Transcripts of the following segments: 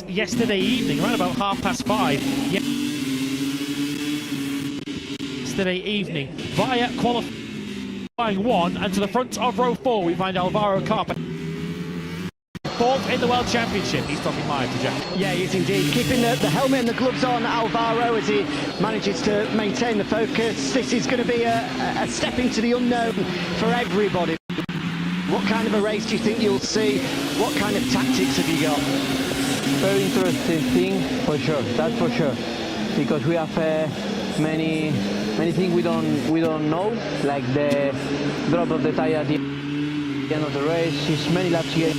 Yesterday evening, around about 5:30. Yesterday evening, via qualifying 1, and to the front of row 4, we find Alvaro Carpe. Fourth in the World Championship. He's talking live to Jeff. Yeah, he is indeed. Keeping the helmet and the gloves on, Alvaro, as he manages to maintain the focus. This is going to be a step into the unknown for everybody. What kind of a race do you think you'll see? What kind of tactics have you got? Very interesting thing, for sure. That's for sure, because we have many things we don't know, like the drop of the tire at the end of the race. It's many laps here.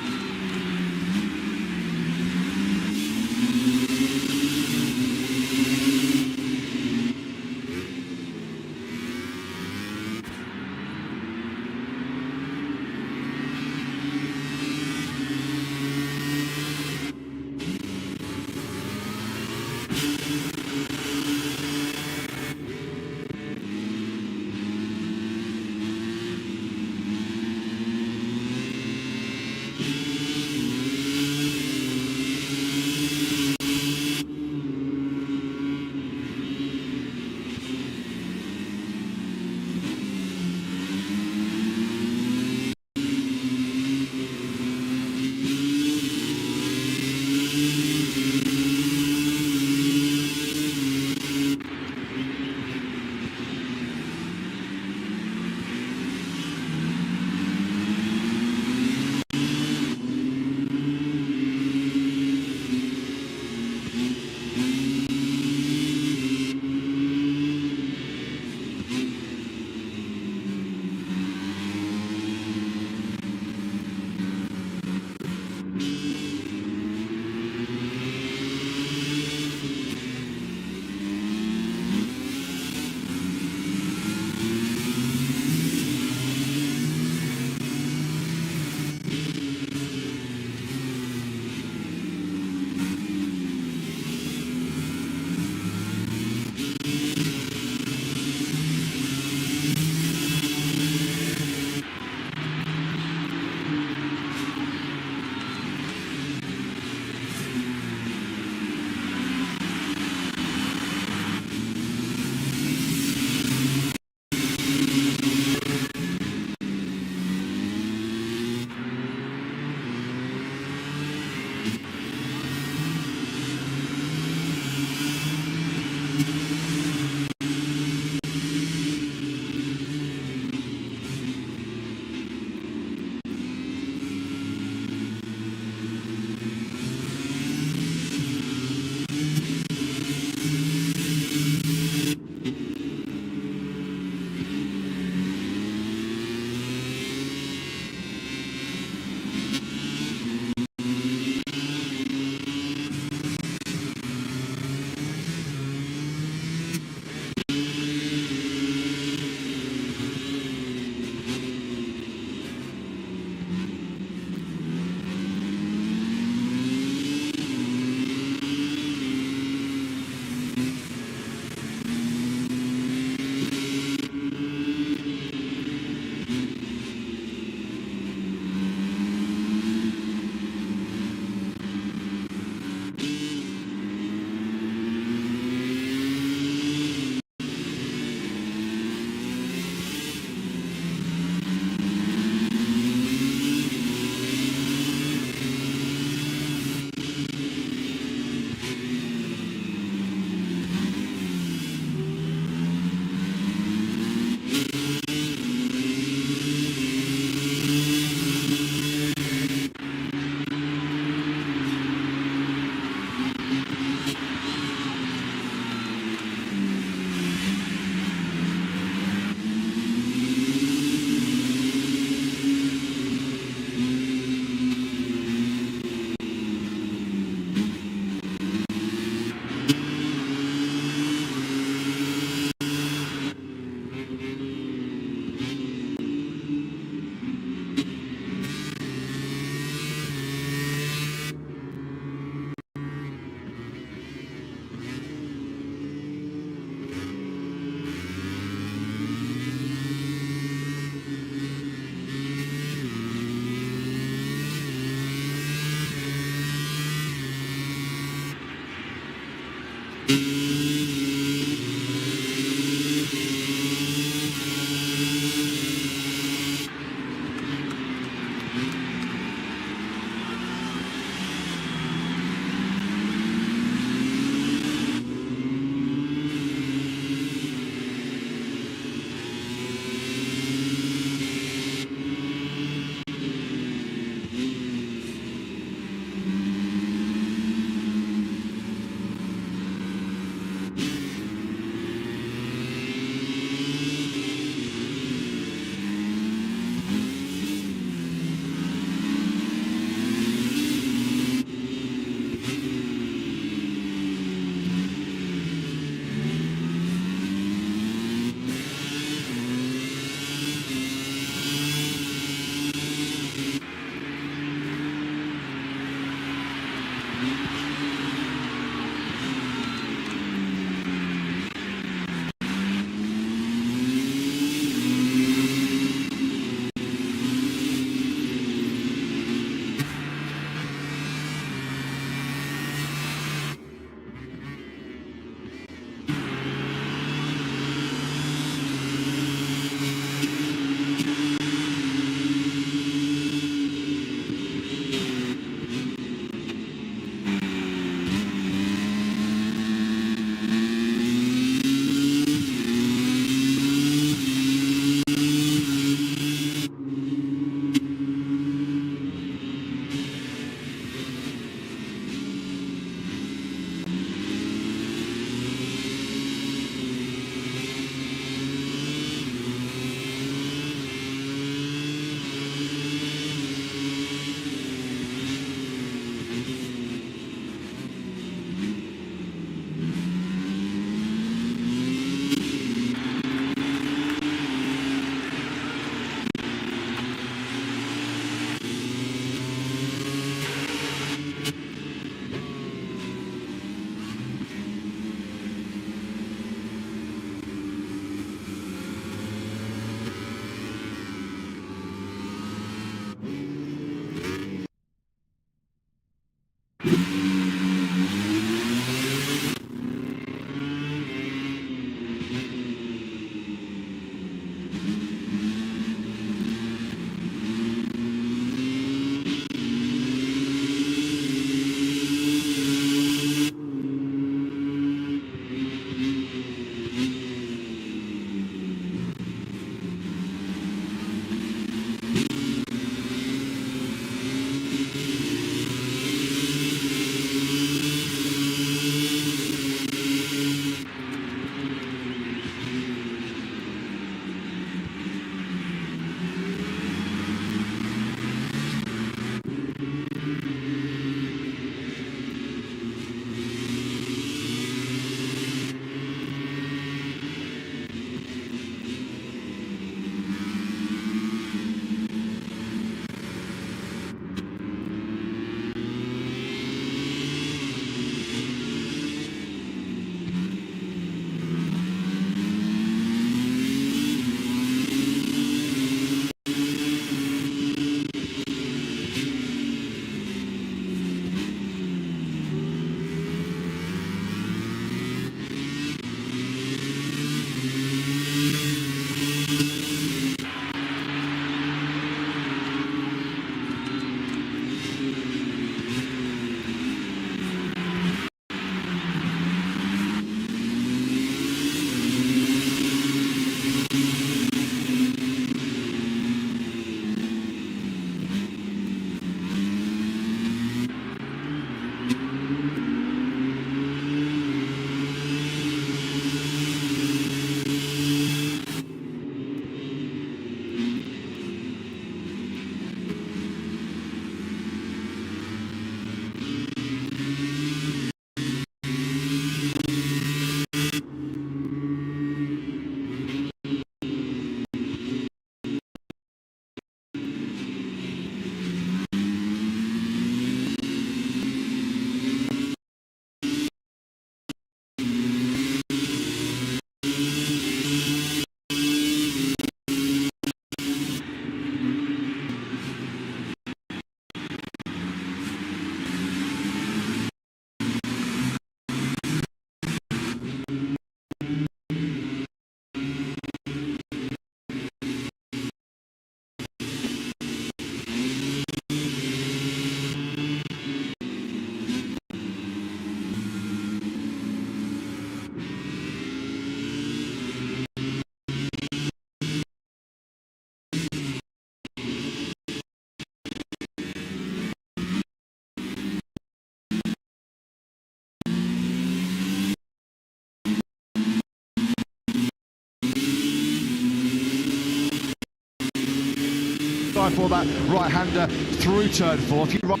try for that right-hander through turn 4. If you run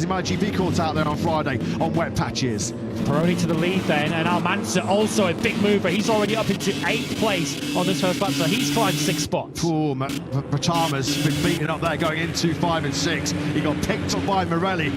MotoGP caught out there on Friday on wet patches. Pironi to the lead then, and Almanza also a big mover. He's already up into 8th place on this first lap, so he's climbed 6 spots. Poor Beritamotogp's been beaten up there going into 5 and 6. He got picked up by Maret.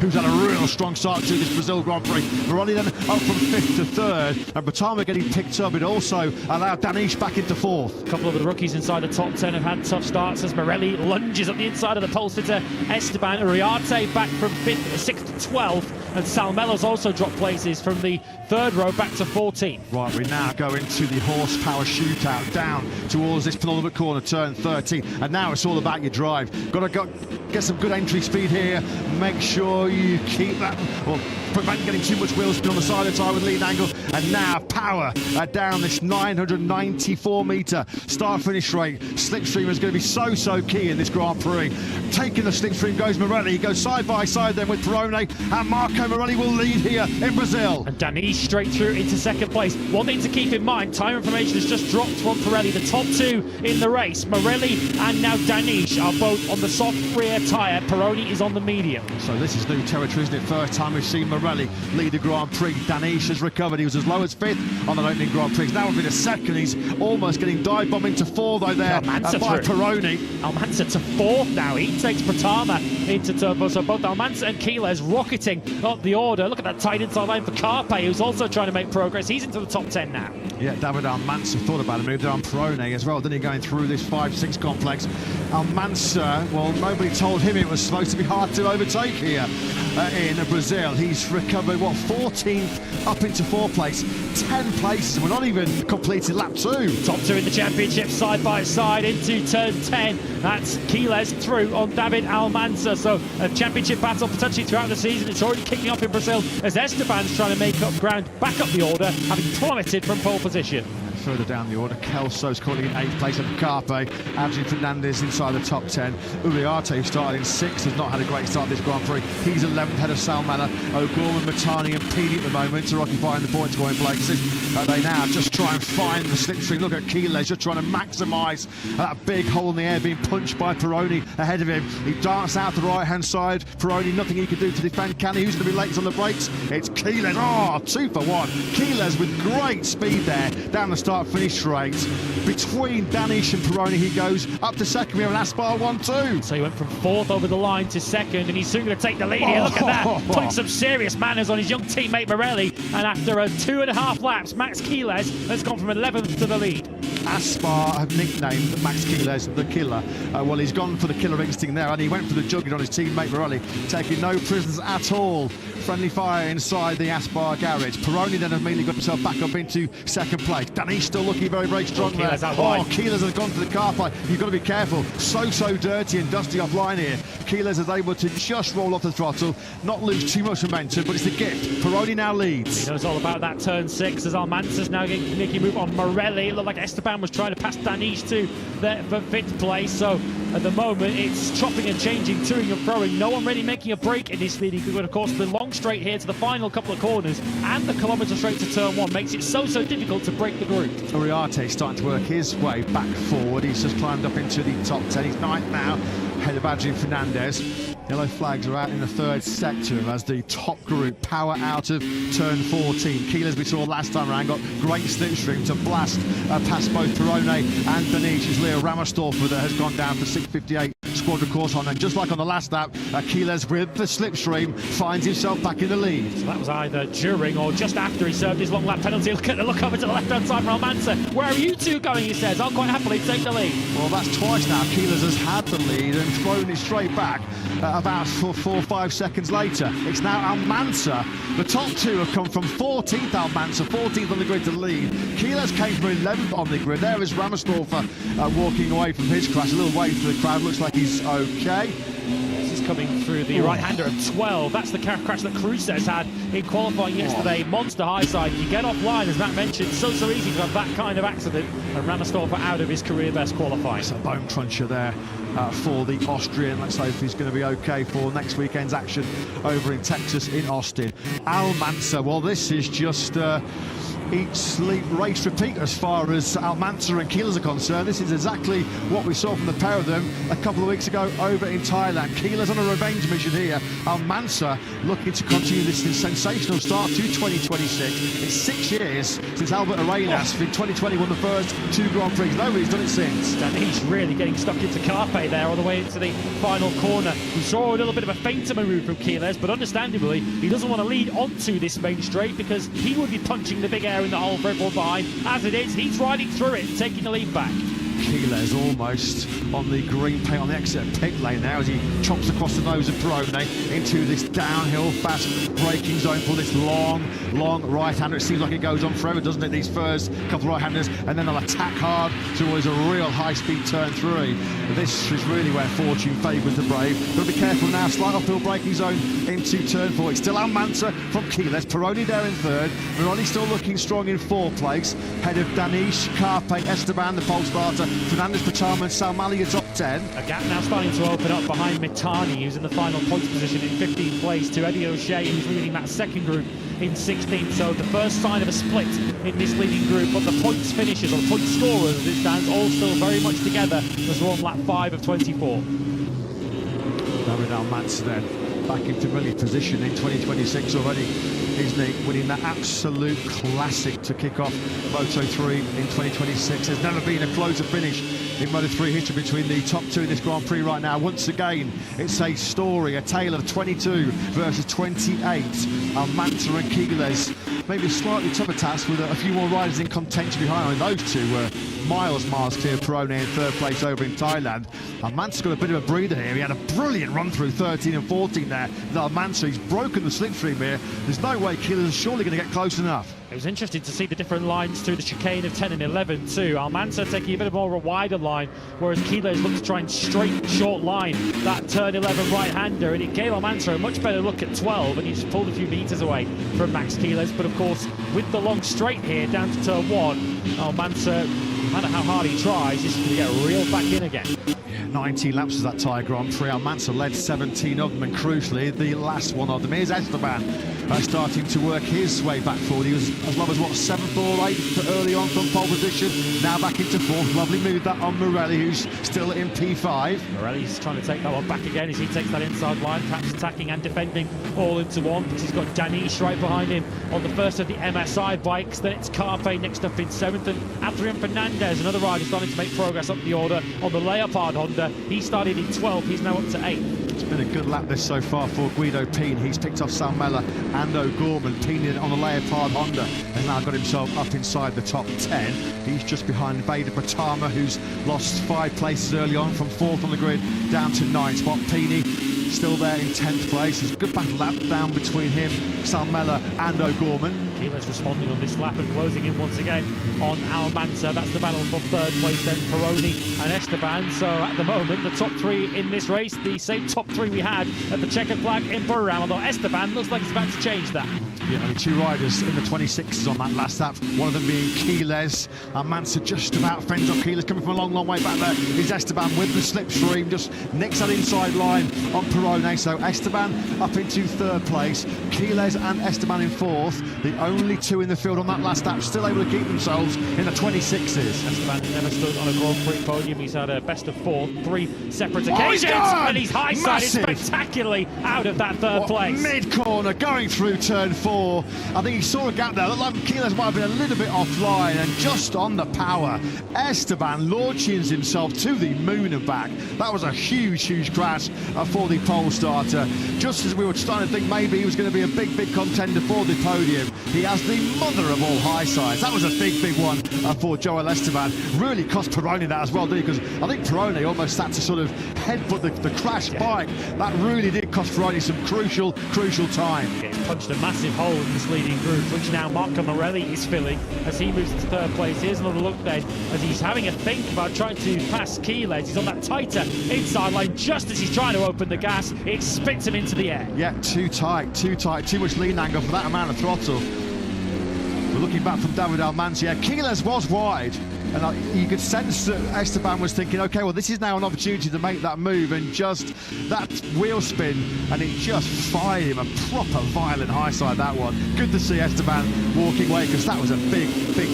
Who's had a real strong start to this Brazil Grand Prix. Pironi then up from 5th to 3rd, and Beritamotogp getting picked up. It also allowed Danish back into 4th. A couple of the rookies inside the top 10 have had tough starts as Maret lunges up the inside of the pole sitter. Esteban Uriarte back from 6th to 12th, and Salmelo's also dropped places from the 3rd row back to 14th. Right, we now go into the horsepower shootout down towards this penultimate corner, turn 13, and now it's all about your drive. Got to get some good entry speed here. Make sure you keep that, or prevent getting too much wheel spin on the side of the tyre with lead angle. And now power down this 994 metre start-finish rate. Slipstream is going to be so key in this Grand Prix. Taking the slipstream goes Maret. He goes side by side then with Pironi, and Marco Maret will lead here in Brazil. And Danish straight through into 2nd place. One thing to keep in mind, time information has just dropped from Pirelli. The top 2 in the race, Maret and now Danish, are both on the soft rear tyre. Pironi is on the medium. So this is new territory, isn't it? First time we've seen Maret lead the Grand Prix. Danish has recovered. He was as low as 5th on that opening Grand Prix. He's now within a 2nd. He's almost getting dive bomb into 4 though there by Pironi. Almanza to 4th now. He takes Beritamotogp into turbo. So both Almanza and Quiles rocketing up the order. Look at that tight inside line for Carpe, who's also trying to make progress. He's into the top 10 now. Yeah, David Almanza thought about a move there on Pironi as well, didn't he, going through this 5-6 complex. Almanza, well, nobody told him it was supposed to be hard to overtake here in Brazil. He's recovered, what, 14th up into 4th place, 10 places. We're not even completed lap 2. Top 2 in the championship, side by side into turn 10. That's Quiles through on David Almanza. So a championship battle potentially throughout the season. It's already kicking off in Brazil as Esteban's trying to make up ground, back up the order, having plummeted from pole position. Further down the order, Kelso's calling in 8th place at Carpe. Adrian Fernandez inside the top 10. Uriarte, who started in 6th, has not had a great start this Grand Prix. He's 11th ahead of Salmela. O'Gorman, Matani and Pini at the moment are occupying the points scoring places. They now just try and find the slipstream. Look at Quiles just trying to maximise that big hole in the air being punched by Pironi ahead of him. He darts out the right-hand side. Pironi, nothing he can do to defend, can he? Who's going to be late on the brakes? It's Quiles. Oh, 2 for 1. Quiles with great speed there down the start-finish straight. Between Danish and Pironi he goes up to 2nd. We have an Aspar 1-2. So he went from 4th over the line to 2nd, and he's soon going to take the lead here. Look at that, putting some serious manners on his young teammate Maret. And after 2.5 laps, Max Quiles has gone from 11th to the lead. Aspar have nicknamed Max Quiles the killer. Well, he's gone for the killer instinct there, and he went for the juggling on his teammate Maret, taking no prisoners at all. Friendly fire inside the Aspar garage. Pironi then immediately got himself back up into 2nd place. Danish still looking very strong there. Quiles has gone for the car play. You've got to be careful. So dirty and dusty offline here. Quiles is able to just roll off the throttle, not lose too much momentum, but it's a gift. Pironi now leads. He knows all about that turn 6 as Almanza's now making a move on Maret. It looked like Esteban was trying to pass Danish to there for 5th place. So at the moment it's chopping and changing, toing and throwing. No one really making a break in this lead. Of course, the long straight here to the final couple of corners and the kilometre straight to turn 1 makes it so difficult to break the group. Uriarte starting to work his way back forward. He's just climbed up into the top 10. He's 9th now, ahead of Adrian Fernandez. Yellow flags are out in the 3rd sector as the top group power out of turn 14. Quiles, we saw last time around, got great slipstream to blast past both Pironi and Danish. It's Leo Ramersdorfer that has gone down for 6:58 squadron course on, and just like on the last lap, Quiles with the slipstream finds himself back in the lead. So that was either during or just after he served his long lap penalty. Look over to the left-hand side from Almanza. Where are you two going, he says. I'll quite happily take the lead. Well, that's twice now Quiles has had the lead and thrown it straight back about 4 or 5 seconds later. It's now Almanza. The top 2 have come from 14th Almanza, 14th on the grid to lead. Quiles came from 11th on the grid. There is Ramersdorfer walking away from his crash. A little wave for the crowd. Looks like he's okay. This is coming through the right-hander of 12. That's the crash that Cruzes had in qualifying yesterday. Monster high side. You get offline, as Matt mentioned, so easy to have that kind of accident. And Ramersdorfer out of his career best qualifying. It's a bone cruncher there. for the Austrian. Let's hope he's going to be okay for next weekend's action over in Texas in Austin. Almanza, well, this is just eat, sleep, race, repeat as far as Almanza and Keyless are concerned. This is exactly what we saw from the pair of them a couple of weeks ago over in Thailand. Keyless on a revenge mission here. Almanza looking to continue this sensational start to 2026. It's 6 years since Albert Arenas in 2020 won the first 2 Grand Prix. Nobody's done it since. And he's really getting stuck into Carpe there all the way into the final corner. We saw a little bit of a feinter move from Keyless, but understandably, he doesn't want to lead onto this main straight because he would be punching the big air in the hole for everyone behind. As it is, he's riding through it, taking the lead back. Keyless almost on the green paint on the exit pit lane now as he chomps across the nose of Perone into this downhill fast braking zone for this long right-hander. It seems like it goes on forever, doesn't it, these first couple of right-handers, and then they'll attack hard towards a real high-speed turn 3. This is really where fortune favours the brave. Got to be careful now, slight uphill braking zone into turn 4. It's still Almanza from Keyless, Perone there in 3rd, Perone still looking strong in 4th place, head of Danish, Carpe, Esteban, the pole starter, Fernandez, Beritamotogp and Salmali are top 10. A gap now starting to open up behind Mitani, who's in the final points position in 15th place, to Eddie O'Shea, who's leading that second group in 16th. So the first sign of a split in this leading group, but the points finishers, or the point scorers as it stands, all still very much together as we're on lap 5 of 24. David Almanza then back in familiar position in 2026 already, isn't he? Winning that absolute classic to kick off Moto3 in 2026. There's never been a closer finish in Moto3 history between the top 2 in this Grand Prix right now. Once again, it's a story, a tale of 22 versus 28. Almanza and Keyless, maybe a slightly tougher task with a few more riders in contention behind. I mean, those two were miles clear. Perone in 3rd place over in Thailand. Almanza's got a bit of a breather here. He had a brilliant run through 13 and 14 there. Almanza, he's broken the slipstream here. There's no way Keyless is surely going to get close enough. It was interesting to see the different lines through the chicane of 10 and 11 too. Almanza taking a bit more of a wider line, whereas Keyless looked to try and straight, short line that turn 11 right-hander, and it gave Almanza a much better look at 12, and he just pulled a few metres away from Max Keyless. But of course, with the long straight here down to turn 1, Almanza, no matter how hard he tries, he's going to get reeled back in again. 19 laps of that Thai Grand Prix. Almanza led 17 of them, and crucially, the last one of them is Esteban starting to work his way back forward. He was as low as, what, 7th or 8th early on from pole position, now back into 4th. Lovely move that on Morelli, who's still in P5. Morelli's trying to take that one back again as he takes that inside line, perhaps attacking and defending all into one, because he's got Danish right behind him on the first of the MSI bikes. Then it's Carpe next up in 7th, and Adrian Fernandez, another rider starting to make progress up the order on the Leopard Honda. He started in 12th, he's now up to 8th. It's been a good lap this so far for Guido Peen. He's picked off Salmella and O'Gorman. Peen on the Leopard Honda has now got himself up inside the top 10. He's just behind Beritamotogp, who's lost 5 places early on from 4th on the grid down to 9th spot. Peen still there in 10th place. There's a good battle lap down between him, Salmella and O'Gorman. Keyless responding on this lap and closing in once again on Almanza. That's the battle for 3rd place then, Perone and Esteban. So at the moment, the top 3 in this race, the same top 3 we had at the checkered flag in Bahrain, although Esteban looks like he's about to change that. Yeah, only 2 riders in the 26s on that last lap, one of them being Keyless. Almanza just about fends off Keyless, coming from a long way back there is Esteban with the slipstream, just nicks that inside line on Perone. So Esteban up into 3rd place, Keyless and Esteban in 4th. The only 2 in the field on that last lap, still able to keep themselves in the 26s. Esteban never stood on a Grand Prix podium. He's had a best of 4, 3 separate occasions, and he's high-sided spectacularly out of that 3rd place. Mid-corner, going through turn 4. I think he saw a gap there. Looked like Keyless might have been a little bit offline, and just on the power, Esteban launches himself to the moon and back. That was a huge crash for the pole starter. Just as we were starting to think maybe he was going to be a big contender for the podium, he has the mother of all high sides. That was a big one for Joel Esteban. Really cost Perone that as well, didn't he? Because I think Perone almost had to sort of headbutt the crash bike. That really did cost Perone some crucial time. He's punched a massive hole in this leading group, which now Marco Morelli is filling as he moves into 3rd place. Here's another look then as he's having a think about trying to pass Keyless. He's on that tighter inside line. Just as he's trying to open the gas, it spits him into the air. Yeah, too tight, too much lean angle for that amount of throttle. We're looking back from David Almanza. Yeah, Keyless was wide. And you could sense that Esteban was thinking, okay, well, this is now an opportunity to make that move, and just that wheel spin, and it just fired him a proper violent high side, that one. Good to see Esteban walking away, because that was a big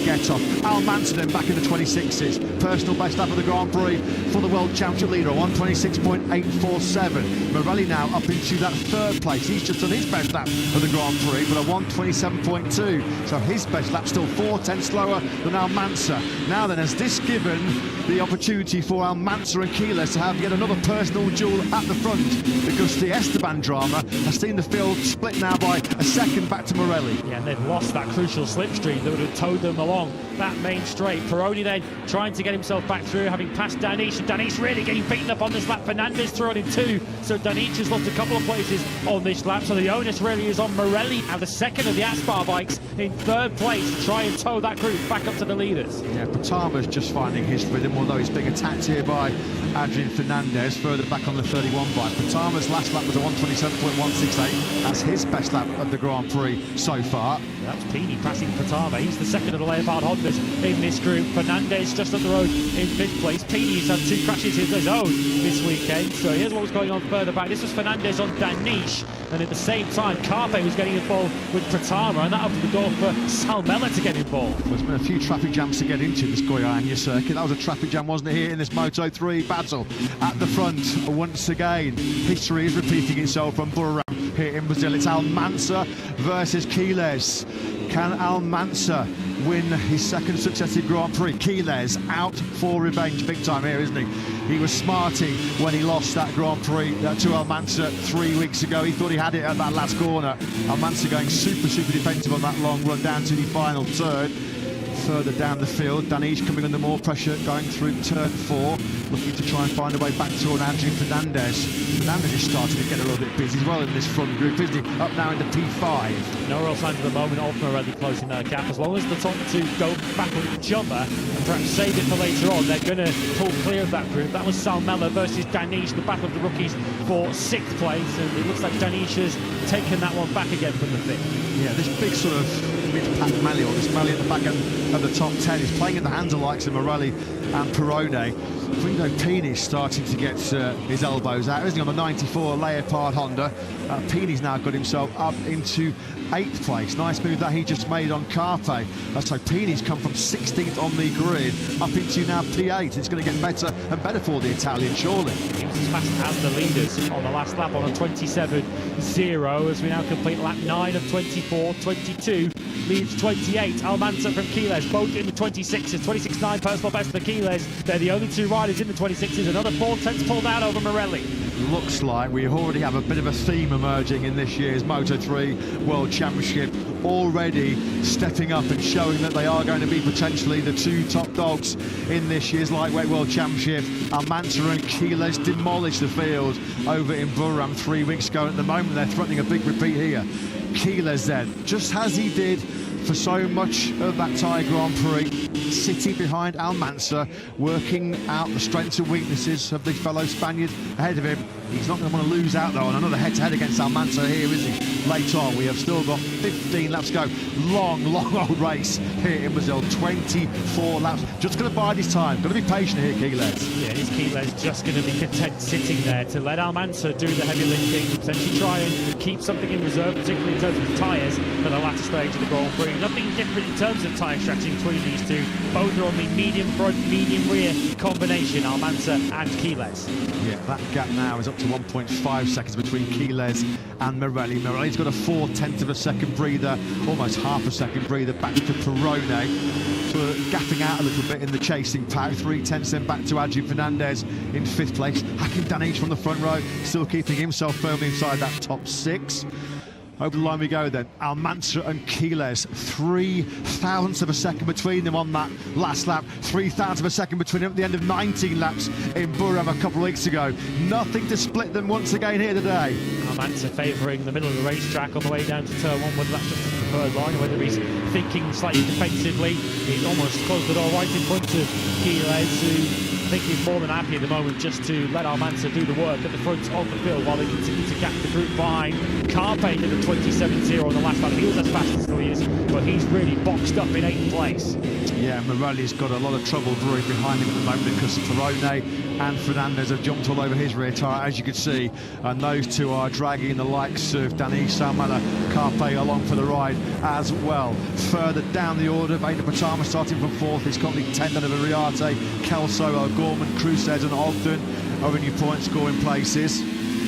get-off. Almanza then back in the 26s. Personal best lap of the Grand Prix for the World Championship leader, a 126.847. Morelli now up into that third place. He's just done his best lap of the Grand Prix, but a 127.2. So his best lap still 4/10 slower than Almanza. Now then, has this given the opportunity for Almanza and Quiles to have yet another personal duel at the front? Because the Esteban drama has seen the field split now by a second back to Morelli. Yeah, and they've lost that crucial slipstream that would have towed them along that main straight. Peroni then trying to get himself back through, having passed Danish, and Danish really getting beaten up on this lap. Fernandez thrown in two, so Danish has lost a couple of places on this lap, so the onus really is on Morelli and the second of the Aspar bikes in third place to try and tow that group back up to the leaders. Yeah, Patama's just finding his rhythm, although he's being attacked here by Adrian Fernandez further back on the 31 bike. Patama's last lap was a 127.168. That's his best lap of the Grand Prix so far. That's Pini passing Patama. He's the second of the Leopard Hondas in this group. Fernandez just up the road in fifth place. Pini's had two crashes of his own this weekend, so here's what was going on further back. This was Fernandez on Danish, and at the same time Carpe was getting involved with Patama, and that opened the door for Salmela to get involved. Well, there's been a few traffic jams to get into this Goiânia circuit. That was a traffic jam, wasn't it, here in this Moto3 battle? At the front, once again, history is repeating itself from Buriram here in Brazil. It's Almanza versus Quiles. Can Almanza win his second successive Grand Prix? Quiles out for revenge big time here, isn't he? He was smarting when he lost that Grand Prix to Almanza 3 weeks ago. He thought he had it at that last corner. Almanza going super defensive on that long run down to the final turn. Further down the field, Danish coming under more pressure, going through turn 4, looking to try and find a way back to an Adrian Fernandez. Fernandez is starting to get a little bit busy as well in this front group, isn't he? Up now into P5. No real signs at the moment of Morelli closing that gap. As long as the top two go back on each other and perhaps save it for later on, they're going to pull clear of that group. That was Salmela versus Danish, the battle of the rookies for 6th place, and it looks like Danish has taken that one back again from the 5th. Yeah, this big sort of mid-pack Mali, or this Mali at the back end of the top 10, is playing in the hands of the likes of Morelli and Perone. Guido Pini's starting to get his elbows out, isn't he, on the 94 Leopard Honda. Pini's now got himself up into 8th place. Nice move that he just made on Carpe. So Pini's come from 16th on the grid up into now P8. It's going to get better and better for the Italian, surely. He was as fast as the leaders on the last lap on a 27.0 as we now complete lap 9 of 24. 22 leads 28. Almanza from Quiles, both in the 26s. 26.9 personal best for Quiles. They're the only two riders in the 26s. Another 4/10 pulled out over Morelli. Looks like we already have a bit of a theme emerging in this year's Moto3 World Championship, already stepping up and showing that they are going to be potentially the two top dogs in this year's Lightweight World Championship. Almanza and Quiles demolished the field over in Buriram 3 weeks ago. At the moment, they're threatening a big repeat here. Quiles then, just as he did for so much of that Thai Grand Prix, sitting behind Almanza, working out the strengths and weaknesses of the fellow Spaniard ahead of him. He's not going to want to lose out though on another head-to-head against Almanza here, is he? Later on, we have still got 15 laps to go. Long old race here in Brazil, 24 laps. Just going to bide his time, going to be patient here, Quiles. Yeah, is Quiles just going to be content sitting there to let Almanza do the heavy lifting, potentially try and keep something in reserve, particularly in terms of the tyres for the latter stage of the Grand Prix. Nothing different in terms of tyre strategy between these two. Both are on the medium front, medium rear combination, Almanza and Quiles. Yeah, that gap now is up to 1.5 seconds between Quiles and Morelli. Morelli's got a 4/10 of a second breather, almost half a second breather back to Perone. So gapping out a little bit in the chasing pack. 3/10 then back to Adrian Fernandez in 5th place. Hakim Danish from the front row, still keeping himself firmly inside that top 6. Over the line we go then. Almanza and Quiles, 0.03 of a second between them on that last lap. 0.03 of a second between them at the end of 19 laps in Buriram a couple of weeks ago. Nothing to split them once again here today. Almanza favouring the middle of the racetrack on the way down to turn 1, whether that's just the preferred line or whether he's thinking slightly defensively. He's almost closed the door right in front of Quiles, who think he's more than happy at the moment just to let Almanza do the work at the front of the field while they continue to gap the group behind. Carpe did a 27.0 on the last lap. He was as fast as he is, but he's really boxed up in 8th place. Yeah, Morelli's got a lot of trouble brewing behind him at the moment because Perrone and Fernandez have jumped all over his rear tyre, as you can see, and those two are dragging the likes of Danish, Salmela, Carpe along for the ride as well. Further down the order, Beritamotogp starting from 4th. He's got the 10 of Ariarte, Kelso, O'Gorman, Crusez and Ogden are in your point scoring places.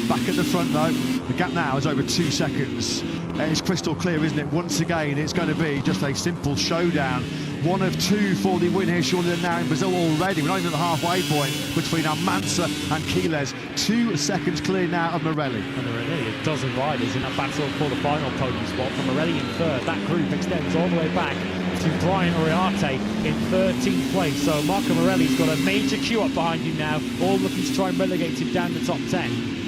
Back at the front though, the gap now is over 2 seconds. It's crystal clear, isn't it? Once again, it's going to be just a simple showdown. One of two for the win here, surely they're now in Brazil already. We're not even at the halfway point between Almanza and Quiles. 2 seconds clear now of Morelli. And there are nearly a dozen riders in a battle for the final podium spot. From Morelli in 3rd, that group extends all the way back to Brian Ariarte in 13th place. So Marco Morelli's got a major queue up behind him now, all looking to try and relegate him down the top 10.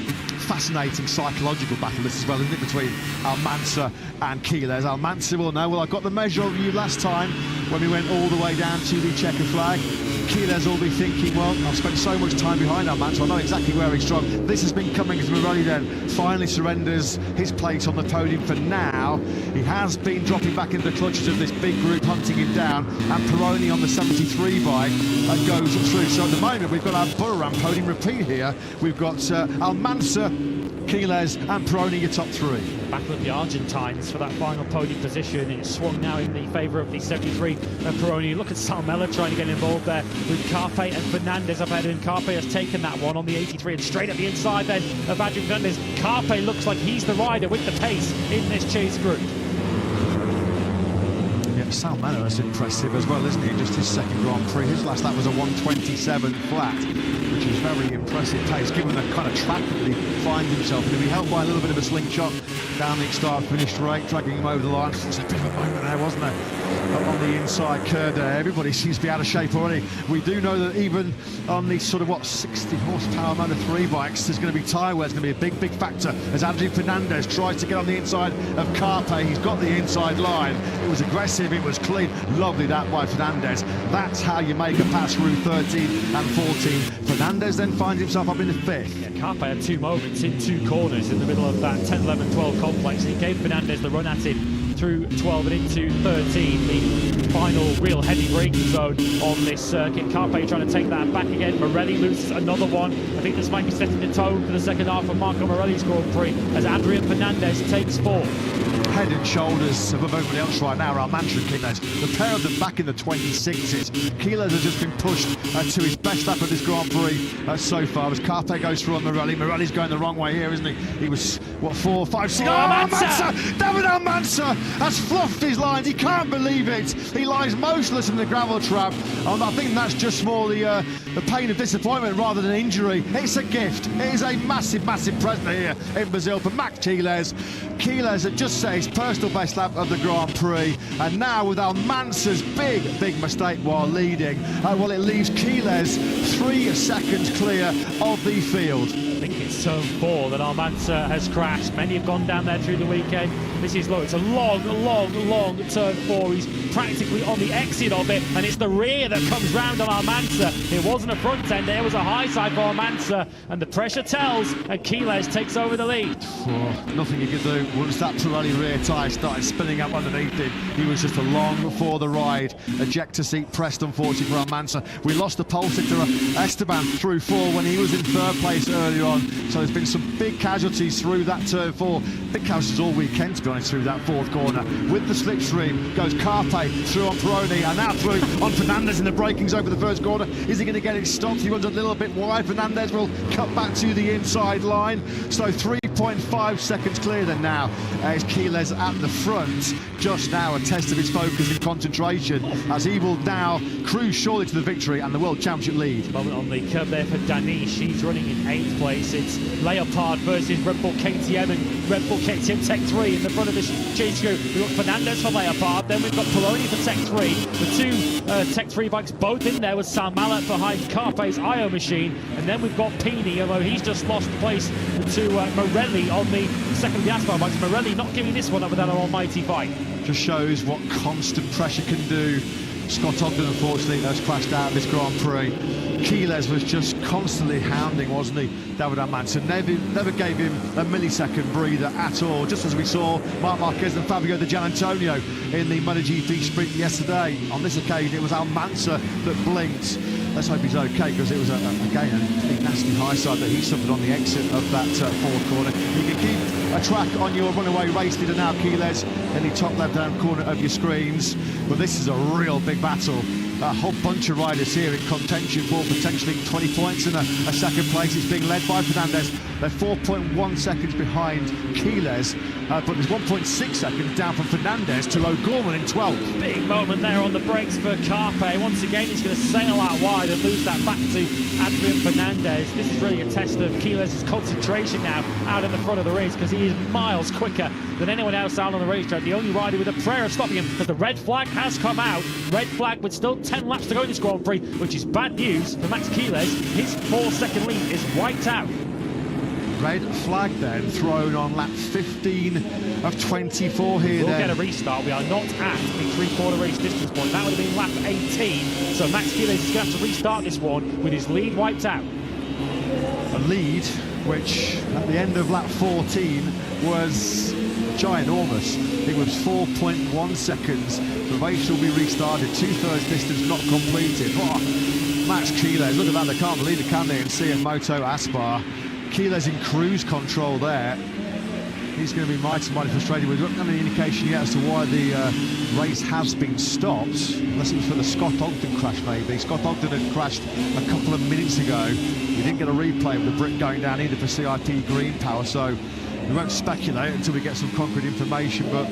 Fascinating psychological battle this as well, isn't it, between Almanza and Quiles. Almanza will know, well, I got the measure of you last time when we went all the way down to the checker flag. Quiles will be thinking, well, I've spent so much time behind Almanza, I know exactly where he's strong. This has been coming as Morelli then finally surrenders his place on the podium for now. He has been dropping back into the clutches of this big group hunting him down, and Perrone on the 73 bike goes through. So at the moment we've got our Buriram podium repeat here. We've got Almanza, Quiles and Perrone, your top 3. Battle of the Argentines for that final podium position. It's swung now in the favour of the 73 and Perrone. Look at Salmela trying to get involved there with Carpe and Fernandez up ahead, and Carpe has taken that one on the 83 and straight at the inside then of Adrian Fernandez. Carpe looks like he's the rider with the pace in this chase group. Yeah, Salmela is impressive as well, isn't he? Just his 2nd Grand Prix. His last lap was a 1:27 flat, which is very impressive pace given the kind of track that he finds himself in. He'll be helped by a little bit of a slingshot down the start-finish straight, dragging him over the line. It was a bit of a moment there, wasn't there? Up on the inside curve there, everybody seems to be out of shape already. We do know that even on these sort of, 60 horsepower Moto3 bikes, there's going to be tyre wear. It's going to be a big factor as Adrian Fernandez tries to get on the inside of Carpe. He's got the inside line. It was aggressive, it was clean. Lovely that by Fernandez. That's how you make a pass through 13 and 14. Fernandez then finds himself up in the 5th. Yeah, Carpe had 2 moments in 2 corners in the middle of that 10, 11, 12 complex, and he gave Fernandez the run at him through 12 and into 13, the final real heavy braking zone on this circuit. Carpe trying to take that back again. Morelli loses another one. I think this might be setting the tone for the second half of Marco Morelli's Grand Prix as Adrian Fernandez takes 4th. Head and shoulders above everybody else right now are Almanza and Quiles. The pair of them back in the 26s. Quiles has just been pushed to his best lap of this Grand Prix so far as Carpe goes through on Morelli. Morelli's going the wrong way here, isn't he? He was, 4, 5, 6... Almanza! David Almanza has fluffed his lines. He can't believe it. He lies motionless in the gravel trap. I think that's just more the pain of disappointment rather than injury. It's a gift. It is a massive, massive present here in Brazil for Max Quiles. Quiles had just set his personal best lap of the Grand Prix, and now with Almanza's big mistake while leading, well, it leaves Quiles 3 seconds clear of the field. I think it's turn 4 that Almanza has crashed. Many have gone down there through the weekend. This is low. It's a long turn 4. He's practically on the exit of it, and it's the rear that comes round on Almanza. It wasn't a front end, there was a high side for Almanza, and the pressure tells, and Quiles takes over the lead. Nothing he could do once that Pirelli rear tyre started spinning up underneath him. He was just along for the ride. Ejector seat pressed, unfortunately, for Almanza. We lost the pole sitter Esteban through 4 when he was in 3rd place earlier on, so there's been some big casualties through that turn 4. Big casualties all weekend, to be honest, through that 4th corner. With the slipstream goes Carpe through on Perrone, and now through on Fernandez in the brakings over the 1st corner. Is he going to get it stopped? He runs a little bit wide. Fernandez will cut back to the inside line. So 3.5 seconds clear then now. Is Quiles at the front. Just now a test of his focus and concentration as he will now cruise surely to the victory and the World Championship lead. Moment on the curb there for Danish. He's running in 8th place. It's Leopard versus Red Bull KTM, and Red Bull KTM Tech 3 in the front of this chase group. We've got Fernandez for Leopard, then we've got Perrone for Tech 3. The 2 Tech 3 bikes both in there with Salmela behind Carpe's IO machine, and then we've got Pini, although he's just lost place to Morelli on the 2nd of the asphalt bikes. Morelli not giving this one up without an almighty fight. Just shows what constant pressure can do Scott Ogden, unfortunately, has crashed out of this Grand Prix. Quiles was just constantly hounding, wasn't he, David Almanza? Never gave him a millisecond breather at all, just as we saw Marc Marquez and Fabio Di Giannantonio in the MotoGP sprint yesterday. On this occasion, it was Almanza that blinked. Let's hope he's okay, because it was, again, a nasty high side that he suffered on the exit of that fourth corner. You can keep a track on your runaway race leader now, Quiles, in the top left-hand corner of your screens. But this is a real big battle. A whole bunch of riders here in contention for potentially 20 points in a second place. It's being led by Fernandez. They're 4.1 seconds behind Quiles, but there's 1.6 seconds down from Fernandez to O'Gorman in 12th. Big moment there on the brakes for Carpe. Once again, he's going to sail out wide and lose that back to Adrian Fernandez. This is really a test of Quiles' concentration now out in the front of the race, because he is miles quicker than anyone else out on the racetrack. The only rider with a prayer of stopping him, because the red flag has come out. Red flag with still 10 laps to go in this Grand Prix, which is bad news for Max Quiles. His 4-second lead is wiped out. Red flag then thrown on lap 15 of 24 here. We'll get a restart. We are not at the three-quarter race distance point. That would have been lap 18. So Max Quiles is going to have to restart this one with his lead wiped out. A lead which at the end of lap 14 was ginormous. It was 4.1 seconds. The race will be restarted. 2/3 distance not completed. Oh, Max Quiles, look at that. They can't believe it, can they? And see Moto Aspar. Quiles in cruise control there. He's going to be mighty frustrated. We don't have any indication yet as to why the race has been stopped, unless it was for the Scott Ogden crash, maybe. Scott Ogden had crashed a couple of minutes ago. We didn't get a replay of the Brit going down either for CIP green power, so we won't speculate until we get some concrete information. But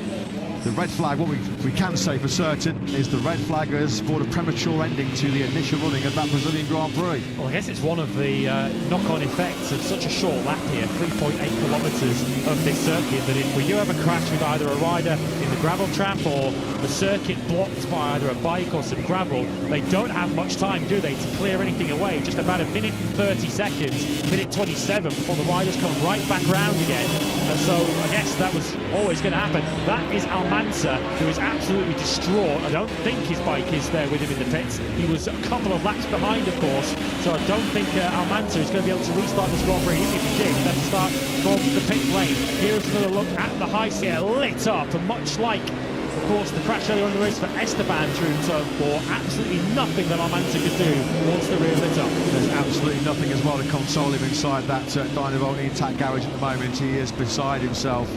the red flag, what we can say for certain is the red flag has brought a premature ending to the initial running of that Brazilian Grand Prix. Well, I guess it's one of the knock-on effects of such a short lap here, 3.8 kilometres of this circuit, that if we do have a crash with either a rider in the gravel trap or the circuit blocked by either a bike or some gravel, they don't have much time, do they, to clear anything away. Just about a minute and 30 seconds, minute 27, before the riders come right back round again. And so I guess that was always going to happen. That is Almanza, who is absolutely distraught. I don't think his bike is there with him in the pits. He was a couple of laps behind, of course, so I don't think Almanza is going to be able to restart this Grand Prix. Even if he did, he'd have to start from the pit lane. Here's another look at the high seat, lit up, and much like, of course, the crash earlier on in the race for Esteban through turn 4, absolutely nothing that Almanza could do once the rear lit up. There's absolutely nothing as well to console him inside that Dynavolti intact garage at the moment. He is beside himself.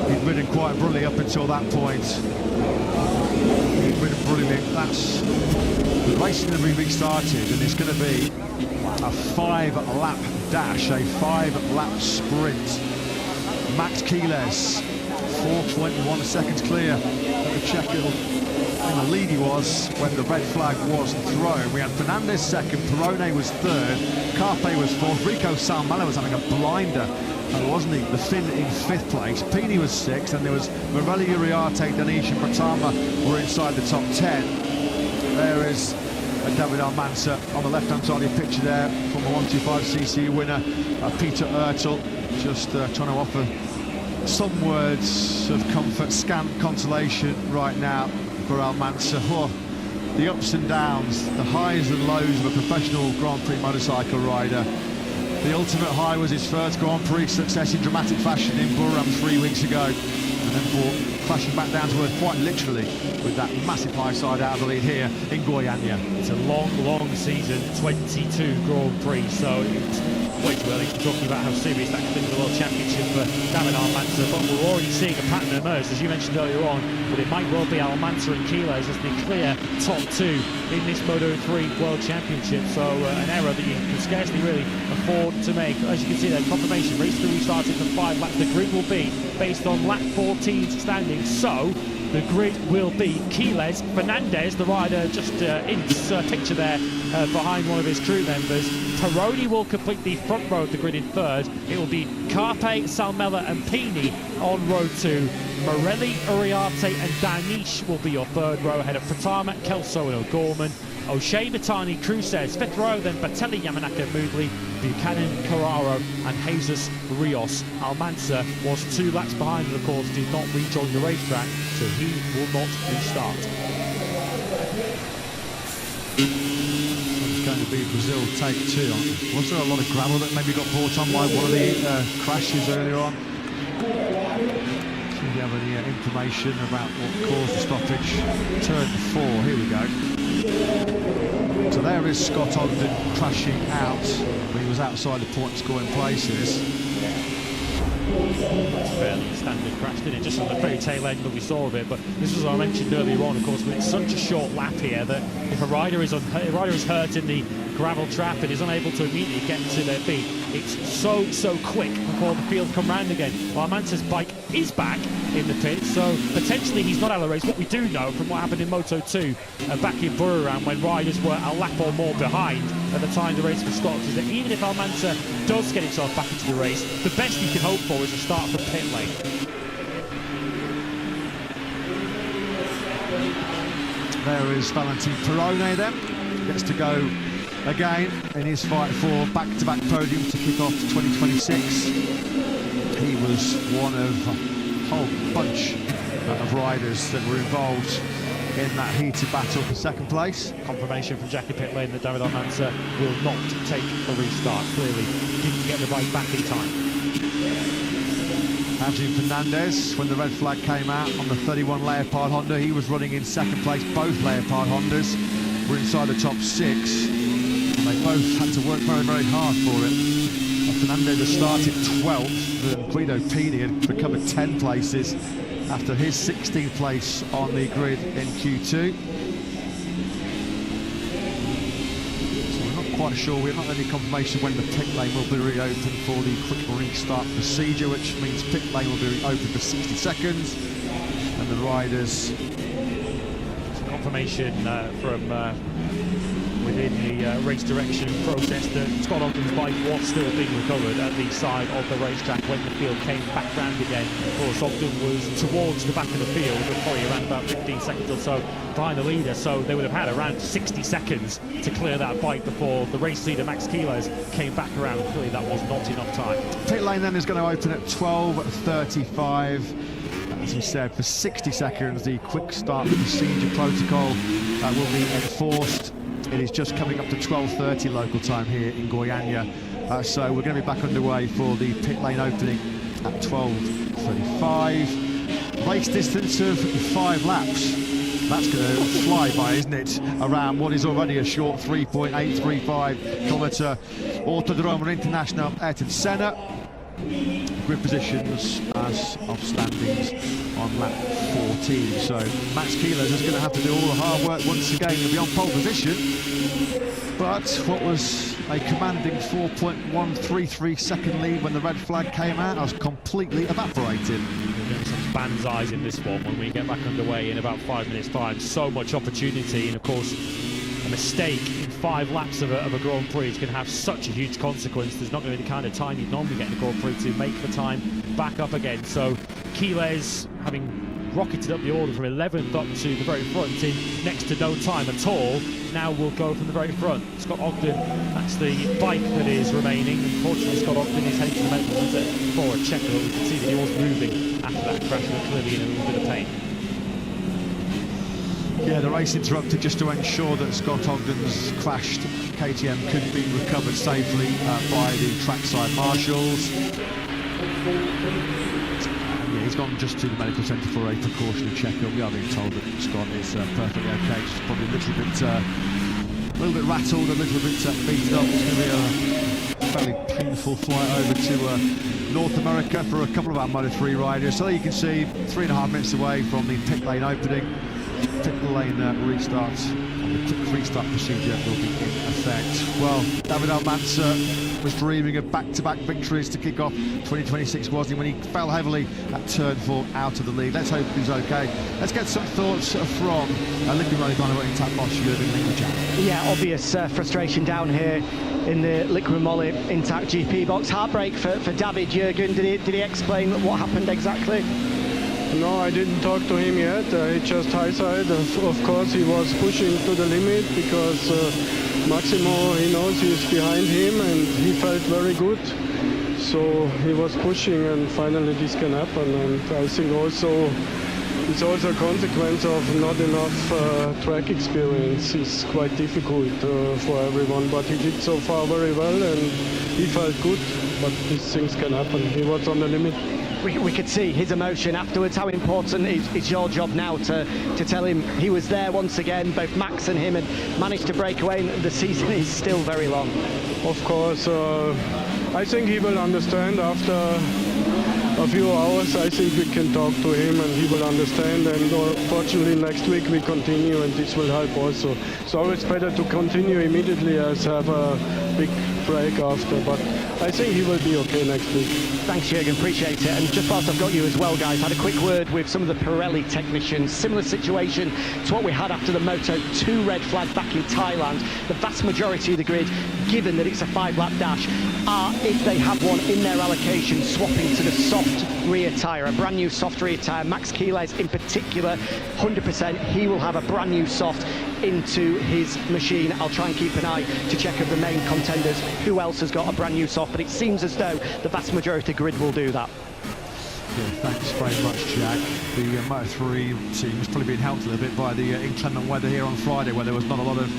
He'd ridden quite brilliantly up until that point. He'd ridden brilliantly. The race is going to be restarted, and it's going to be a 5-lap dash, a 5-lap sprint. Max Quiles, 4.1 seconds clear. Let me check in the lead he was when the red flag was thrown. We had Fernandez second, Perrone was third, Carpe was fourth, Rico Salmela was having a blinder, wasn't he? The Finn in 5th place, Pini was 6th, and there was Morelli, Uriarte, Danish and Pratama were inside the top 10. There is David Almanza on the left-hand side of the picture there, from the 125cc winner, Peter Ayrton, just trying to offer some words of comfort, scant consolation right now for Almanza. Oh, the ups and downs, the highs and lows of a professional Grand Prix motorcycle rider. The ultimate high was his first Grand Prix success in dramatic fashion in Buram 3 weeks ago, and then brought flashing back down to earth quite literally with that massive high side out of the lead here in Goiânia. It's a long season, 22 Grand Prix, so it's way too early to be talking about how serious that could be the World Championship for David Almanza, but we're already seeing a pattern emerge, as you mentioned earlier on, but it might well be Almanza and Quiles as the clear top 2 in this Moto3 World Championship, so an error that you can scarcely really afford to make. As you can see there, confirmation, race 3 restarted for 5 laps. The grid will be based on lap 14's standing, so the grid will be Quiles, Fernandez, the rider just in this picture there behind one of his crew members. Perrone will complete the front row of the grid in 3rd. It will be Carpe, Salmela and Pini on row 2. Morelli, Uriarte and Danish will be your 3rd row ahead of Pratama, Kelso and O'Gorman. O'Shea, Batani, Cruces, 5th row, then Batelli, Yamanaka, Moodley, Buchanan, Carraro and Jesus Rios. Almanza was 2 laps behind and of course did not rejoin the racetrack, so he will not restart. It's going to be Brazil take 2. Was there a lot of gravel that maybe got brought on by one of the crashes earlier on? Do you have any information about what caused the stoppage? Turn 4, here we go. So there is Scott Ogden crashing out. He was outside the point scoring places. Fairly standard crash, didn't it? Just on the very tail end that we saw of it. But this was what I mentioned earlier on, of course, but it's such a short lap here that if a rider is hurt in the gravel trap and is unable to immediately get to their feet, it's so quick before the field come round again. Well, Mansa's bike is back in the pit, so potentially he's not out of the race. What we do know from what happened in Moto2 back in Buriram when riders were a lap or more behind at the time the race was stopped, is that even if Almanza does get himself back into the race, the best he can hope for is a start from pit lane. There is Valentin Perrone then, gets to go again in his fight for back-to-back podium to kick off 2026. He was one of a whole bunch of riders that were involved in that heated battle for second place. Confirmation from Jackie pit lane that David Almanza will not take the restart. Clearly didn't get the bike back in time. Adrian Fernandez, when the red flag came out on the 31 Leopard Honda, he was running in second place. Both Leopard Hondas were inside the top 6. And they both had to work very hard for it. Fernandez had started 12th, and Guido Pini had recovered 10 places after his 16th place on the grid in Q2. So we're not quite sure, we have not any confirmation when the pit lane will be reopened for the quick restart procedure, which means pit lane will be reopened for 60 seconds, and the riders... Confirmation from within the race direction process that Scott Ogden's bike was still being recovered at the side of the racetrack when the field came back round again. Of course, Ogden was towards the back of the field, but probably around about 15 seconds or so behind the leader, so they would have had around 60 seconds to clear that bike before the race leader, Max Kilos, came back around. Clearly that was not enough time. Pit lane then is going to open at 12:35. As we said, for 60 seconds, the quick start procedure protocol will be enforced. It is just coming up to 12:30 local time here in Goiânia. So we're going to be back underway for the pit lane opening at 12:35. Race distance of 5 laps. That's going to fly by, isn't it? Around what is already a short 3.835 kilometre Autódromo Internacional Ayrton Senna. Grid positions as of standings on lap 14. So Max Kilos is going to have to do all the hard work once again. He'll be on pole position. But what was a commanding 4.133 second lead when the red flag came out has completely evaporated. We're getting some banzais in this one when we get back underway in about 5 minutes' time. So much opportunity, and of course, a mistake in 5 laps of a Grand Prix is going to have such a huge consequence. There's not going to be the kind of time you'd normally get in a Grand Prix to make the time back up again. So Quiles, having rocketed up the order from 11th up to the very front in next to no time at all, now will go from the very front. Scott Ogden, that's the bike that is remaining. Unfortunately, Scott Ogden is heading to the medical centre for a check-up. We can see that he was moving after that crash, but clearly in a little bit of pain. Yeah, the race interrupted just to ensure that Scott Ogden's crashed KTM could be recovered safely by the trackside marshals. Yeah, he's gone just to the medical centre for a precautionary check-up. We are being told that Scott is perfectly okay. Just probably a little bit rattled, a little bit beaten up. It's going to be a fairly painful flight over to North America for a couple of our Moto3 riders. So there you can see 3.5 minutes away from the pit lane opening. Pit lane restart, and the quick restart procedure will be in effect. Well, David Almanza was dreaming of back-to-back victories to kick off 2026, wasn't he, when he fell heavily at turn 4 out of the lead. Let's hope he's okay. Let's get some thoughts from Liquid Moly Intact boss Jürgen Lingerjan. Yeah, obvious frustration down here in the Liquid Moly Intact GP box. Heartbreak for David. Jürgen, did he explain what happened exactly? No, I didn't talk to him yet. He just high-side. Of course, he was pushing to the limit because Maximo, he knows he's behind him, and he felt very good. So he was pushing, and finally this can happen. And I think also it's also a consequence of not enough track experience. It's quite difficult for everyone, but he did so far very well and he felt good, but these things can happen. He was on the limit. We could see his emotion afterwards. How important is your job now to tell him he was there once again, both Max and him, and managed to break away, and the season is still very long? Of course, I think he will understand after a few hours. I think we can talk to him and he will understand, and fortunately next week we continue and this will help also. So it's better to continue immediately as have a big break after, but I think he will be okay next week. Thanks, Jürgen, appreciate it. And just whilst I've got you as well, guys, had a quick word with some of the Pirelli technicians. Similar situation to what we had after the Moto2 red flag back in Thailand. The vast majority of the grid, given that it's a 5-lap dash, are, if they have one in their allocation, swapping to the soft rear tyre, a brand new soft rear tyre. Max Quiles in particular, 100%, he will have a brand new soft into his machine. I'll try and keep an eye to check of the main contenders who else has got a brand new soft, but it seems as though the vast majority of the grid will do that. Yeah, thanks very much, Jack. The Moto3 team has probably been helped a little bit by the inclement weather here on Friday, where there was not a lot of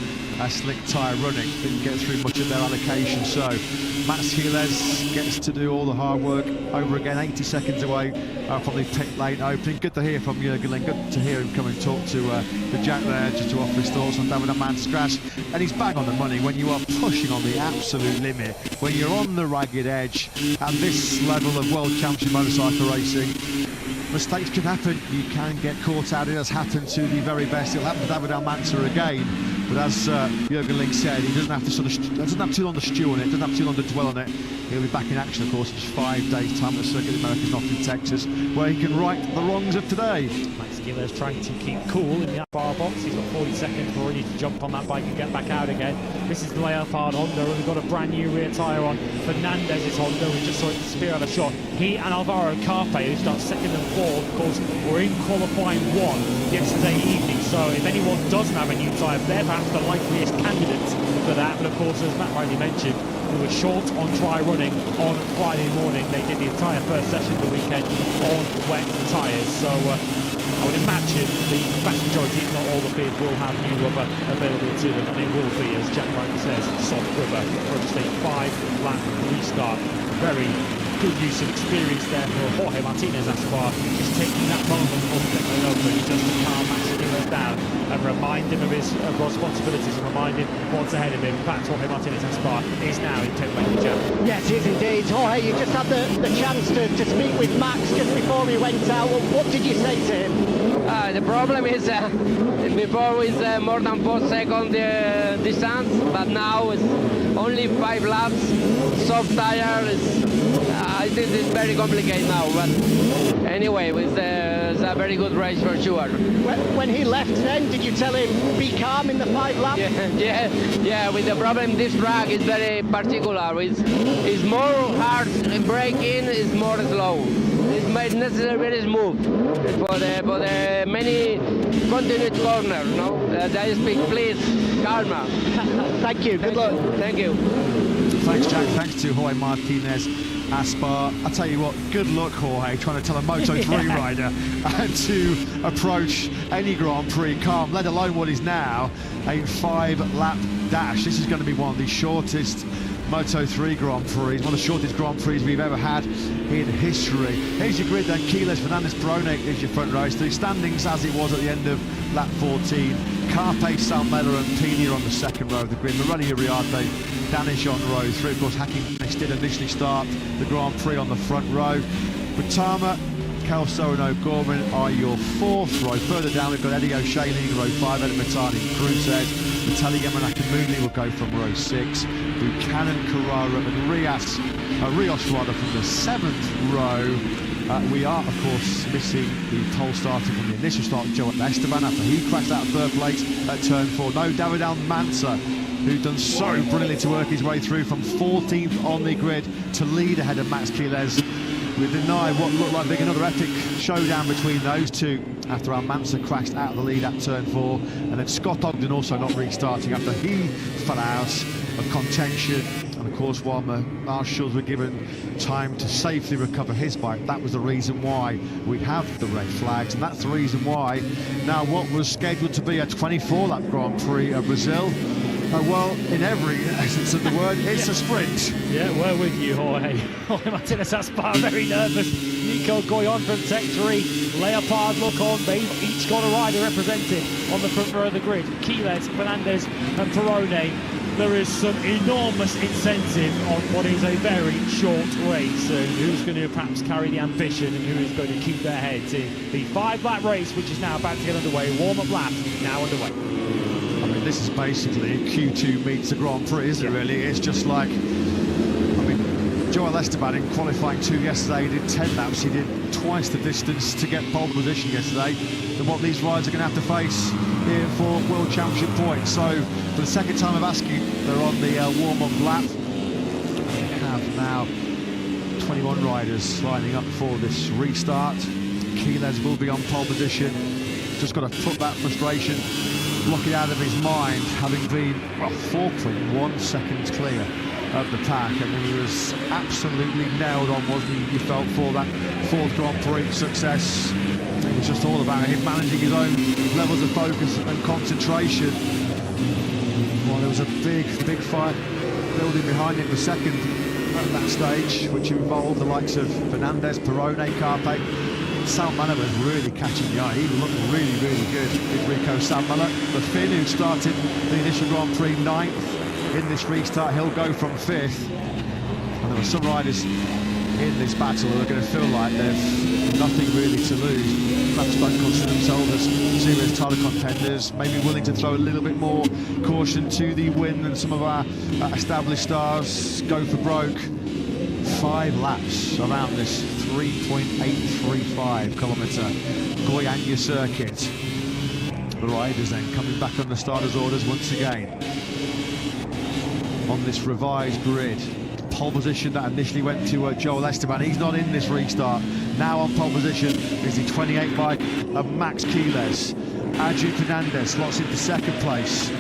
slick tyre running. Didn't get through much of their allocation, so Max Quiles gets to do all the hard work over again, 80 seconds away from the pit lane opening. Good to hear from Jürgen Lin, good to hear him come and talk to Jack there, just to offer his thoughts on David Man's crash. And he's bang on the money when you are pushing on the absolute limit, when you're on the ragged edge at this level of World Championship motorcycle racing. Mistakes can happen, you can get caught out. It has happened to the very best. It'll happen to David Almanza again. But as Jürgen Lin said, he doesn't have to doesn't have too long to stew on it, doesn't have too long to dwell on it. He'll be back in action, of course, in just 5 days' time at the Circuit of Americas, not in Texas, where he can right the wrongs of today. Max Quiles trying to keep cool in the bar box. He's got 40 seconds before he needs to jump on that bike and get back out again. This is the Leopard Honda, and we've got a brand new rear tyre on. Fernandez's Honda, we just saw it disappear out of shot. He and Alvaro Carpe, who starts second and fourth, of course, were in qualifying 1 yesterday evening. So if anyone doesn't have a new tyre, they're perhaps the likeliest candidates for that. But of course, as Matt rightly mentioned, we were short on dry running on Friday morning. They did the entire first session of the weekend on wet tyres. So I would imagine the vast majority, if not all the field, will have new rubber available to them, and it will be, as Jack rightly says, soft rubber for just a 5-lap restart. Very good use of experience there for Jorge Martinez Aspar, just taking that moment on the open just to calm Max Quiles down and remind him of his responsibilities and remind him what's ahead of him. In fact, Jorge Martinez Aspar is now in pit lane, Jack. Yes, he is indeed. Jorge, you just had the chance to speak with Max just before he went out. Well, what did you say to him? The problem is before was more than 4 seconds distance, but now it's only 5 laps. Soft tire is. I think it's very complicated now, but anyway, it's a very good race for sure. When he left then, did you tell him be calm in the 5 laps? Yeah, with the problem this track is very particular. It's more hard braking, it's more slow. It's made necessary very smooth for the many continued corners, no? I speak, please, calma. Thank you, good luck. Thank you. Thanks, Jack. Thanks to Jorge Martinez Aspar. I tell you what, good luck, Jorge, trying to tell a Moto3 rider to approach any Grand Prix calm, let alone what is now a 5-lap dash. This is going to be one of the shortest Moto3 Grand Prix, one of the shortest Grand Prix we've ever had in history. Here's your grid then. Quiles, Fernandez, Bronek is your front row. The standings as it was at the end of lap 14. Carpe, Salmela and Pini on the second row of the grid. Morelli, Uriarte, Danish on row 3. Of course, Hacking did initially start the Grand Prix on the front row. Butama, Kelso and O'Gorman are your 4th row. Further down, we've got Eddie O'Shea leading row 5, Edit Matani, Cruzes. Vitaly Yamanaka-Mooney will go from row 6. Buchanan, Carrara and Rios rather from the 7th row. We are, of course, missing the pole starter from the initial start, Joe Esteban, after he crashed out of 3rd place at turn 4. No, David Almanza, who'd done so brilliantly to work his way through from 14th on the grid to lead ahead of Max Quiles. We deny what looked like being another epic showdown between those two after Almanza crashed out of the lead at turn 4, and then Scott Ogden also not restarting after he fell out of contention And of course, while marshals were given time to safely recover his bike, that was the reason why we have the red flags, and that's the reason why now what was scheduled to be a 24-lap Grand Prix of Brazil, well, in every essence of the word, it's a sprint. Yeah, we're with you, Jorge. Jorge Martinez Aspar, very nervous. Nico Goyon from Tech 3. Leopard look on. They've each got a rider represented on the front row of the grid. Quiles, Fernandez and Perrone. There is some enormous incentive on what is a very short race. And who's going to perhaps carry the ambition and who is going to keep their heads in the 5-lap race, which is now about to get underway. Warm-up lap now underway. I mean, this is basically Q2 meets the Grand Prix, isn't it, really? It's just like, I mean, Joel Esteban in qualifying 2 yesterday, he did 10 laps, he did twice the distance to get pole position yesterday than what these riders are going to have to face here for World Championship points. So, for the second time of asking, they're on the warm-up lap. We have now 21 riders lining up for this restart. Quiles will be on pole position. Just got to put that frustration, block it out of his mind, having been, well, 4.1 seconds clear of the pack. I mean, he was absolutely nailed on, wasn't he? You felt for that 4th Grand Prix success. It was just all about him managing his own levels of focus and concentration. Well, there was a big fight building behind him for second at that stage, which involved the likes of Fernandez, Perrone, Carpe. Salmela was really catching the eye. He looked really, really good with Rico Salmela. The Finn, who started the initial Grand Prix 9th in this restart, he'll go from 5th. And there are some riders in this battle who are going to feel like they've nothing really to lose. Perhaps don't consider themselves as serious title contenders, maybe willing to throw a little bit more caution to the wind than some of our established stars go for broke. 5 laps around this 3.835 kilometre Goiânia circuit. The riders then coming back on the starters' orders once again on this revised grid. Pole position that initially went to Joel Esteban. He's not in this restart. Now on pole position is the 28 bike of Max Quiles. Adrian Fernandez slots into 2nd place.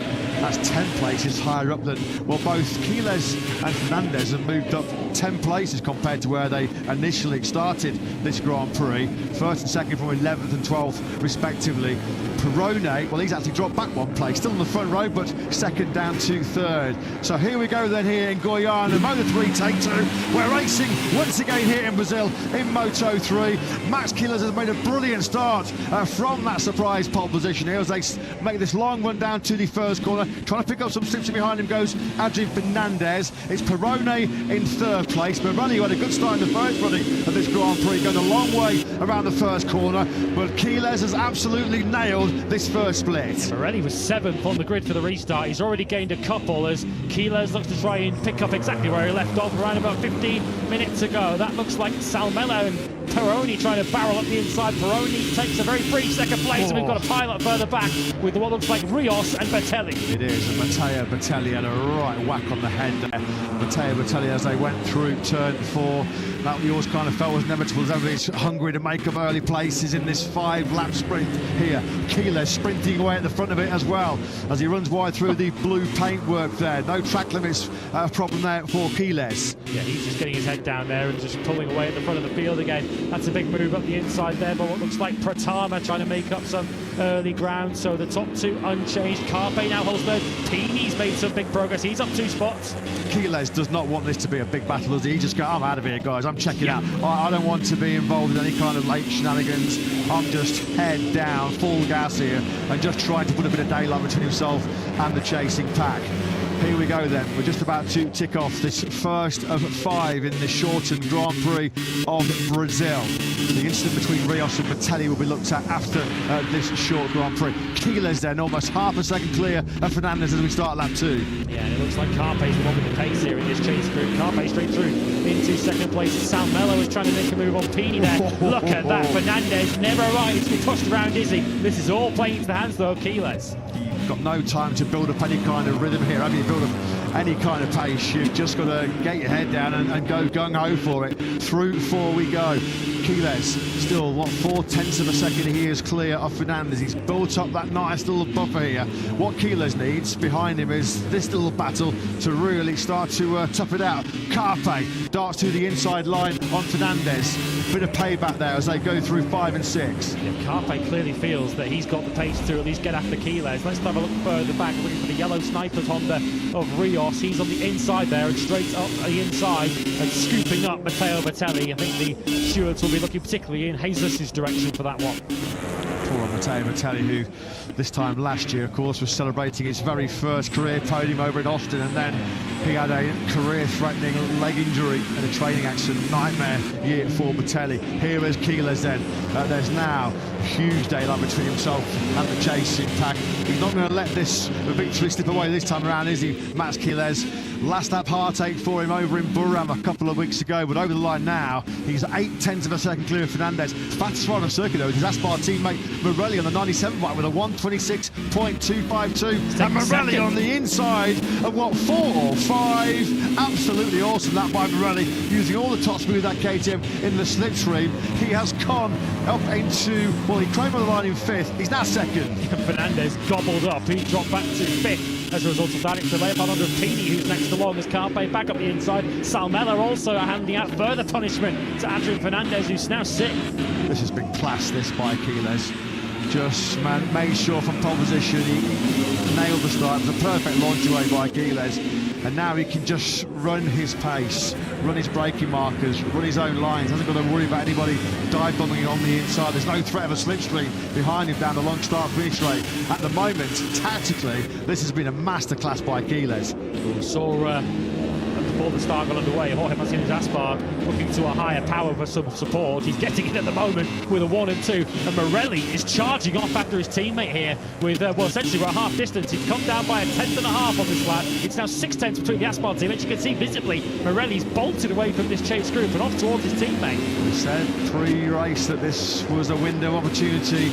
That's 10 places higher up than, well, both Quiles and Fernandez have moved up 10 places compared to where they initially started this Grand Prix. 1st and 2nd from 11th and 12th respectively. Perrone, well, he's actually dropped back 1 place, still in the front row, but 2nd down to 3rd. So here we go then here in Goiânia, Moto3 take 2. We're racing once again here in Brazil in Moto3. Max Quiles has made a brilliant start from that surprise pole position here as they make this long run down to the 1st corner. Trying to pick up some steps behind him goes Adrian Fernandez. It's Perrone in 3rd place. Perrone, who had a good start in the 1st running of this Grand Prix, going a long way around the 1st corner, but Quiles has absolutely nailed this 1st split. Perrone was 7th on the grid for the restart. He's already gained a couple as Quiles looks to try and pick up exactly where he left off around about 15 minutes ago. That looks like Salmela and Perrone trying to barrel up the inside. Perrone takes a very brief 2nd place, and we've got a pilot further back with what looks like Rios and Bertelli. It is, and Matteo Bertelli had a right whack on the head there. Matteo Bertelli, as they went through turn 4, that we always kind of felt was inevitable as everybody's hungry to make up early places in this 5-lap sprint here. Quiles sprinting away at the front of it as well as he runs wide through the blue paintwork there. No track limits problem there for Quiles. Yeah, he's just getting his head down there and just pulling away at the front of the field again. That's a big move up the inside there, but what looks like Pratama trying to make up some early ground. So the top 2 unchanged. Carpe now holds 3rd. Pini's made some big progress. He's up 2 spots. Quiles does not want this to be a big battle, does he? He just goes, I'm out of here, guys. I'm checking out. I don't want to be involved in any kind of late shenanigans. I'm just head down, full gas here, and just trying to put a bit of daylight between himself and the chasing pack. Here we go then. We're just about to tick off this 1st of 5 in the shortened Grand Prix of Brazil. The incident between Rios and Bertelli will be looked at after this short Grand Prix. Quiles then almost half a second clear of Fernandez as we start lap 2. Yeah, and it looks like Carpe's the one with the pace here in this chase group. Carpe straight through into 2nd place. Salmela is trying to make a move on Pini there. Look at that. Fernandez never arrives to be pushed around, is he? This is all playing into the hands though of Quiles. Got no time to build up any kind of rhythm here. I mean, build up any kind of pace, you've just got to get your head down and go gung-ho for it. Through 4 we go. Quiles still, what, 4/10 of a second he is clear of Fernandez. He's built up that nice little buffer here. What Quiles needs behind him is this little battle to really start to tough it out. Carpe darts to the inside line on Fernandez. Bit of payback there as they go through 5 and 6. Yeah, Carpe clearly feels that he's got the pace to at least get after Quiles. Let's have a look further back, looking for the yellow snipers Honda of Rios. He's on the inside there and straight up the inside and scooping up Matteo Bertelli. I think the stewards will be looking particularly in Jesus' direction for that one. Poor Matteo Bertelli, who this time last year, of course, was celebrating his very first career podium over in Austin, and then he had a career-threatening leg injury and a training accident. Nightmare year for Bertelli. Here is Quiles then. There's now huge daylight between himself and the chasing pack. He's not going to let this victory slip away this time around, is he, Mats Quiles? Last lap heartache for him over in Buram a couple of weeks ago, but over the line now, he's 8/10 of a second clear of Fernandez. Fastest ride on circuit though is his Aspar teammate Morelli on the 97 bike with a 1:26.252. And Morelli on the inside of what, 4 or 5? Absolutely awesome that by Morelli, using all the top speed of that KTM in the slipstream. He has gone up into, well, he came on the line in 5th. He's now 2nd. Fernandez gobbled up. He dropped back to 5th. As a result of that, it's the layup under Pini, who's next along as Carpe back up the inside. Salmela also handing out further punishment to Adrian Fernandez, who's now 6th. This has been class, this by Quiles. Just made sure from pole position he nailed the start. It was a perfect launch away by Quiles. And now he can just run his pace, run his braking markers, run his own lines. Hasn't got to worry about anybody dive bombing on the inside. There's no threat of a slipstream behind him down the long start finish straight. At the moment, tactically, this has been a masterclass by Quiles. We saw before the start got underway, Jorge Martinez Aspar looking to a higher power for some support. He's getting it at the moment with a 1 and 2, and Morelli is charging off after his teammate here with, well, essentially we're at half distance. He's come down by 1/10.5 on this lap. It's now 6/10 between the Aspar team, which you can see visibly Morelli's bolted away from this chase group and off towards his teammate. We said pre-race that this was a window opportunity,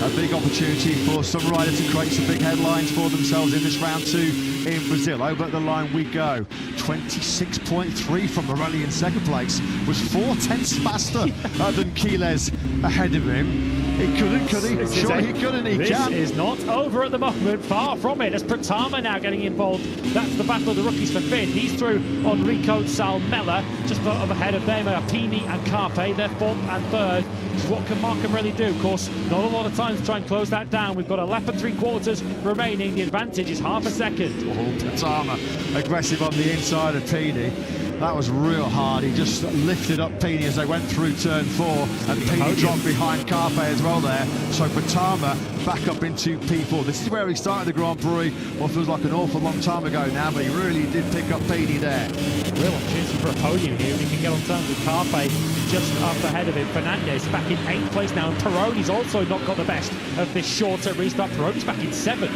a big opportunity for some rider to create some big headlines for themselves in this round 2 in Brazil. Over at the line we go. 26.3 from Morelli in 2nd place, was 4/10 faster than Quiles ahead of him. He couldn't, could he? Sure he couldn't, he can. This is not over at the moment, far from it, as Pratama now getting involved. That's the battle of the rookies for 5th. He's through on Rico Salmela, just up ahead of them are Pini and Carpe, they're 4th and 3rd. What can Marco Morelli do? Of course, not a lot of time to try and close that down. We've got a lap and 3/4 remaining. The advantage is half a second. Oh, Pratama aggressive on the inside of Pini. That was real hard. He just lifted up Pini as they went through turn 4, and Pini dropped behind Carpe as well there. So Pratama back up into P4. This is where he started the Grand Prix, what feels like an awful long time ago now, but he really did pick up Pini there. Real opportunity for a podium here if he can get on terms with Carpe just up ahead of him. Fernandez back in 8th place now, and Peroni's also not got the best of this shorter restart. Peroni's back in 7th.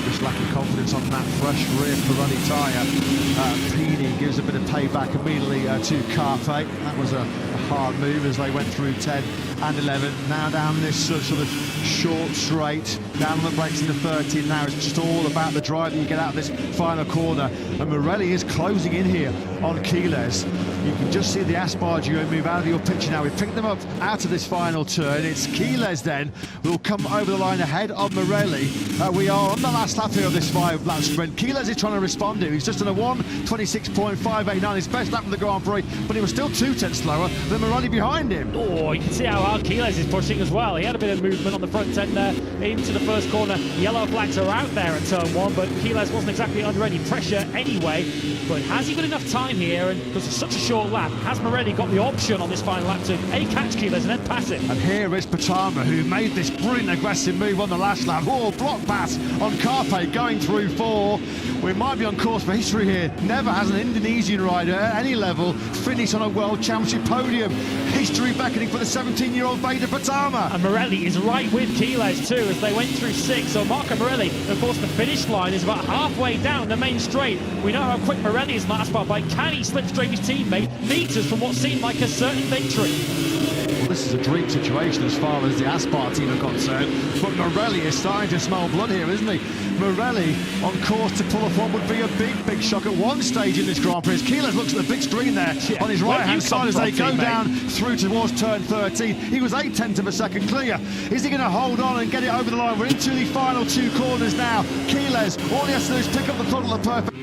Just lacking confidence on that fresh rear Pirelli tyre. Pini gives a bit of payback immediately to Carpe. That was a hard move as they went through 10 and 11. Now down this sort of short straight, down the brakes into 13. Now it's just all about the drive that you get out of this final corner. And Morelli is closing in here on Quiles. You can just see the Aspar duo move out of your picture now. We've picked them up out of this final turn. It's Quiles then who will come over the line ahead of Morelli. We are on the last lap here of this 5-lap sprint. Quiles is trying to respond to. He's just done a 1:26.589, his best lap of the Grand Prix, but he was still 2/10 slower than Morelli behind him. Oh, you can see how hard Quiles is pushing as well. He had a bit of movement on the front end there into the first corner. Yellow flags are out there at turn 1, but Quiles wasn't exactly under any pressure anyway. But has he got enough time here? And because it's such a short lap, has Morelli got the option on this final lap to A, catch Quiles and then pass it? And here is Pratama, who made this brilliant aggressive move on the last lap. Oh, block pass on Carpe going through 4. We might be on course for history here. Never has an Indonesian rider at any level finished on a World Championship podium. History beckoning for the 17-year-old Beta Pratama. And Morelli is right with Quiles too as they went through 6. So Marco Morelli, of course, the finish line is about halfway down the main straight. We know how quick Morelli is last part, but can he slipstream his teammate meters from what seemed like a certain victory? Well, this is a dream situation as far as the Aspar team are concerned. But Morelli is starting to smell blood here, isn't he? Morelli on course to pull off what would be a big shock at one stage in this Grand Prix. Keyless looks at the big screen there on his right-hand side as they go down through towards turn 13. He was 0.8 of a second clear. Is he going to hold on and get it over the line? We're into the final two corners now. Keyless, all he has to do is pick up the throttle at perfect.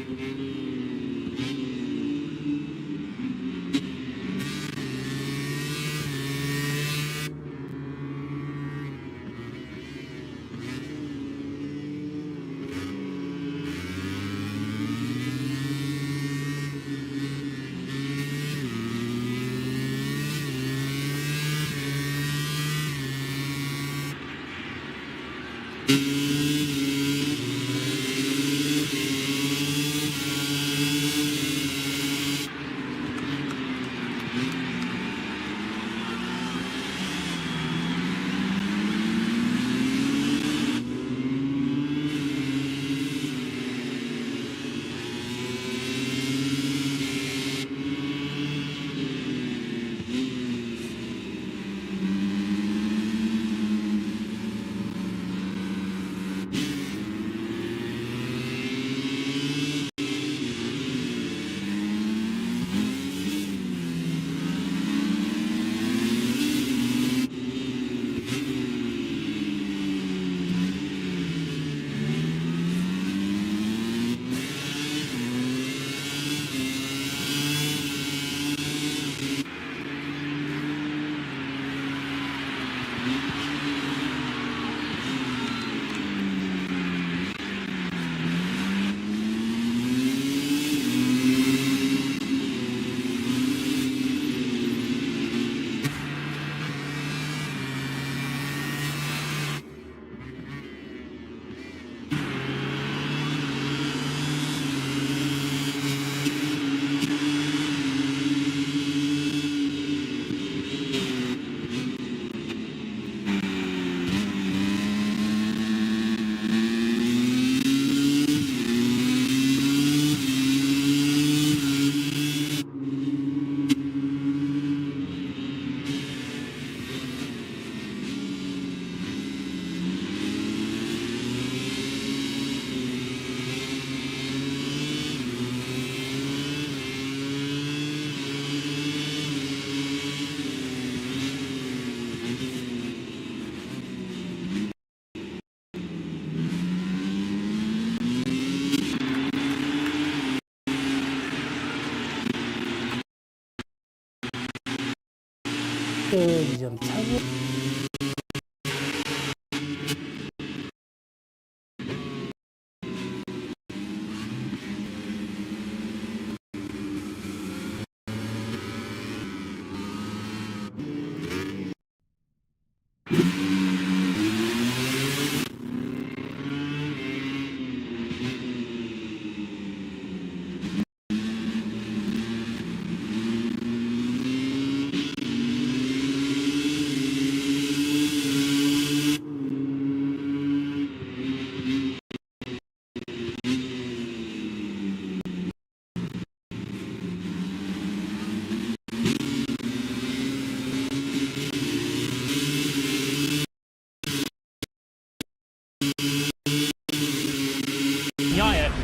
지점 차고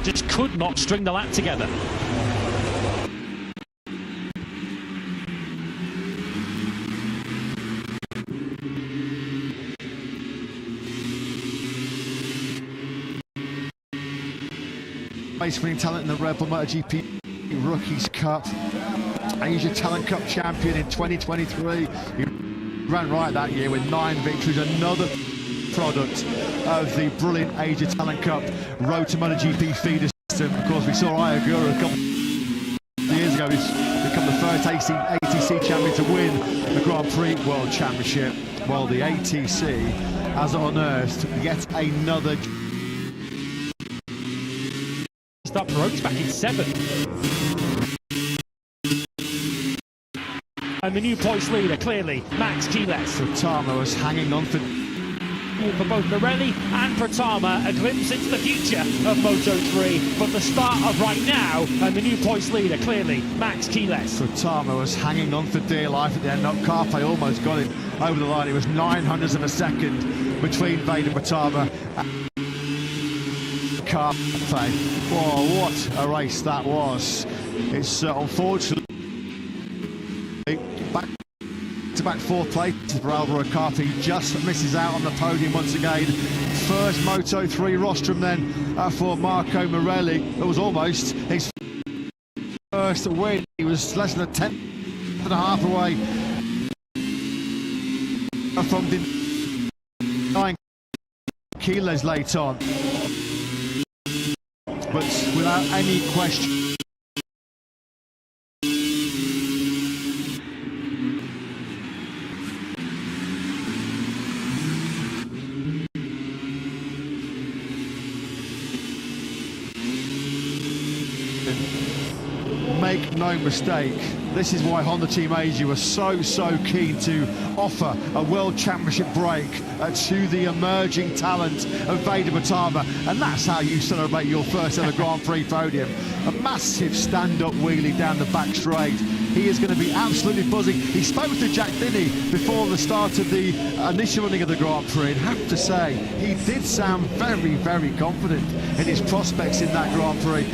just could not string the lap together. Race-winning talent in the Red Bull MotoGP Rookies Cup, Asia Talent Cup champion in 2023. He ran right that year with 9 victories, another product of the brilliant Asia Talent Cup Road to MotoGP feeder system. Of course, we saw Ayagura a couple of years ago. He's become the first ATC champion to win the Grand Prix World Championship. Well, the ATC has unearthed yet another. Start Rhodes back in 7th. And the new points leader, clearly, Max Keyless. Furtado was hanging on for for both Morelli and Pratama, a glimpse into the future of Moto3, but the start of right now, and the new points leader, clearly, Max Quiles. Pratama was hanging on for dear life at the end. Carpe almost got him over the line. It was 900ths of a second between Beritamotogp and Carpe. Whoa, what a race that was. It's unfortunately back-to-back fourth place for Alvaro Carpe. Just misses out on the podium once again. First Moto3 rostrum then for Marco Morelli. It was almost his first win. He was less than a tenth and a half away from denying Quiles late on. But without any question, make no mistake, this is why Honda Team Asia was so keen to offer a World Championship break to the emerging talent of Beritamotogp, and that's how you celebrate your first ever Grand Prix podium. A massive stand-up wheelie down the back straight. He is going to be absolutely buzzing. He spoke to Jack Denny before the start of the initial running of the Grand Prix, and have to say, he did sound very confident in his prospects in that Grand Prix.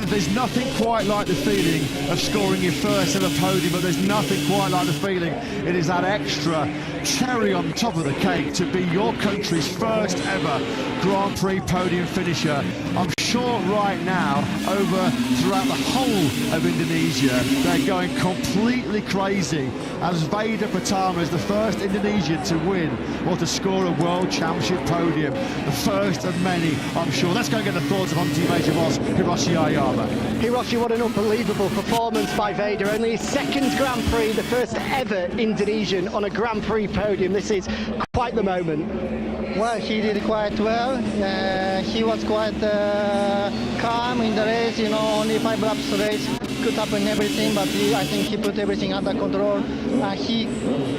There's nothing quite like the feeling of scoring your first ever podium, but there's nothing quite like the feeling. It is that extra cherry on top of the cake to be your country's first ever Grand Prix podium finisher. I'm sure right now, throughout the whole of Indonesia, they're going completely crazy as Beritamotogp is the first Indonesian to win or to score a World Championship podium. The first of many, I'm sure. Let's go and get the thoughts of Honda Team Asia boss, Hiroshi Ayama. Hiroshi, what an unbelievable performance by Vader. Only his second Grand Prix, the first ever Indonesian on a Grand Prix podium. This is quite the moment. Well, he did quite well. He was quite calm in the race, you know, only 5 laps race. Could happen everything, but I think he put everything under control. He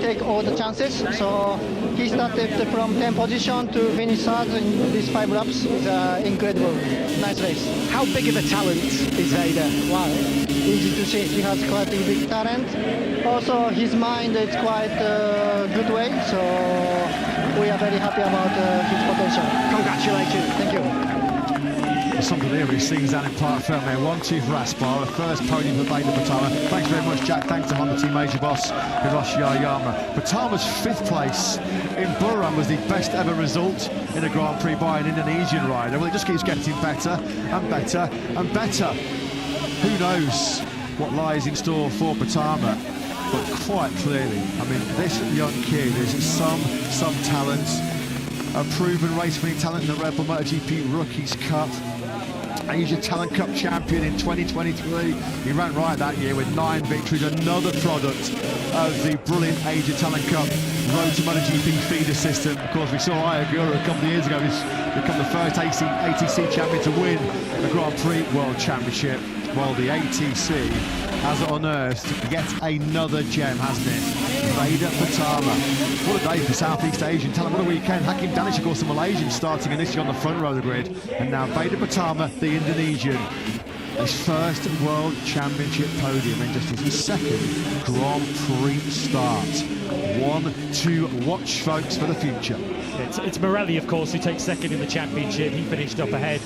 take all the chances, so he started from 10th position to finish third in these 5 laps. It's incredible. Nice race. How big of a talent is Vader? Wow, easy to see. He has quite a big talent. Also, his mind is quite good way, so we are very happy about his potential. Congratulations. Thank you. Something here he sings down in Park Ferme. 1-2 for Aspar, a first podium for Beritamotogp. Thanks very much, Jack. Thanks to Honda Team Asia boss Hiroshi Ayama. Pratama's 5th place in Buran was the best ever result in a Grand Prix by an Indonesian rider. Well, it just keeps getting better and better and better. Who knows what lies in store for Pratama? But quite clearly, I mean, this young kid is some talent. A proven race-winning talent in the Red Bull MotoGP Rookies Cup. Asia Talent Cup champion in 2023. He ran right that year with 9 victories. Another product of the brilliant Asia Talent Cup Road to MotoGP feeder system. Of course, we saw Ayagura a couple of years ago. He's become the first ATC champion to win the Grand Prix World Championship. Well, the ATC has unearthed yet another gem, hasn't it? Beritamotogp. What a day for Southeast Asian talent. What a weekend. Hakim Danish, of course, the Malaysian, starting initially on the front row of the grid. And now Beritamotogp, the Indonesian. His first World Championship podium and just his second Grand Prix start. One to watch, folks, for the future. It's Morelli, of course, who takes second in the championship. He finished up ahead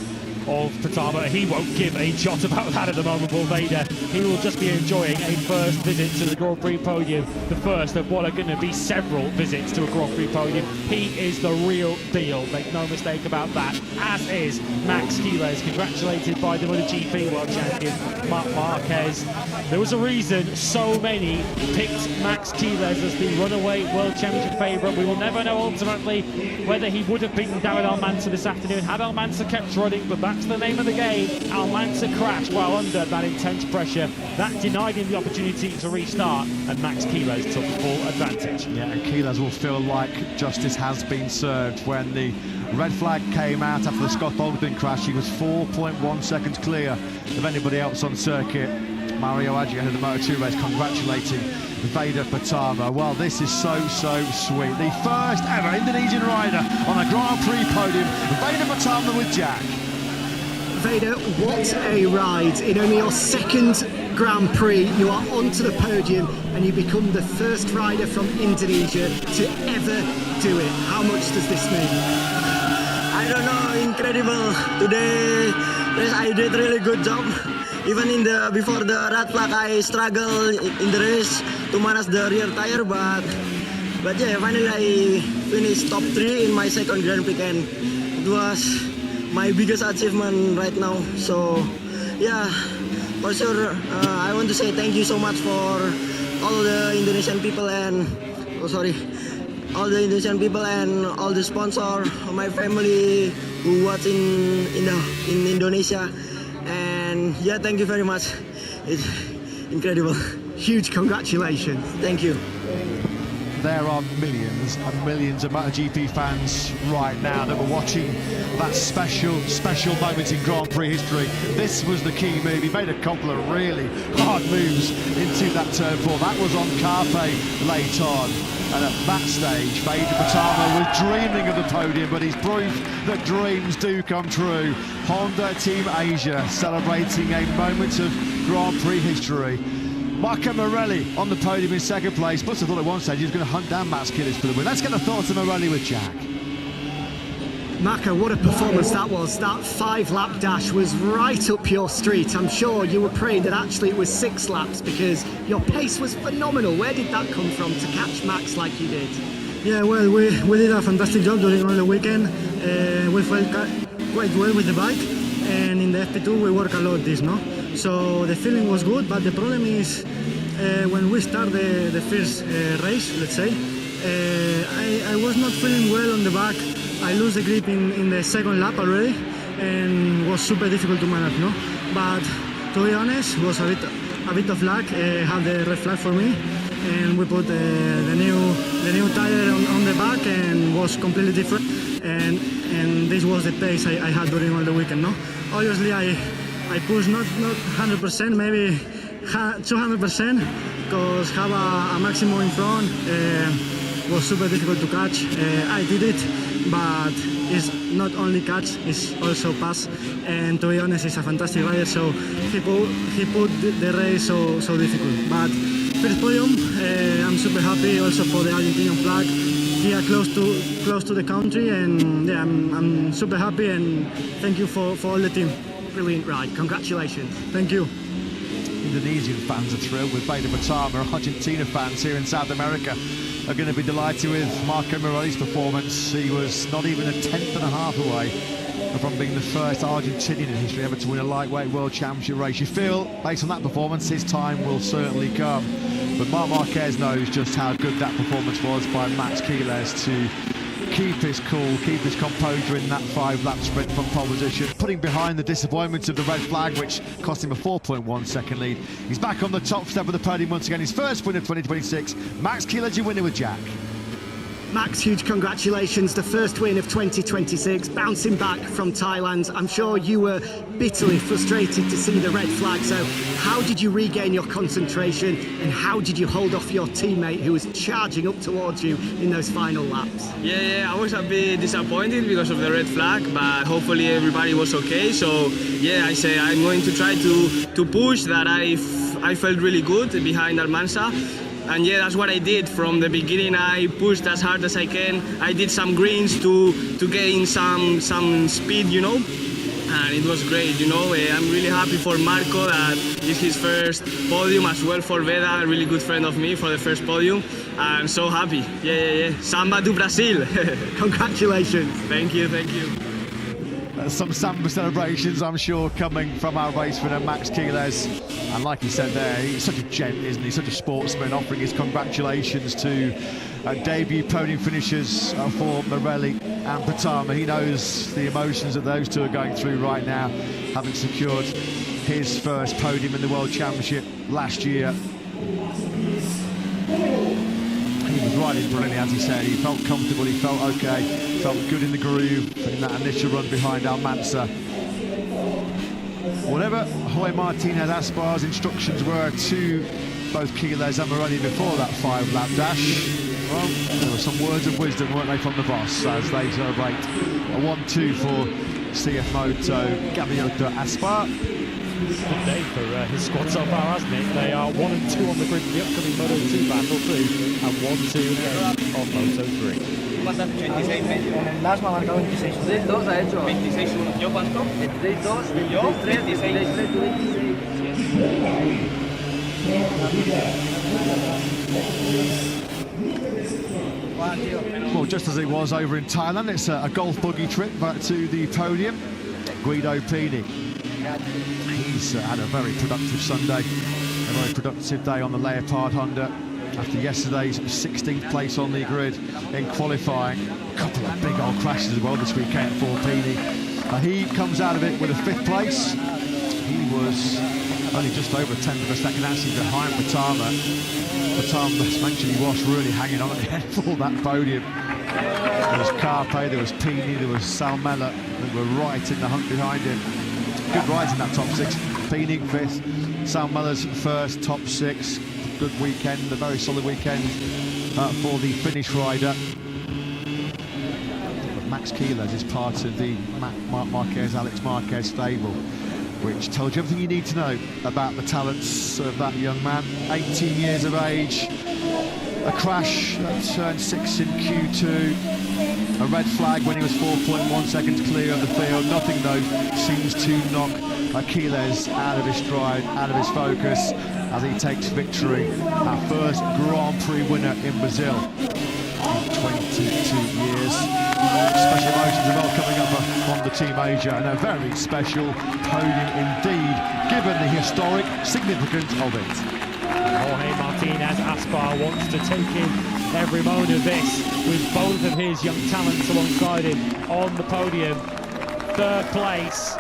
of Pratama. He won't give a jot about that at the moment, Paul Vader. He will just be enjoying a first visit to the Grand Prix podium, the first of what are going to be several visits to a Grand Prix podium. He is the real deal, make no mistake about that, as is Max Quiles, congratulated by the MotoGP World Champion, Marc Marquez. There was a reason so many picked Max Quiles as the runaway World Championship favourite. We will never know ultimately whether he would have beaten David Almanza this afternoon had Almanza kept running, but that's the name of the game. Almanza crashed while under that intense pressure. That denied him the opportunity to restart, and Max Quiles took full advantage. Yeah, and Quiles will feel like justice has been served. When the red flag came out after the Scott Ogden crash, he was 4.1 seconds clear of anybody else on circuit. Mario Aggi ahead of the Moto2 race, congratulating Beritamotogp. Well, this is so sweet. The first ever Indonesian rider on a Grand Prix podium, Beritamotogp with Jack. Vader, what a ride. In only your second Grand Prix, you are onto the podium and you become the first rider from Indonesia to ever do it. How much does this mean? I don't know, incredible. Today, yes, I did really good job. Even before the red flag, I struggled in the race to manage the rear tire, but yeah, finally I finished top 3 in my second Grand Prix, and it was my biggest achievement right now. So yeah, for sure, I want to say thank you so much for all the Indonesian people and all the Indonesian people and all the sponsor, my family who was in Indonesia, and yeah, thank you very much. It's incredible. Huge congratulations. Thank you. There are millions and millions of MotoGP fans right now that were watching that special moment in Grand Prix history. This was the key move. He made a couple of really hard moves into that turn 4. That was on Carpe late on. And at that stage, Beritamotogp was dreaming of the podium, but he's proof that dreams do come true. Honda Team Asia celebrating a moment of Grand Prix history. Marco Morelli on the podium in second place. But I thought at one stage he was going to hunt down Mats Killers for the win. Let's get the thoughts of Morelli with Jack. Marco, what a performance that was. That 5-lap dash was right up your street. I'm sure you were praying that actually it was 6 laps because your pace was phenomenal. Where did that come from to catch Max like you did? Yeah, well, we did a fantastic job during all the weekend. We felt quite well with the bike, and in the FP2 we work a lot this, no? So the feeling was good, but the problem is when we start the first race, let's say, I was not feeling well on the back. I lose the grip in the second lap already, and was super difficult to manage, no? But to be honest, was a bit of luck. Had the red flag for me, and we put the new tire on the back, and was completely different. And this was the pace I had during all the weekend, no? Obviously, I pushed not 100%, maybe 200%, because have a maximum in front was super difficult to catch. I did it, but it's not only catch, it's also pass. And to be honest, he's a fantastic rider, so he put the race so difficult. But first podium, I'm super happy also for the Argentinian flag. Here close to the country, and yeah, I'm super happy, and thank you for all the team. Brilliant ride. Congratulations. Thank you. Indonesian fans are thrilled with Beritamotogp. Argentina fans here in South America are going to be delighted with Marco Morelli's performance. He was not even a 10.5 away from being the first Argentinian in history ever to win a lightweight world championship race. You feel, based on that performance, his time will certainly come. But Marc Marquez knows just how good that performance was by Mats Killers to keep his cool, keep his composure in that 5-lap sprint from pole position, putting behind the disappointment of the red flag, which cost him a 4.1 second lead. He's back on the top step of the podium once again, his first win of 2026. Mats Killers, your winner with Jack. Max, huge congratulations, the first win of 2026, bouncing back from Thailand. I'm sure you were bitterly frustrated to see the red flag, so how did you regain your concentration and how did you hold off your teammate who was charging up towards you in those final laps? Yeah, I was a bit disappointed because of the red flag, but hopefully everybody was okay. So yeah, I say I'm going to try to push that. I felt really good behind Almanza. And yeah, that's what I did from the beginning. I pushed as hard as I can. I did some greens to gain some speed, you know, and it was great, you know. I'm really happy for Marco that it's his first podium, as well for Veda, a really good friend of me, for the first podium. I'm so happy. Yeah. Samba do Brasil. Congratulations. Thank you. Some samba celebrations, I'm sure, coming from our race winner, Mats Killers. And like he said there, he's such a gent, isn't he? Such a sportsman, offering his congratulations to debut podium finishers for Morelli and Beritamotogp. He knows the emotions that those two are going through right now, having secured his first podium in the World Championship last year. He was riding brilliantly, as he said. He felt comfortable, he felt okay, felt good in the groove in that initial run behind Almanza. Whatever Jorge Martinez Aspar's instructions were to both Quiles and Morelli before that 5-lap dash, well, there were some words of wisdom, weren't they, from the boss, as they celebrate a 1-2 for CF Moto Gaviota Aspar. Good day for his squad so far, hasn't it? They are 1 and 2 on the grid for the upcoming Moto2 battle too, and 1-2 on Moto3. Last me ha marcado 26. 3-2 ha hecho. 26-1. ¿Yo cuánto? 3-2. Yo 26. Well, just as it was over in Thailand, it's a golf buggy trip back to the podium. Guido Pini. He's had a very productive Sunday, a very productive day on the Leopard Honda after yesterday's 16th place on the grid in qualifying. A couple of big old crashes as well this weekend for Pini. He comes out of it with a 5th place. He was only just over a tenth of a second actually behind Beritamotogp. Beritamotogp, as mentioned, he was really hanging on at the end for that podium. There was Carpe, there was Pini, there was Salmela, who were right in the hunt behind him. Good rides in that top 6. Pini 5th, Salmela's 1st, top 6. Good weekend, a very solid weekend for the Finnish rider. But Max Quiles is part of the Alex Marquez stable, which tells you everything you need to know about the talents of that young man. 18 years of age, a crash at turn 6 in Q2, a red flag when he was 4.1 seconds clear of the field. Nothing though seems to knock Quiles out of his stride, out of his focus, as he takes victory, our first Grand Prix winner in Brazil in 22 years. Special emotions are all coming up on the team Asia, and a very special podium indeed, given the historic significance of it. Jorge Martinez Aspar wants to take in every moment of this with both of his young talents alongside him on the podium. 3rd place.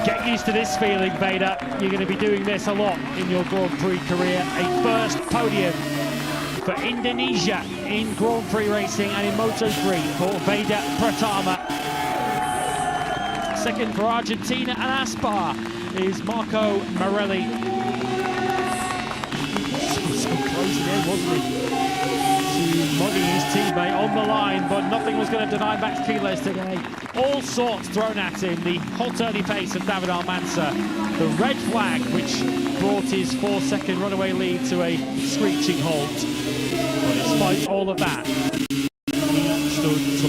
Get used to this feeling, Vader. You're going to be doing this a lot in your Grand Prix career. A 1st podium for Indonesia in Grand Prix racing and in Moto3 for Vader Beritamotogp. 2nd for Argentina and Aspar is Marco Morelli. So close again, wasn't he? To mugging his teammate on the line, but nothing was going to deny Max Quiles today. All sorts thrown at him. The hot early pace of David Almanza, the red flag which brought his 4-second runaway lead to a screeching halt. But despite all of that, he stood to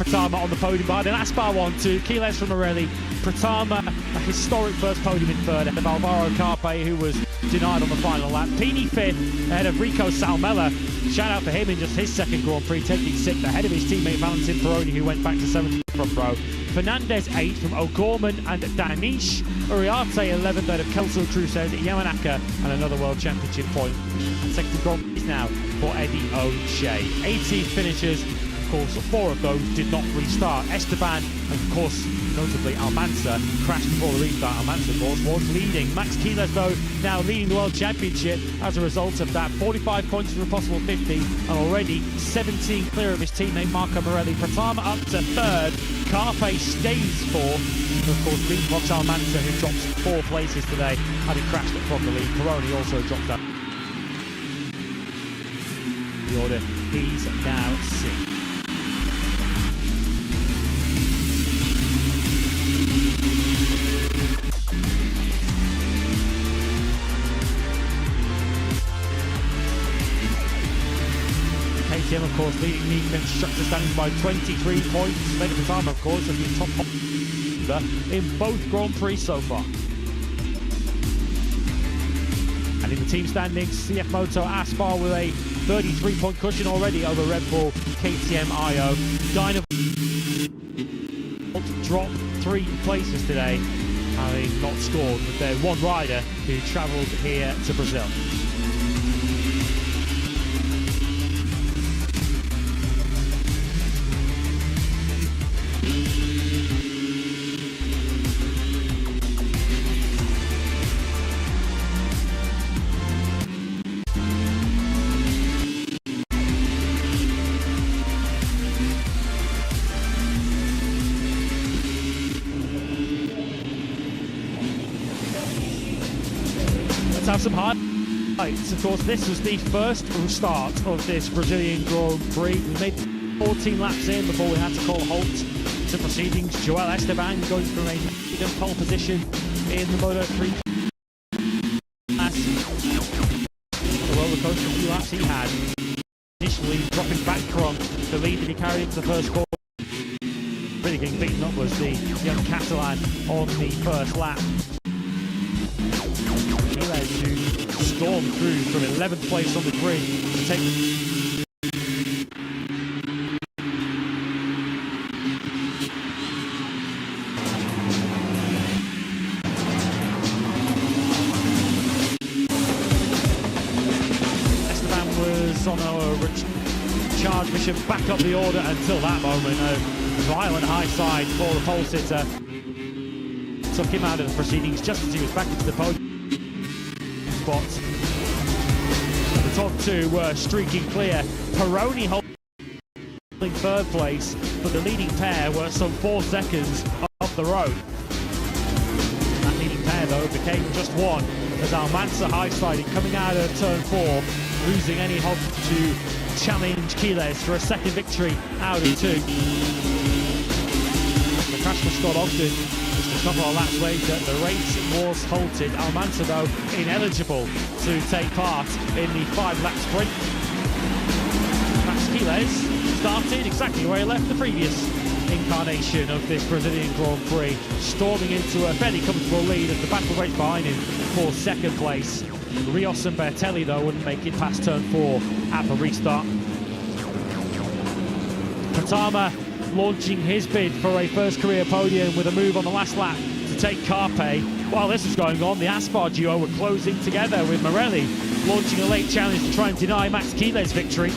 Beritamotogp on the podium behind an Aspar 1-2, Quiles from Morelli, Beritamotogp a historic 1st podium in 3rd ahead of Alvaro Carpe, who was denied on the final lap. Pini 5th ahead of Rico Salmela. Shout out for him in just his 2nd Grand Prix, taking 6th ahead of his teammate Valentin Peroni, who went back to 7th front row. Fernandez 8th from O'Gorman and Danish. Uriarte 11th ahead of Kelso Cruces, Yamanaka, and another World Championship point. And 2nd Grand Prix is now for Eddie O'Shea. 18 finishers. Of course, 4 of those did not restart. Esteban, and of course, notably Almanza, crashed before the restart. Almanza, of course, was leading. Max Quiles, though, now leading the World Championship as a result of that. 45 points from a possible 50, and already 17 clear of his teammate Marco Morelli. Beritamotogp up to 3rd. Carpe stays 4th. And of course, Greenbox Almanza, who drops 4 places today, having crashed from the lead. Peroni also dropped out the order. He's now 6th. KTM, of course, leading the constructor standings by 23 points. Vader Beritamotogp, of course, has been top in both Grand Prix so far. And in the team standings, CF Moto Aspar with a 33-point cushion already over Red Bull, KTM, IO. Dyna dropped 3 places today, having not scored with their one rider who travelled here to Brazil. have some highlights. Of course, this was the first start of this Brazilian Grand Prix. We made 14 laps in before we had to call a halt to proceedings. Joel Esteban going from a medium pole position in the Moto3 class. The roller coaster few laps he had. Initially dropping back from the lead that he carried into the first corner. Really getting beaten up was the young Catalan on the first lap. Quiles who stormed through from 11th place on the grid to take Esteban was on a charge mission back up the order until that moment. A violent high side for the pole sitter took him out of the proceedings just as he was back into the podium spot. The top two were streaking clear. Peroni holding third place, but the leading pair were some 4 seconds off the road. That leading pair though became just one as Almanza high sliding coming out of turn 4, losing any hope to challenge Quiles for a second victory out of 2. The crash for Scott Ogden just a couple of laps later. The race was halted. Almanza though ineligible to take part in the 5-lap sprint. Max Quiles started exactly where he left the previous incarnation of this Brazilian Grand Prix, storming into a fairly comfortable lead as the battle race behind him for second place. Rios and Bertelli though wouldn't make it past turn 4 at the restart. Pratama launching his bid for a first career podium with a move on the last lap to take Carpe. While this was going on, the Aspar duo were closing together with Morelli launching a late challenge to try and deny Max Quiles victory. In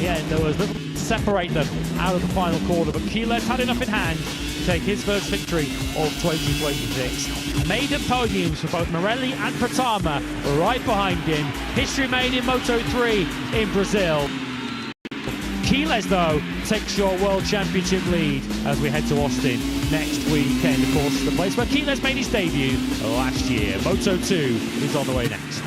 the end, there was little to separate them out of the final corner, but Quiles had enough in hand to take his first victory of 2026. Maiden podiums for both Morelli and Pratama right behind him. History made in Moto3 in Brazil. Quiles, though, takes your World Championship lead as we head to Austin next weekend. Of course, the place where Quiles made his debut last year. Moto2 is on the way next.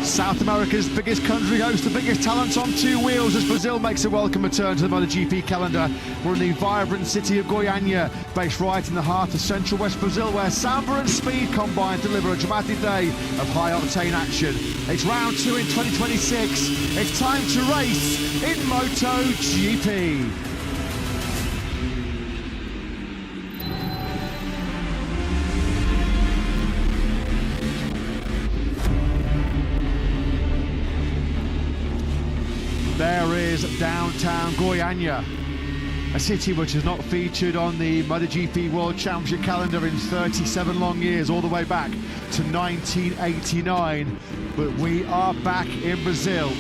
South America's biggest country hosts the biggest talent on 2 wheels as Brazil makes a welcome return to the MotoGP calendar. We're in the vibrant city of Goiânia, based right in the heart of central West Brazil, where samba and speed combine to deliver a dramatic day of high-octane action. It's round 2 in 2026. It's time to race in MotoGP. There is downtown Goiânia, a city which has not featured on the MotoGP World Championship calendar in 37 long years, all the way back to 1989. But we are back in Brazil,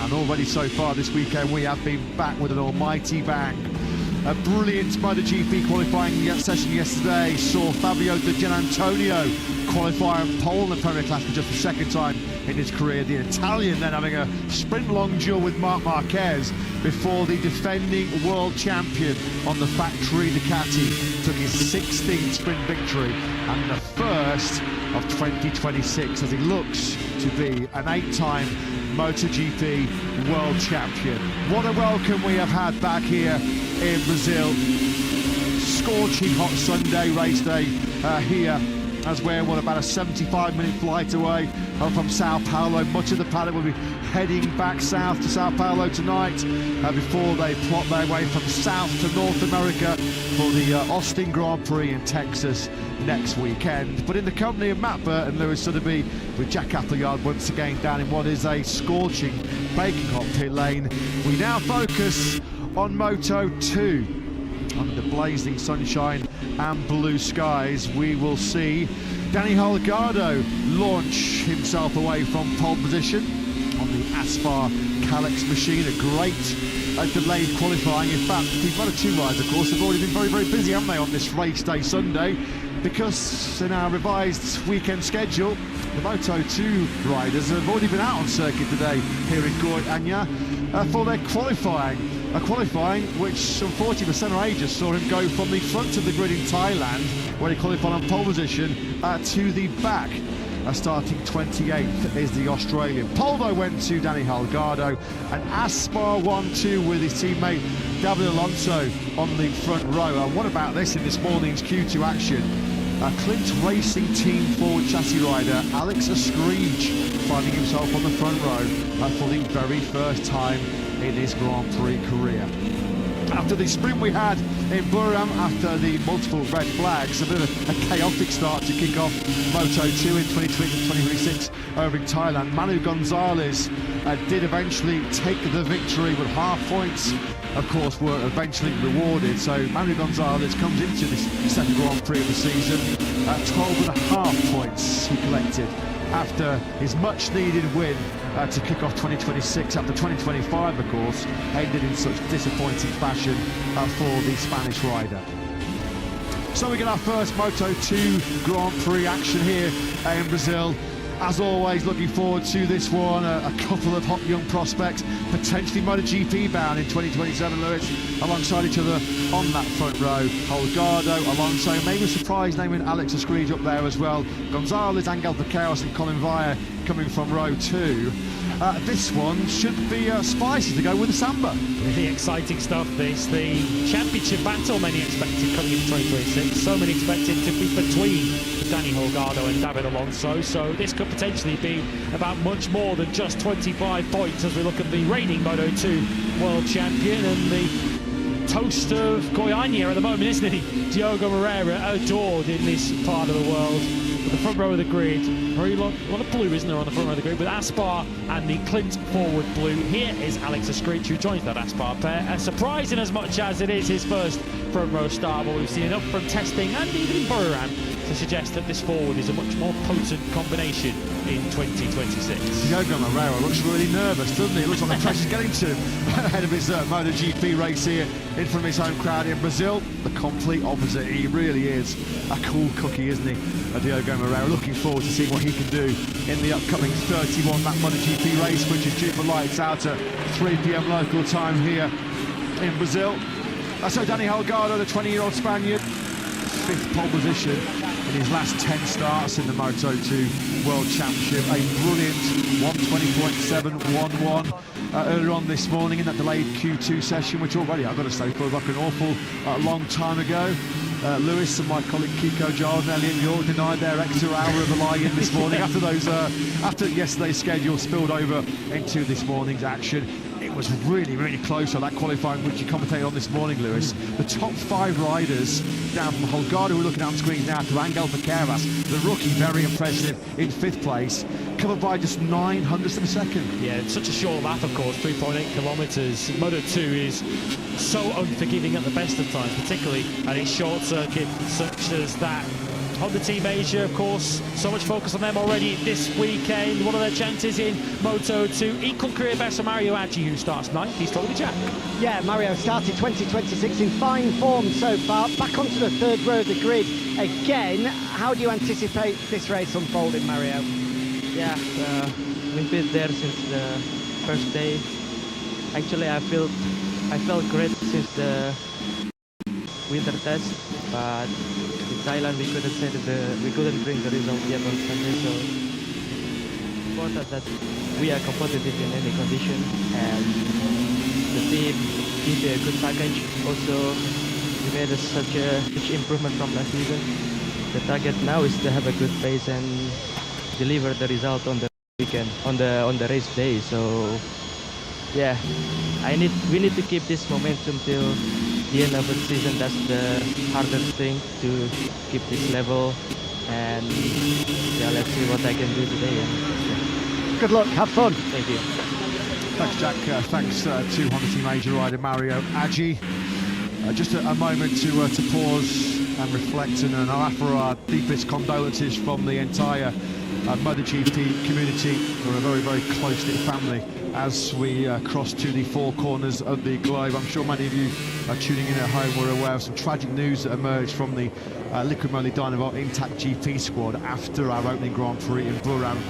and already so far this weekend we have been back with an almighty bang. A brilliant MotoGP qualifying session yesterday saw Fabio Di Gianantonio qualify and pole in the Premier Class for just the second time in his career. The Italian then having a sprint-long duel with Marc Marquez before the defending world champion on the factory Ducati took his 16th sprint victory and the first of 2026 as he looks to be an 8-time MotoGP world champion. What a welcome we have had back here in Brazil. Scorching hot Sunday race day here, as we're about a 75-minute flight away from Sao Paulo. Much of the paddock will be heading back south to Sao Paulo tonight before they plot their way from south to North America for the Austin Grand Prix in Texas next weekend. But in the company of Matt Burt and Lewis Sotheby, with Jack Appleyard once again down in what is a scorching, baking hot pit lane, we now focus on Moto2. Under blazing sunshine and blue skies, we will see Danny Holgado launch himself away from pole position on the Aspar Calyx machine. A great delayed qualifying. In fact, the Moto2 riders, of course, have already been very, very busy, haven't they, on this race day Sunday, because in our revised weekend schedule, the Moto2 riders have already been out on circuit today here in Goiânia for their qualifying. A qualifying which some 40% of ages saw him go from the front of the grid in Thailand, where he qualified on pole position, to the back. Starting 28th is the Australian. Pole though went to Danny Holgado, and Aspar 1-2 with his teammate David Alonso on the front row. And what about this in this morning's Q2 action? Clint Racing Team forward chassis rider Alex Escreech finding himself on the front row for the very first time in his Grand Prix career. After the sprint we had in Buriram, after the multiple red flags, a bit of a chaotic start to kick off Moto2 in 2026 over in Thailand. Manu Gonzalez did eventually take the victory, with half points, of course, were eventually rewarded. So Manu Gonzalez comes into this second Grand Prix of the season at 12.5 points he collected after his much-needed win to kick off 2026 after 2025, of course, ended in such disappointing fashion for the Spanish rider. So we get our first Moto2 Grand Prix action here in Brazil. As always, looking forward to this one. A couple of hot young prospects, potentially MotoGP bound in 2027, Lewis, alongside each other on that front row. Holgado, Alonso, maybe a surprise naming Alex Escreech up there as well. Gonzalez, Angel Vaqueros and Colin Vire coming from row 2. This one should be spicy to go with the Samba. Really exciting stuff, this. The championship battle many expected coming into 2026. So many expected to be between Danny Holgado and David Alonso. So this could potentially be about much more than just 25 points as we look at the reigning Moto2 world champion and the toast of Goiânia at the moment, isn't he? Diogo Moreira, adored in this part of the world. With the front row of the grid, very long, a lot of blue, isn't there, on the front row of the grid, with Aspar and the Clint forward blue. Here is Alex Escreech, who joins that Aspar pair. Surprising as much as it is his first front row start, but we've seen enough from testing and even in Buriram to suggest that this forward is a much more potent combination in 2026. Diogo Moreira looks really nervous, doesn't he? It looks like the pressure's getting to him ahead of his MotoGP race here in front of his home crowd in Brazil. The complete opposite. He really is a cool cookie, isn't he? Diogo Moreira. Looking forward to seeing what he can do in the upcoming 31-lap MotoGP race, which is due for lights out at 3 p.m. local time here in Brazil. So Danny Holgado, the 20-year-old Spaniard, 5th pole position in his last 10 starts in the Moto2 World Championship. A brilliant 120.711 earlier on this morning in that delayed Q2 session, which already, I've got to say, feels like an awful long time ago. Lewis and my colleague Kiko, Giles and Elliot York denied their extra hour of a lie-in this morning after yesterday's schedule spilled over into this morning's action. It was really, really close on that qualifying, which you commentated on this morning, Lewis. The top 5 riders, down from Holgado, we're looking at on screen now, to Angel Vaqueras, the rookie, very impressive in 5th place, covered by just 900ths of a second. Yeah, it's such a short lap, of course, 3.8 kilometres. Moto2 is so unforgiving at the best of times, particularly at a short circuit such as that Honda Team Asia, of course, so much focus on them already this weekend. What are their chances in Moto2? Equal career best for Mario Aggi, who starts 9th. He's talking to Jack. Yeah, Mario started 2026 in fine form so far. Back onto the third row of the grid again. How do you anticipate this race unfolding, Mario? Yeah, we've been there since the first day. Actually, I felt great since the winter test, but in Thailand we couldn't bring the result yet on Sunday. So it's important that we are competitive in any condition, and the team gave a good package. Also, we made such a huge improvement from last season. The target now is to have a good pace and deliver the result on the weekend, on the race day. So yeah, we need to keep this momentum till the end of the season. That's the hardest thing, to keep this level. And yeah, let's see what I can do today. And, Good luck, have fun. Thank you. Thanks, Jack. Thanks to Honda Team Asia rider Mario Aggi. Just a moment to pause and reflect and offer our deepest condolences from the entire MotoGP community. We're a very, very close-knit family as we cross to the four corners of the globe. I'm sure many of you tuning in at home were aware of some tragic news that emerged from the Liquid Moly Dynavolt Intact GP squad after our opening Grand Prix in Beritamotogp.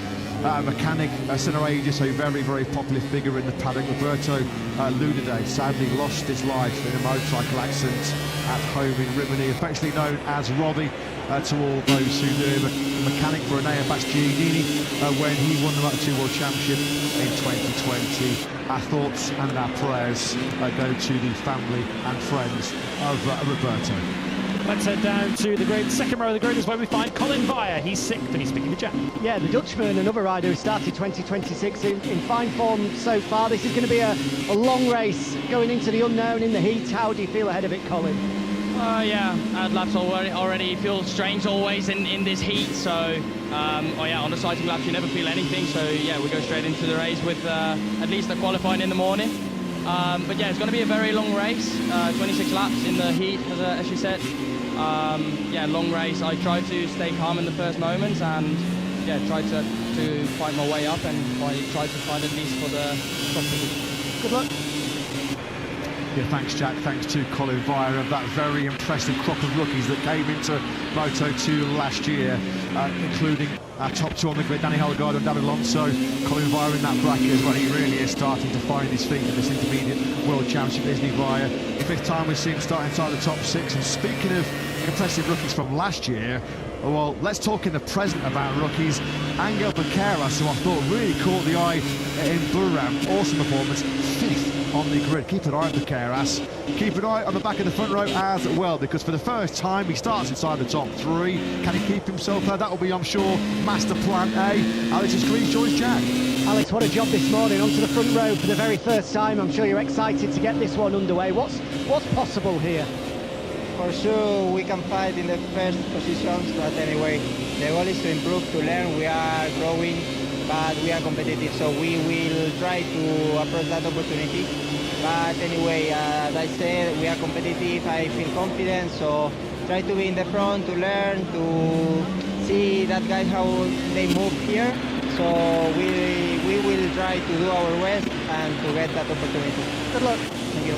Mechanic, Senna, a very, very popular figure in the paddock, Roberto Lunaday, sadly lost his life in a motorcycle accident at home in Rimini, affectionately known as Robbie to all those who knew him. A mechanic for Enea Bastianini when he won the Moto2 World Championship in 2020. Our thoughts and our prayers go to the family and friends of Roberto. Let's head down to the grid. Second row of the grid is where we find Colin Vire. He's 6th and he's speaking with Jack. Yeah, the Dutchman, another rider who started 2026 in fine form so far. This is going to be a long race going into the unknown in the heat. How do you feel ahead of it, Colin? Yeah, at laps already feel strange always in this heat. So, on the sighting laps you never feel anything. So yeah, we go straight into the race with at least a qualifying in the morning. But yeah, it's going to be a very long race, 26 laps in the heat, as you said. Long race. I try to stay calm in the first moments and try to fight my way up and try to fight at least for the top position. Good luck. Yeah, thanks, Jack. Thanks to Colin Vire of that very impressive crop of rookies that came into Moto2 last year, including our top two on the grid, Danny Holgado and David Alonso. Colin Vire in that bracket as well. He really is starting to find his feet in this intermediate World Championship, isn't he, Vire? 5th time we've seen him start inside the top 6. And speaking of impressive rookies from last year, well, let's talk in the present about rookies. Angel Becerras, who I thought really caught the eye in Beritamotogp. Awesome performance. 5th on the grid. Keep an eye on Becerras. Keep an eye on the back of the front row as well, because for the first time he starts inside the top 3. Can he keep himself there? That will be, I'm sure, master plan A. Alex's Green joins Jack. Alex, what a job this morning onto the front row for the very first time. I'm sure you're excited to get this one underway. What's possible here? For sure we can fight in the first positions, but anyway, the goal is to improve, to learn. We are growing, but we are competitive, so we will try to approach that opportunity. But anyway, as I said, we are competitive. I feel confident, so try to be in the front, to learn, to see that guys how they move here. So we will try to do our best and to get that opportunity. Good luck. Thank you.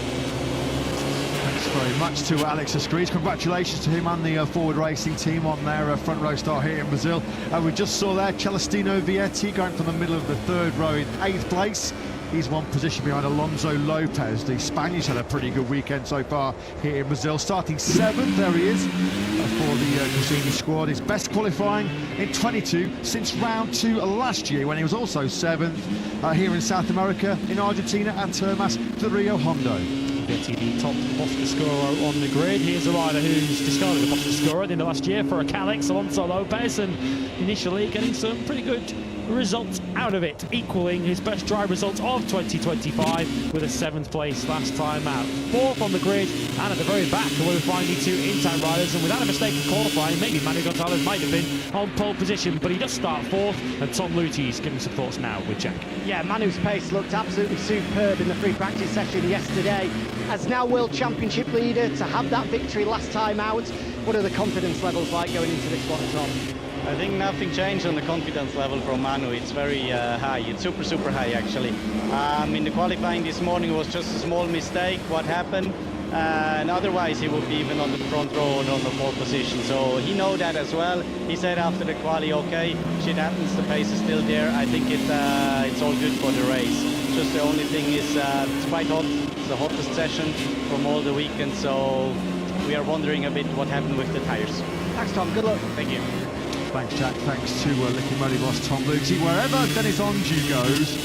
Thanks very much to Alex Escrees. Congratulations to him and the Forward Racing team on their front row start here in Brazil. We just saw there Celestino Vietti going from the middle of the 3rd row in 8th place. He's one position behind Alonso Lopez. The Spaniards had a pretty good weekend so far here in Brazil. Starting 7th, there he is, for the Cassini squad. His best qualifying in 22 since round 2 last year, when he was also 7th here in South America, in Argentina, at Termas de Rio Hondo. Vietti, the top Boston scorer on the grid. Here's a rider who's discarded the Boston scorer at the end of last year for a Calix, Alonso Lopez, and initially getting some pretty good results out of it, equaling his best drive results of 2025 with a 7th place last time out. 4th on the grid, and at the very back where we find the 2 in-time riders, and without a mistake in qualifying, maybe Manu Gonzalez might have been on pole position, but he does start 4th, and Tom Lutey's giving some thoughts now with Jack. Yeah, Manu's pace looked absolutely superb in the free practice session yesterday. As now World Championship leader, to have that victory last time out, What are the confidence levels like going into this one, Tom? I think nothing changed on the confidence level from Manu. It's very high. It's super high, actually. In the qualifying this morning was just a small mistake. What happened? And otherwise he would be even on the front row and on the pole position. So he know that as well. He said after the quali, okay, shit happens, the pace is still there. I think it's all good for the race. Just the only thing is it's quite hot. It's the hottest session from all the weekend. So we are wondering a bit what happened with the tires. Thanks, Tom. Good luck. Thank you. Thanks, Jack. Thanks to Licky Modi boss Tom Lucy. Wherever Dennis Onju goes,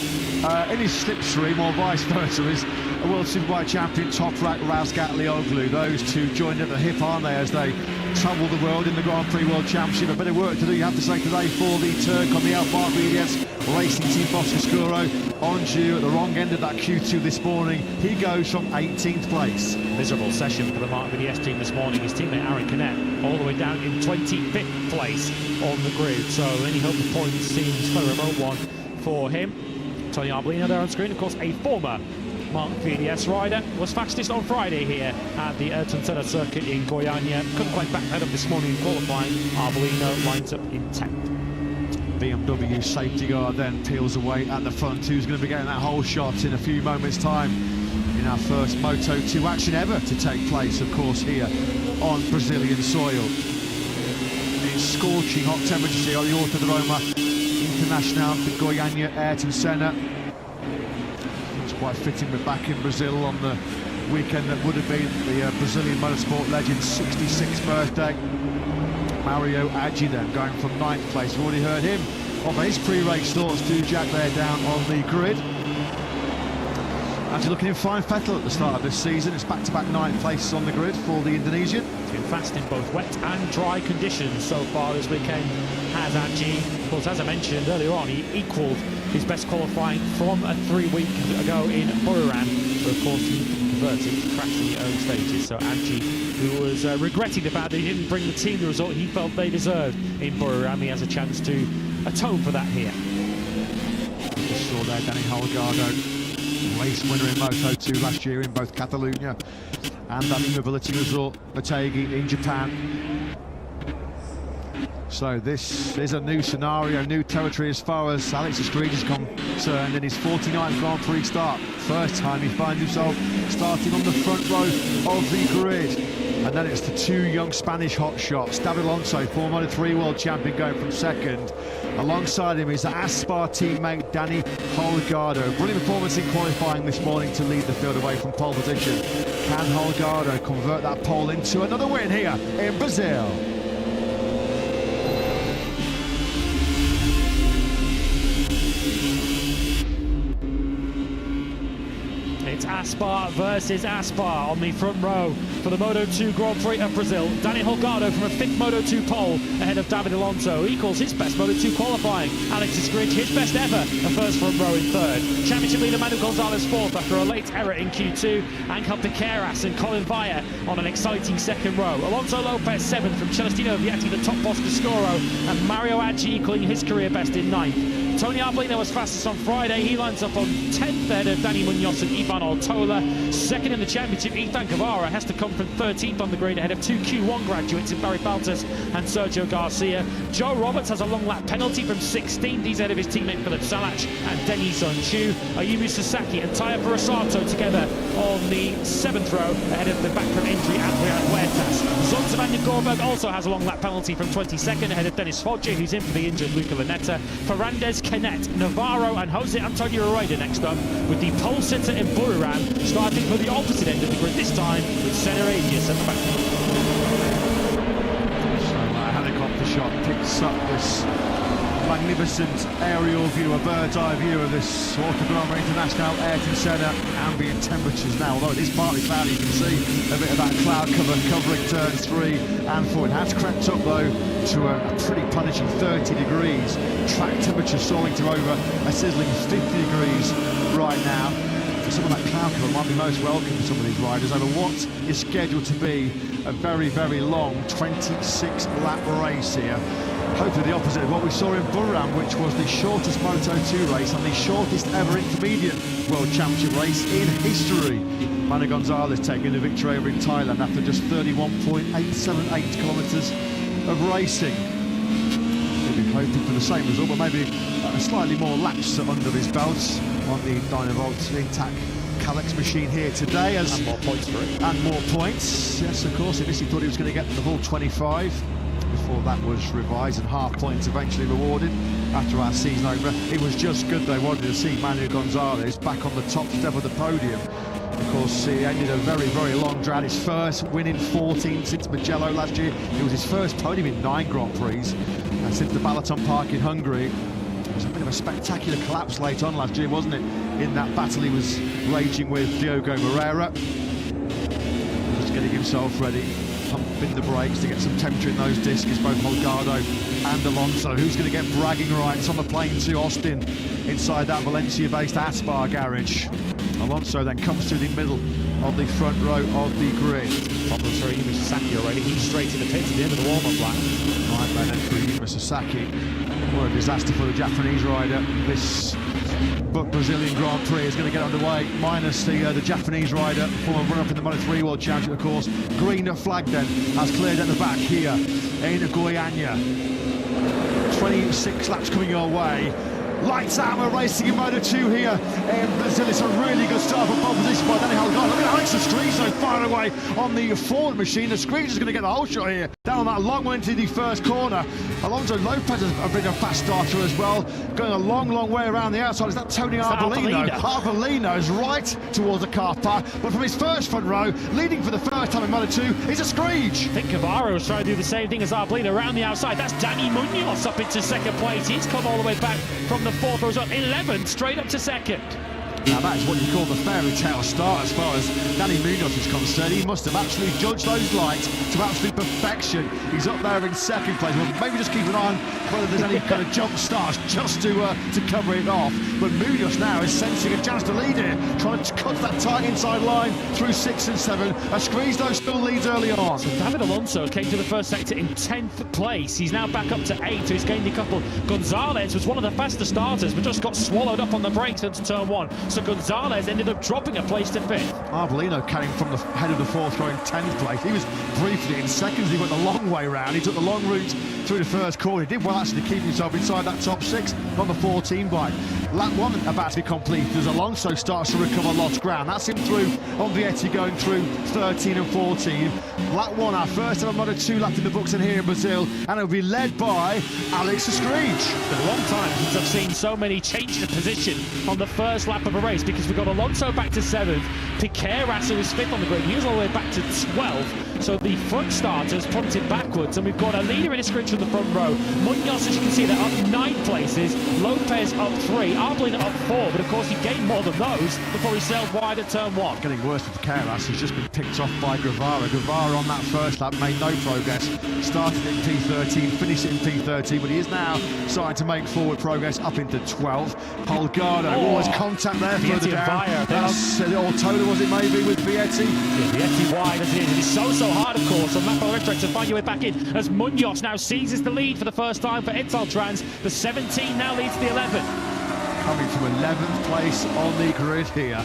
in his slipstream or vice versa, is a World Superbike champion Toprak Razgatlioglu. Those two joined at the hip, aren't they, as they travel the world in the Grand Prix World Championship. A bit of work to do, you have to say, today for the Turk on the Alfa VDS Racing Team Boscoscuro. Onju at the wrong end of that Q2 this morning. He goes from 18th place. Miserable session for the Mark VDS team this morning. His teammate Aaron Canet all the way down in 25th place on the grid. So any hope of points seems very remote one for him. Tony Arbolino there on screen, of course, a former Mark VDS rider, was fastest on Friday here at the Ayrton Senna circuit in Goiânia. Couldn't quite back that up this morning in qualifying. Arbolino lines up in 10th. BMW safety guard then peels away at the front. Who's going to be getting that whole shot in a few moments' time in our first Moto2 action ever to take place, of course, here on Brazilian soil. It's scorching hot temperatures here on the Autódromo Internacional de Goiânia, Ayrton Senna. It's quite fitting we're back in Brazil on the weekend that would have been the Brazilian motorsport legend's 66th birthday. Mario Aggi then going from 9th place. We've already heard him of his pre-race thoughts to Jack there down on the grid. Actually looking in fine fettle at the start of this season. It's back-to-back 9th places on the grid for the Indonesian. He's been fast in both wet and dry conditions so far this weekend, has Aggi. Of course, as I mentioned earlier on, he equalled his best qualifying from 3 weeks ago in Buriram. But of course, he converted, crashed in the early stages. So Aggi, who was regretting the fact that he didn't bring the team the result he felt they deserved in Buriram, he has a chance to atone for that here. Just saw there Danny Holgado, race winner in Moto2 last year in both Catalonia and that mobility resort Motegi in Japan. So this is a new scenario, new territory as far as Alex Escrig is concerned in his 49th Grand Prix start. First time he finds himself starting on the front row of the grid. And then it's the two young Spanish hotshots, David Alonso, former Moto3 world champion, going from second. Alongside him is Aspar teammate Danny Holgado. Brilliant performance in qualifying this morning to lead the field away from pole position. Can Holgado convert that pole into another win here in Brazil? It's Aspar versus Aspar on the front row for the Moto2 Grand Prix of Brazil. Danny Holgado from a 5th Moto2 pole ahead of David Alonso equals his best Moto2 qualifying. Alex Escrig, his best ever, a first front row in 3rd. Championship leader Manu Gonzalez 4th after a late error in Q2. Angel Piqueras and Colin Vaya on an exciting 2nd row. Alonso Lopez 7th from Celestino Vietti, the top Boscoscuro, and Mario Aggi equaling his career best in 9th. Tony Arbolino was fastest on Friday. He lines up on 10th ahead of Danny Munoz and Ivan Altola. 2nd in the championship, Ethan Guevara has to come from 13th on the grid ahead of 2 Q1 graduates in Barry Baltas and Sergio Garcia. Joe Roberts has a long lap penalty from 16th. He's ahead of his teammate Philip Salac and Denis Sunchu. Ayumu Sasaki and Taya Furasato together on the 7th row ahead of the back from entry Adrian Huertas. Zonza van den Gorberg also has a long lap penalty from 22nd ahead of Dennis Foggia, who's in for the injured Luca Lanetta. Ferrandez, Canet, Navarro and Jose Antonio Rueda next up, with the pole sitter in Buriram starting for the opposite end of the grid, this time with Senna Agius at the back. So a helicopter shot picks up this magnificent aerial view, a bird's eye view of this Autódromo Internacional Ayrton Senna. Ambient temperatures now, although it is partly cloudy, you can see a bit of that cloud cover covering turns 3 and 4. It has crept up though to a pretty punishing 30 degrees. Track temperature soaring to over a sizzling 50 degrees right now. Some of that cloud cover might be most welcome for some of these riders over what is scheduled to be a very, very long 26-lap race here hopefully the opposite of what we saw in Buriram, which was the shortest Moto2 race and the shortest ever intermediate World Championship race in history. Manu Gonzalez taking the victory over in Thailand after just 31.878 kilometres of racing. He'll be hoping for the same result, but maybe a slightly more laps under his belts on the Dynovolt intact Calyx machine here today. And more points for it. And more points. Yes, of course, initially thought he was going to get the full 25 before that was revised and half points eventually rewarded after our season opener. It was just good they wanted to see Manu Gonzalez back on the top step of the podium. Of course, he ended a very, very long drought. His first win in 14 since Mugello last year. It was his first podium in 9 Grand Prix. And since the Balaton Park in Hungary, it was a bit of a spectacular collapse late on last year, wasn't it? In that battle he was raging with Diogo Moreira. Just getting himself ready, pumping the brakes to get some temperature in those discs is both Holgado and Alonso. Who's going to get bragging rights on the plane to Austin inside that Valencia-based Aspar garage? Alonso then comes to the middle of the front row of the grid. Problems for Yuma Sasaki already. He's straight to the pits at the end of the warm-up lap. Right, then for Yuma Sasaki. What a disaster for the Japanese rider. This Brazilian Grand Prix is going to get underway, minus the Japanese rider, former runner-up in the Moto3 World Championship, of course. Green flag then has cleared at the back here in Goiânia. 26 laps coming your way. Lights out, we're racing in Moto2 here in Brazil. It's a really good start for pole position by Danny Holgado. Look at Alex Escrezo far away on the Ford machine. Escrezo's going to get the whole shot here. Down on that long one into the first corner. Alonso Lopez has been a fast starter as well, going a long, long way around the outside. Is that Tony Arbolino? Arbolino is right towards the car park, but from his first front row, leading for the first time in Moto2, is a Screech. I think Guevara was trying to do the same thing as Arbolino around the outside. That's Danny Munoz up into second place. He's come all the way back from the fourth row up 11 straight up to second. Now that is what you call the fairy tale start as far as Danny Munoz is concerned. He must have actually judged those lights to absolute perfection. He's up there in second place. Well, maybe just keep an eye on whether there's any kind of jump starts just to cover it off. But Munoz now is sensing a chance to lead here, trying to cut that tight inside line through 6 and 7. Escrezo still leads early on. So David Alonso came to the first sector in 10th place. He's now back up to 8, so he's gained a couple. Gonzalez was one of the faster starters, but just got swallowed up on the brakes into turn 1. So Gonzalez ended up dropping a place to 5th. Arbolino came from the head of the fourth row in 10th place. He was briefly in seconds. He went the long way round. He took the long route through the first corner. He did well actually to keep himself inside that top 6 on the 14 bike. Lap 1 about to be completed as Alonso starts to recover lost ground. That's him through on Vietti going through 13 and 14. Lap 1, our first ever Moto2 lap in the books in here in Brazil, and it'll be led by Alex Escreech. It's been a long time since I've seen so many changes of position on the first lap of a race, because we've got Alonso back to 7th, Piqueras, who is 5th on the grid, he was all the way back to 12th, so the front starters punted backwards, and we've got a leader in Escreech from the front row. Munoz, as you can see, they're up 9 places, Lopez up 3, Arbolino up 4, but of course he gained more than those before he sailed wide at turn 1. Getting worse for Piqueras, he's just been picked off by Guevara. Guevara on that first lap made no progress, started in P13, finished in P13, but he is now starting to make forward progress up into 12th. Holgado, always contact there further down. That's Autódromo, was it maybe, with Vietti? Yeah, Vietti wide as it is. It's so hard, of course, on Mapa Electric to find your way back in, as Munoz now seizes the lead for the first time for Italtrans. The 17 now leads the 11. Coming from 11th place on the grid here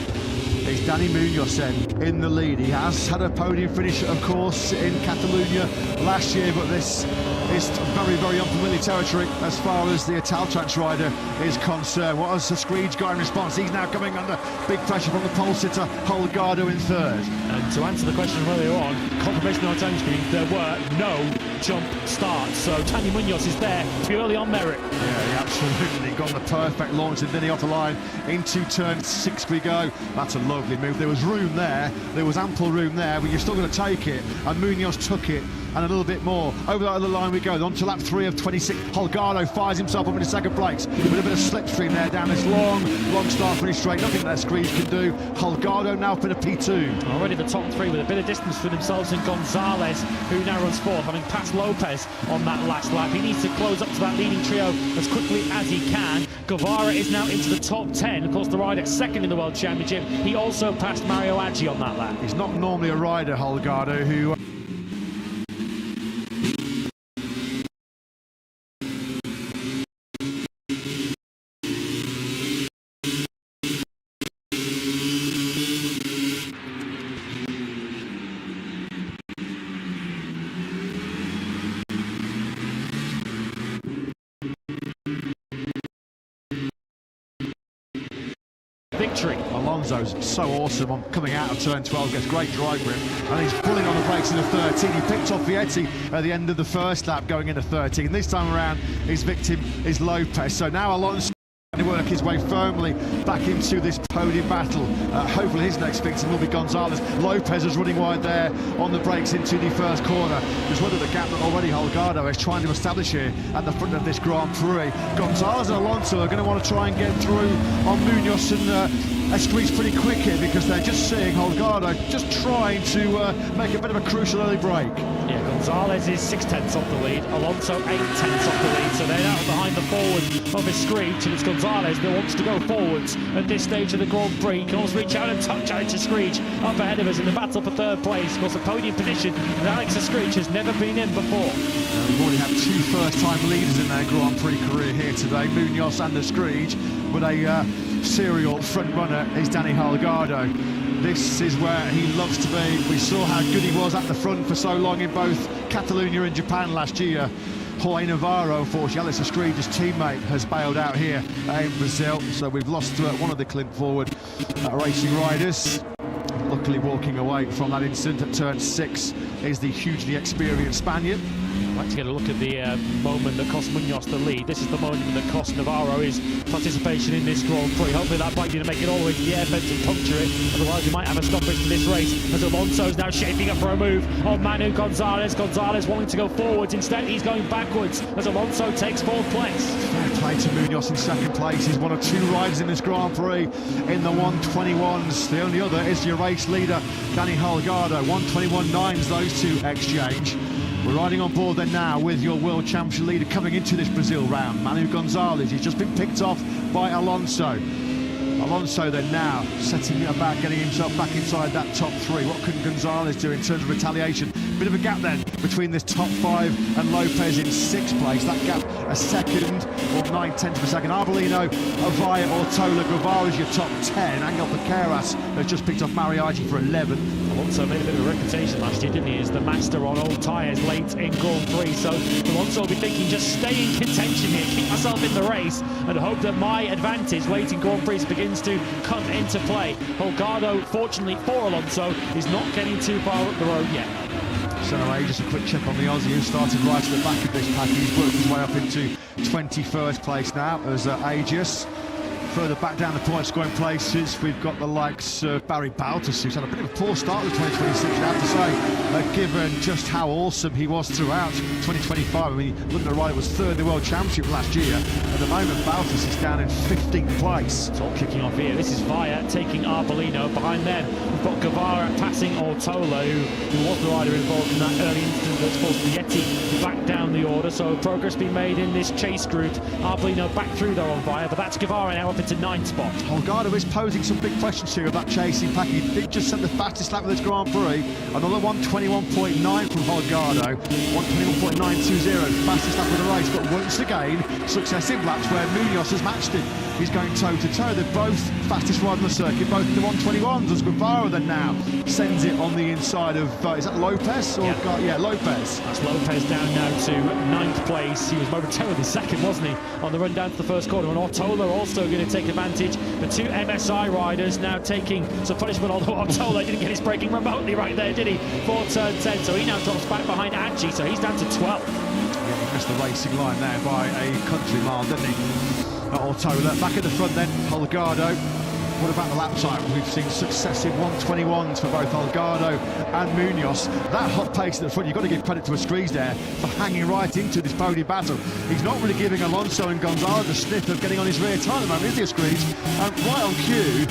is Danny Munoz then in the lead. He has had a podium finish, of course, in Catalunya last year, but this is very, very unfamiliar territory as far as the Italtrans rider is concerned. What has Screech got in response? He's now coming under big pressure from the pole sitter, Holgado in 3rd. And to answer the question earlier on, confirmation on time screen, there were no jump starts, so Danny Munoz is there purely on merit. Yeah, he absolutely got the perfect launch and then he off the line into turn 6 we go. That's a lovely move. There was room there, there was ample room there, but you're still going to take it, and Munoz took it and a little bit more. Over that other line we go, on to lap 3 of 26. Holgado fires himself up into second place with a bit of slipstream there down this long start finish straight. Nothing that Screech can do. Holgado now up in a P2. Already the top 3 with a bit of distance for themselves, and Gonzalez, who now runs 4th, having passed Lopez on that last lap. He needs to close up to that leading trio as quickly as he can. Guevara is now into the top 10. Of course, the rider 2nd in the World Championship. He also passed Mario Aggi on that lap. He's not normally a rider, Holgado, who Alonso's so awesome on coming out of turn 12, gets great drive grip, and he's pulling on the brakes in the 13. He picked off Vietti at the end of the first lap going into 13. This time around, his victim is Lopez. So now Alonso to work his way firmly back into this podium battle. Hopefully his next victim will be Gonzalez. Lopez is running wide there on the brakes into the first corner. There's one of the gap that already Holgado is trying to establish here at the front of this Grand Prix. Gonzalez and Alonso are going to want to try and get through on Munoz and Esquisse pretty quick here, because they're just seeing Holgado just trying to make a bit of a crucial early break. Yeah, Gonzalez is 6/10 off the lead, Alonso 8/10 off the lead, so they're now behind the forward of Esquisse, and it's Gonzalez that wants to go forwards at this stage of the Grand Prix. He can also reach out and touch Alex Esquisse up ahead of us in the battle for third place. Of course, a podium position that Alex Esquisse has never been in before. We've already had two first-time leaders in their Grand Prix career here today, Munoz and Esquisse, but a serial front runner is Danny Holgado. This is where he loves to be. We saw how good he was at the front for so long in both Catalonia and Japan last year. Jorge Navarro, unfortunately, Alex Esquisse's teammate, has bailed out here in Brazil, so we've lost one of the Clint Forward racing riders. Luckily, walking away from that incident at turn 6 is the hugely experienced Spaniard. I'd like to get a look at the moment that cost Munoz the lead. This is the moment that cost Navarro his participation in this Grand Prix. Hopefully that bike didn't make it all the way to the air fence and puncture it. Otherwise we might have a stoppage to this race, as Alonso's now shaping up for a move on Manu Gonzalez. Gonzalez wanting to go forwards. Instead he's going backwards as Alonso takes 4th place. Fair play to Munoz in 2nd place. He's one of 2 riders in this Grand Prix in the 121s. The only other is your race leader, Danny Holgado. 121.9s, those two exchange. We're riding on board then now with your World Championship leader coming into this Brazil round, Manu Gonzalez. He's just been picked off by Alonso. Alonso then now setting about getting himself back inside that top 3. What can Gonzalez do in terms of retaliation? Bit of a gap then between this top 5 and Lopez in 6th place. That gap a second, or 9/10 of a second. Arbolino, Avaya, Ortola, Guevara is your top 10. Angel Piqueras has just picked off Mariaggi for 11. Alonso made a bit of a reputation last year, didn't he, as the master on old tyres late in Grand Prix. So Alonso will be thinking, just stay in contention here, keep myself in the race, and hope that my advantage late in Grand Prix begins to come into play. Holgado, fortunately for Alonso, is not getting too far up the road yet. So just a quick check on the Aussie, who started right at the back of this pack. He's worked his way up into 21st place now as Aegis. Further back down the point scoring places, we've got the likes of Barry Baltus, who's had a bit of a poor start to 2026, I have to say, given just how awesome he was throughout 2025. I mean, looking at the right, it was 3rd in the World Championship last year. At the moment, Baltus is down in 15th place. It's all kicking off here. This is Via taking Arbolino. Behind them, we've got Guevara passing Ortola, who was the rider involved in that early incident that's forced Vietti back down the order. So progress being made in this chase group. Arbolino back through though on Via, but that's Guevara now up into 9th spot. Holgado is posing some big questions here of that chasing pack. He did just set the fastest lap of this Grand Prix. Another 121.9 from Holgado. 121.920, fastest lap of the race. But once again, successive laps where Munoz has matched him. He's going toe-to-toe. They're both fastest rider on the circuit, both in the 121s. As Guevara then now sends it on the inside of, is that Lopez? Or yeah, Lopez. That's Lopez down now to 9th place. He was momentarily 2nd, wasn't he, on the run down to the first corner. And Ortola also going to take advantage. The 2 MSI riders now taking some punishment, although Ortola didn't get his braking remotely right there, did he? For turn 10, so he now drops back behind Aggi, so he's down to 12th. Yeah, he missed the racing line there by a country mile, didn't he? Ortola. Back at the front then, Holgado. What about the lap time? We've seen successive 121s for both Holgado and Munoz. That hot pace at the front, you've got to give credit to Esquisse there for hanging right into this podium battle. He's not really giving Alonso and Gonzalez a sniff of getting on his rear tyre at the moment, is he, Esquisse? And right on cue,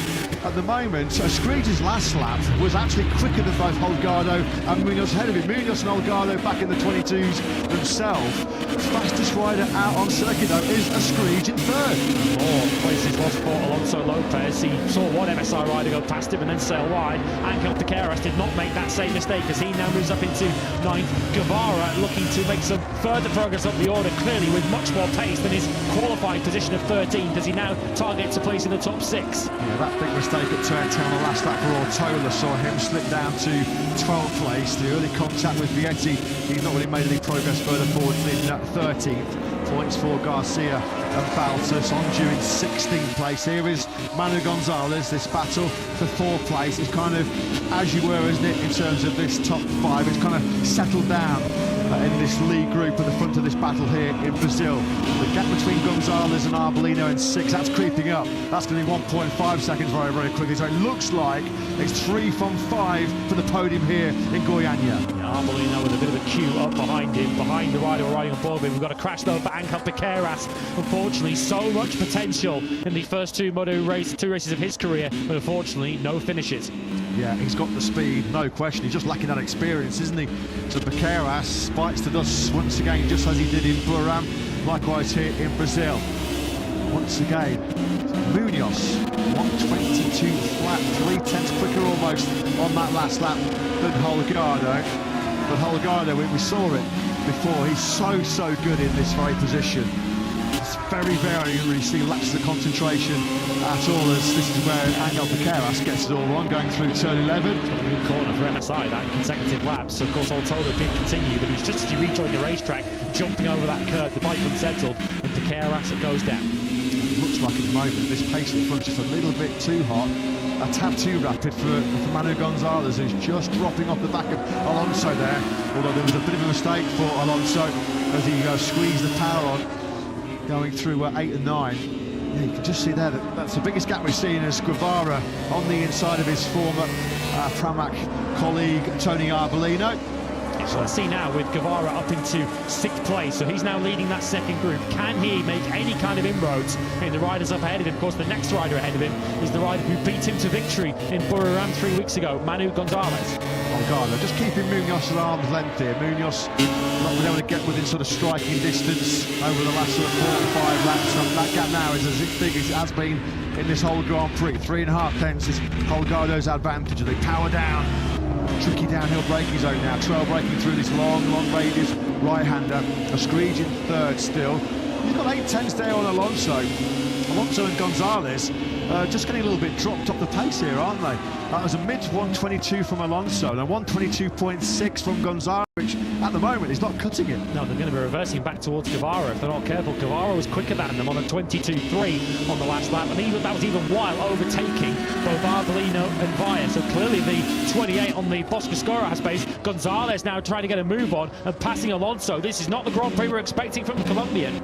at the moment, Esquisse's last lap was actually quicker than both Holgado and Munoz ahead of him. Munoz and Holgado back in the 22s themselves. Fastest rider out on circuit, though, is Esquisse in 3rd. 4 places lost for Alonso Lopez. He saw one MSI rider go past him and then sail wide. Angel Piqueras did not make that same mistake, as he now moves up into 9th. Guevara looking to make some further progress up the order, clearly with much more pace than his qualifying position of 13, does he now target to place in the top 6. Yeah, that big mistake at turn 10 on the last lap for Ortola saw him slip down to 12th place. The early contact with Vietti, he's not really made any progress further forward in 13th. points for Garcia and Baltus, on due in 16th place. Here is Manu Gonzalez. This battle for 4th place is kind of as you were, isn't it, in terms of this top 5. It's kind of settled down in this lead group at the front of this battle here in Brazil. The gap between Gonzalez and Arbolino in 6, that's creeping up. That's going to be 1.5 seconds very, very quickly. So it looks like it's 3 from 5 for the podium here in Goiânia. Arbolino with a bit of a queue up behind him, behind the rider riding on board. We've got a crash though for Angel Piqueras. Unfortunately, so much potential in the first two races of his career, but unfortunately, no finishes. Yeah, he's got the speed, no question. He's just lacking that experience, isn't he? So Piqueras bites the dust once again, just as he did in Buram, likewise here in Brazil. Once again, Munoz, 122 flat, 3/10 quicker almost on that last lap than Holgado. But Holgado, we saw it before, he's so good in this very position. It's very rare you really see lapses of concentration at all, as this is where Angel Piqueras gets it all wrong, going through turn 11. It's got a good corner for MSI, that consecutive laps. Of course, Autódromo did continue, but he's just as he rejoined the racetrack, jumping over that curve, the bike unsettled, and Piqueras, it goes down. It looks like at the moment this pace in front is just a little bit too hot, a tad too rapid for Manu Gonzalez, who's just dropping off the back of Alonso there, although there was a bit of a mistake for Alonso as he squeezed the power on, going through 8 and 9. Yeah, you can just see there that's the biggest gap we've seen as Guevara on the inside of his former Pramac colleague Tony Arbolino. So let's see now with Guevara up into 6th place, so he's now leading that second group. Can he make any kind of inroads in the riders up ahead of him? Of course, the next rider ahead of him is the rider who beat him to victory in Buram 3 weeks ago, Manu Gonzalez. Golgado just keeping Munoz at arm's length here. Munoz not been able to get within sort of striking distance over the last sort of 4 or 5 laps. So that gap now is as big as it has been in this whole Grand Prix. 3.5 tenths is Holgado's advantage. They power down. Tricky downhill braking zone now. Trail braking through this long radius right-hander. Escreech in 3rd still. He's got 8 tenths there on Alonso. Alonso and Gonzalez just getting a little bit dropped off the pace here, aren't they? That was a mid-122 from Alonso, and a 122.6 from Gonzalez, which at the moment is not cutting it. No, they're going to be reversing back towards Guevara if they're not careful. Guevara was quicker than them on a 22.3 on the last lap, and that was even while overtaking both Arbolino and Via. So clearly the 28 on the Boscoscora has pace. Gonzalez now trying to get a move on and passing Alonso. This is not the Grand Prix we're expecting from the Colombian.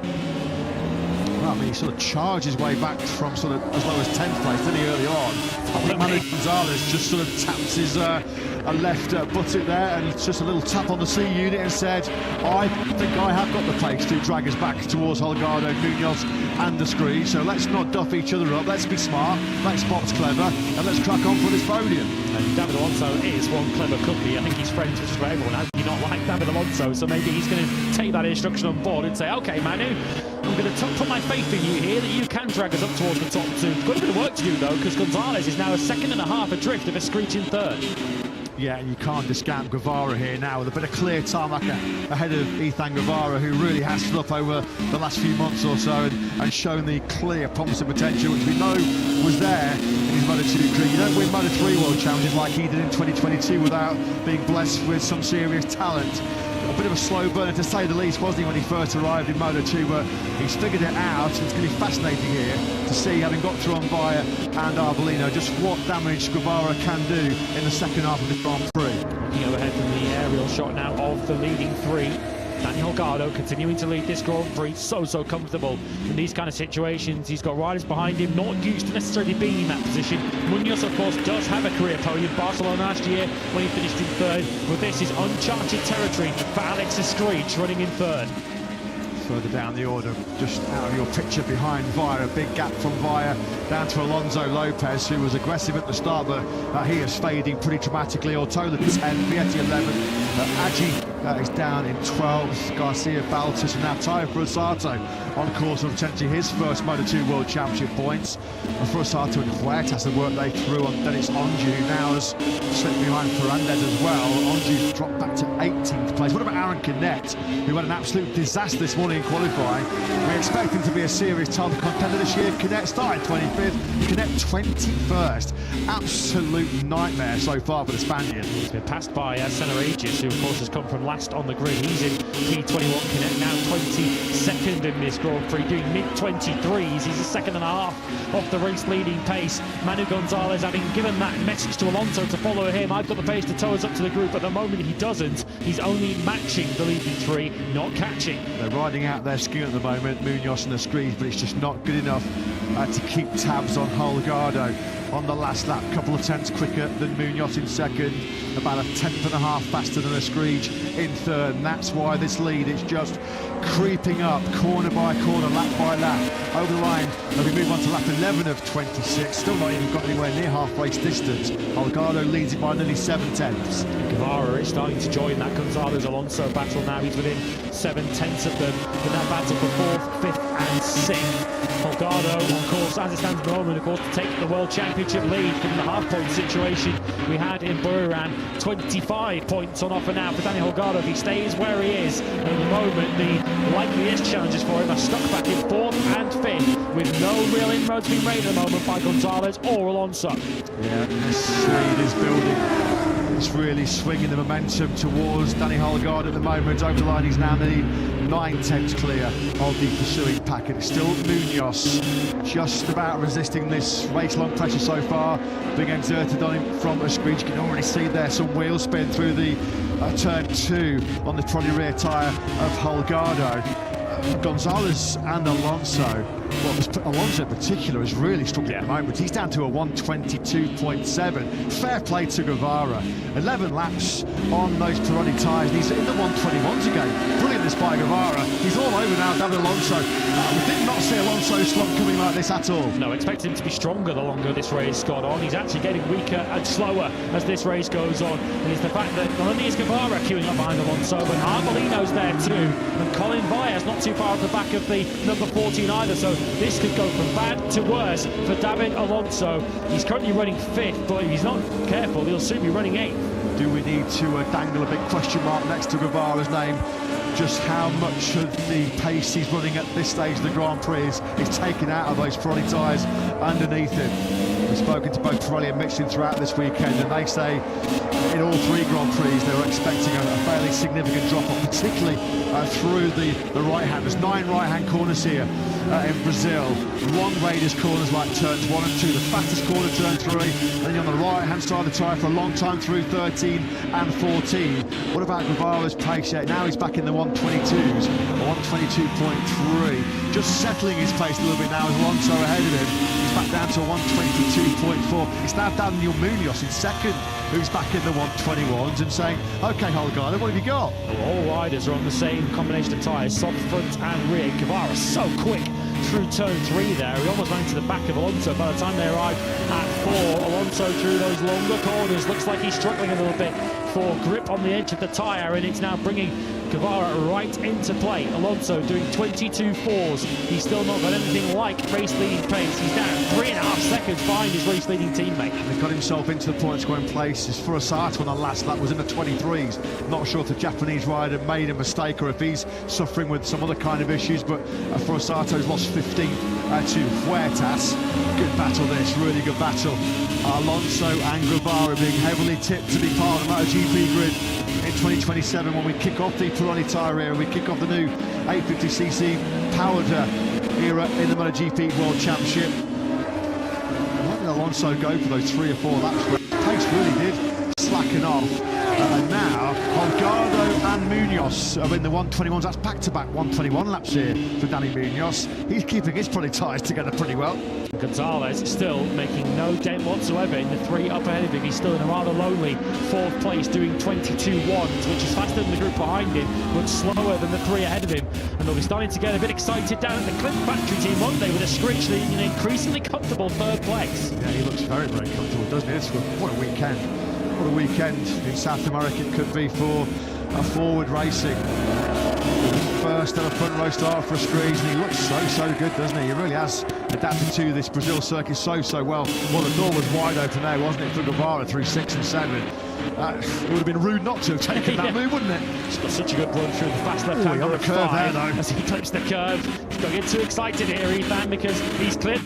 Well, I mean, he sort of charged his way back from sort of as low as 10th place, didn't he, early on? I think Manu Gonzalez just sort of taps his left buttock there, and just a little tap on the C unit and said, I think I have got the pace to drag us back towards Holgado, Munoz and the Escreech. So let's not duff each other up, let's be smart, let's box clever, and let's crack on for this podium. And David Alonso is one clever cookie. I think he's friends with just about everyone. How do you not like David Alonso? So maybe he's going to take that instruction on board and say, OK, Manu, I'm going to put my faith in you here that you can drag us up towards the top 2. Got a bit of work to do, though, because Gonzalez is now a 2.5 seconds adrift of Escreech in 3rd. Yeah, and you can't discount Guevara here now with a bit of clear tarmac ahead of Ethan Guevara, who really has stood up over the last few months or so and shown the clear promise of potential, which we know was there in his Moto2 career. You don't win Moto3 World Challenges like he did in 2022 without being blessed with some serious talent. A bit of a slow burner, to say the least, wasn't he, when he first arrived in Moto2, but he's figured it out. It's going to be fascinating here to see, having got through on Via and Arbolino, just what damage Guevara can do in the second half of the Grand Prix. Looking overhead from the aerial shot now of the leading 3. Daniel Holgado continuing to lead this Grand Prix, so comfortable in these kind of situations. He's got riders behind him, not used to necessarily being in that position. Munoz, of course, does have a career podium. Barcelona last year when he finished in 3rd. But this is uncharted territory for Alex Escreech running in 3rd. Further down the order, just out of your picture behind Via, a big gap from Via down to Alonso Lopez, who was aggressive at the start, but he is fading pretty dramatically. Autódromo 10, Vietti 11, Agi is down in 12th, Garcia, Baltus, and now Tayo Brusato on course of potentially his first Moto2 World Championship points. And Frosato and Huertas, the work they threw on Dennis Onju, now has slipped behind Ferrandez as well. Onju's dropped back to 18th place. What about Aaron Canet, who had an absolute disaster this morning in qualifying? We expect him to be a serious title contender this year. Canet started 25th, Canet 21st. Absolute nightmare so far for the Spaniard. He's been passed by Senna, who of course has come from last on the grid. He's in P21 Canet, now 22nd in this Grand Prix, doing mid-23s. He's a second and a half off the race leading pace. Manu Gonzalez having given that message to Alonso to follow him. I've got the pace to tow us up to the group. At the moment he doesn't. He's only matching the leading three, not catching. They're riding out their ski at the moment, Munoz and the Screed, but it's just not good enough to keep tabs on Holgado. On the last lap, couple of tenths quicker than Munoz in second, about a tenth and a half faster than a Screech in third, and that's why this lead is just creeping up, corner by corner, lap by lap, over the line. And we move on to lap 11 of 26, still not even got anywhere near half race distance. Holgado leads it by nearly 7 tenths. Guevara is starting to join that Gonzalez-Alonso battle now. He's within 7 tenths of them in that battle for 4th, 5th and 6th. Holgado, of course, as it stands at the moment, of course, to take the World Championship lead from the half-point situation we had in Buriram. 25 points on offer now for Daniel Holgado if he stays where he is. And at the moment, the likeliest challenges for him are stuck back in 4th and 5th, with no real inroads being made at the moment by Gonzalez or Alonso. Yeah, this lead is building. It's really swinging the momentum towards Danny Holgado at the moment. Over the line, he's now nearly 9 tenths clear of the pursuing pack. And it's still Munoz just about resisting this race-long pressure so far, being exerted on him from a Screech. You can already see there some wheel spin through the turn 2 on the trolley rear tyre of Holgado. Gonzalez and Alonso, well, Alonso in particular is really struggling at the moment. He's down to a 122.7. Fair play to Guevara. 11 laps on those Pirelli tyres, and he's in the 121s again. Brilliant this by Guevara. He's all over now, David Alonso. We did not see Alonso's slump coming like this at all. No, expect him to be stronger the longer this race got on. He's actually getting weaker and slower as this race goes on. And it's the fact that not only is Guevara queuing up behind Alonso, but Arbolino's there too. And Colin Valles not too far off the back of the number 14 either. So this could go from bad to worse for David Alonso. He's currently running 5th, but if he's not careful, he'll soon be running 8th. Do we need to dangle a big question mark next to Guevara's name? Just how much of the pace he's running at this stage of the Grand Prix is taken out of those Pirelli tyres underneath him. We've spoken to both Pirelli and Michelin throughout this weekend, and they say in all 3 Grand Prix they were expecting a fairly significant drop-off, particularly through the right-hand. There's 9 right-hand corners here in Brazil. Long radius corners like turns 1 and 2, the fattest corner turn 3, and then you're on the right-hand side of the tyre for a long time through 13 and 14. What about Guevara's pace yet? Now he's back in the 122s, 122.3. Just settling his pace a little bit now as Alonso ahead of him. He's back down to 122.4. It's now Daniel Munoz in second, who's back in the 121s and saying, OK, Holgado, what have you got? All riders are on the same combination of tyres, soft front and rear. Guevara so quick through turn 3 there. He almost ran to the back of Alonso by the time they arrived at 4. Alonso through those longer corners. Looks like he's struggling a little bit for grip on the edge of the tyre, and it's now bringing Guevara right into play. Alonso doing 22.4s. He's still not got anything like race-leading pace. He's down 3.5 seconds behind his race-leading teammate. He got himself into the point-scoring place. His Frosato on the last lap was in the 23s. Not sure if the Japanese rider made a mistake or if he's suffering with some other kind of issues, but Frosato's lost 15 to Huertas. Good battle this, really good battle. Alonso and Guevara being heavily tipped to be part of the MotoGP grid in 2027 when we kick off the Pirelli tyre era, we kick off the new 850cc powered era in the MotoGP World Championship. Why did Alonso go for those 3 or 4 laps where the pace really did slacken off? And now Holgado and Munoz are in the 121s. That's back-to-back 121 laps here for Danny Munoz. He's keeping his Pirelli tyres together pretty well. Gonzalez still making no dent whatsoever in the 3 up ahead of him. He's still in a rather lonely 4th place, doing 22.1s, which is faster than the group behind him, but slower than the 3 ahead of him. And they'll be starting to get a bit excited down at the Clint Factory team Monday with a Screech leading an increasingly comfortable 3rd place. Yeah, he looks very, very comfortable, doesn't he? What a weekend. What a weekend in South America it could be for forward racing. First ever front row start for Escreech, and he looks so good, doesn't he? He really has adapted to this Brazil circuit so well. Well, the door was wide open there, wasn't it, for Guevara through 6 and 7. It would have been rude not to have taken that move, wouldn't it? He's got such a good run through the fast left-hand on the curve there, though. As he clips the curve. He's got to get too excited here, Ethan, because he's clipped.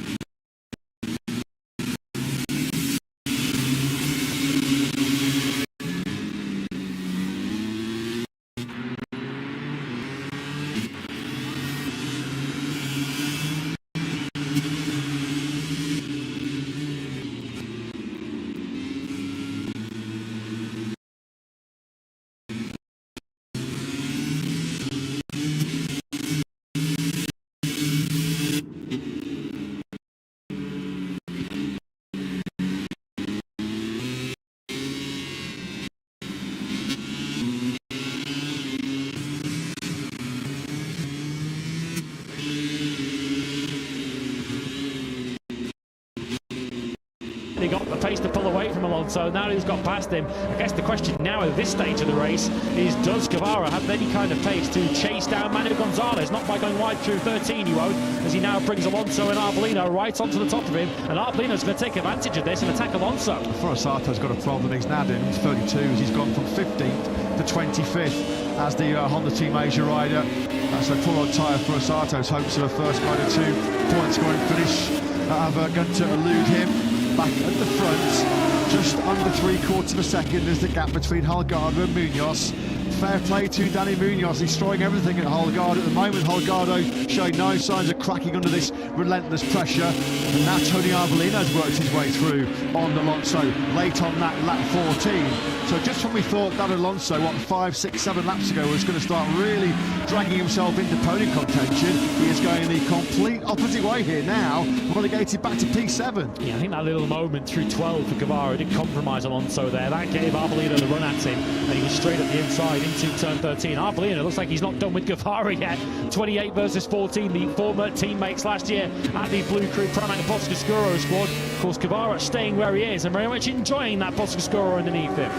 He got the pace to pull away from Alonso. Now he's got past him. I guess the question now at this stage of the race is, does Guevara have any kind of pace to chase down Manu Gonzalez? Not by going wide through 13, he won't, as he now brings Alonso and Arbolino right onto the top of him. And Arbolino's going to take advantage of this and attack Alonso. Forasato's got a problem. He's now doing 32s. He's gone from 15th to 25th as the Honda Team Asia rider. That's a poor old tyre for Forasato's hopes of a first Moto 2 point scoring finish have going to elude him. Back at the front, just under 3/4 of a second is the gap between Holgado and Munoz. Fair play to Danny Munoz, he's throwing everything at Holgado at the moment. Holgado showing no signs of cracking under this relentless pressure. And now Tony Arbolino's worked his way through on Alonso late on that lap 14. So just when we thought that Alonso, 5, 6, 7 laps ago, was going to start really dragging himself into podium contention, he is going the complete opposite way here now, relegated back to P7. Yeah, I think that little moment through 12 for Guevara didn't compromise Alonso there. That gave Arbolino the run at him, and he was straight at the inside into turn 13. Arbolino looks like he's not done with Guevara yet. 28 versus 14, the former teammates last year at the Blue Crew Pramac and Boscoscuro squad. Of course, Guevara staying where he is and very much enjoying that Boscoscuro underneath him.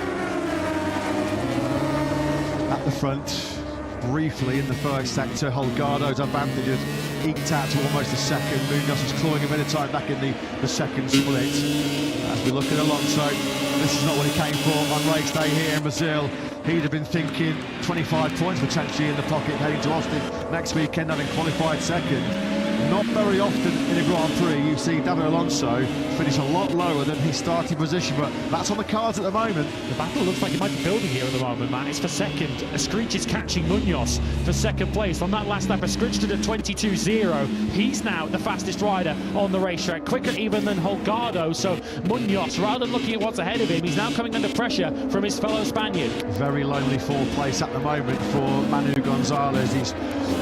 At the front, briefly in the first sector, Holgado's advantage has eked out to almost a second. Munoz is clawing a bit of time back in the second split. As we look at Alonso, this is not what he came for on race day here in Brazil. He'd have been thinking 25 points potentially in the pocket heading to Austin next weekend, having qualified second. Not very often in a Grand Prix you see David Alonso finish a lot lower than his starting position, but that's on the cards at the moment. The battle looks like it might be building here at the moment, Matt. It's for second. Escreech is catching Munoz for second place. On that last lap, Escreech did a 22.0. He's now the fastest rider on the racetrack, quicker even than Holgado. So Munoz, rather than looking at what's ahead of him, he's now coming under pressure from his fellow Spaniard. Very lonely fourth place at the moment for Manu Gonzalez. He's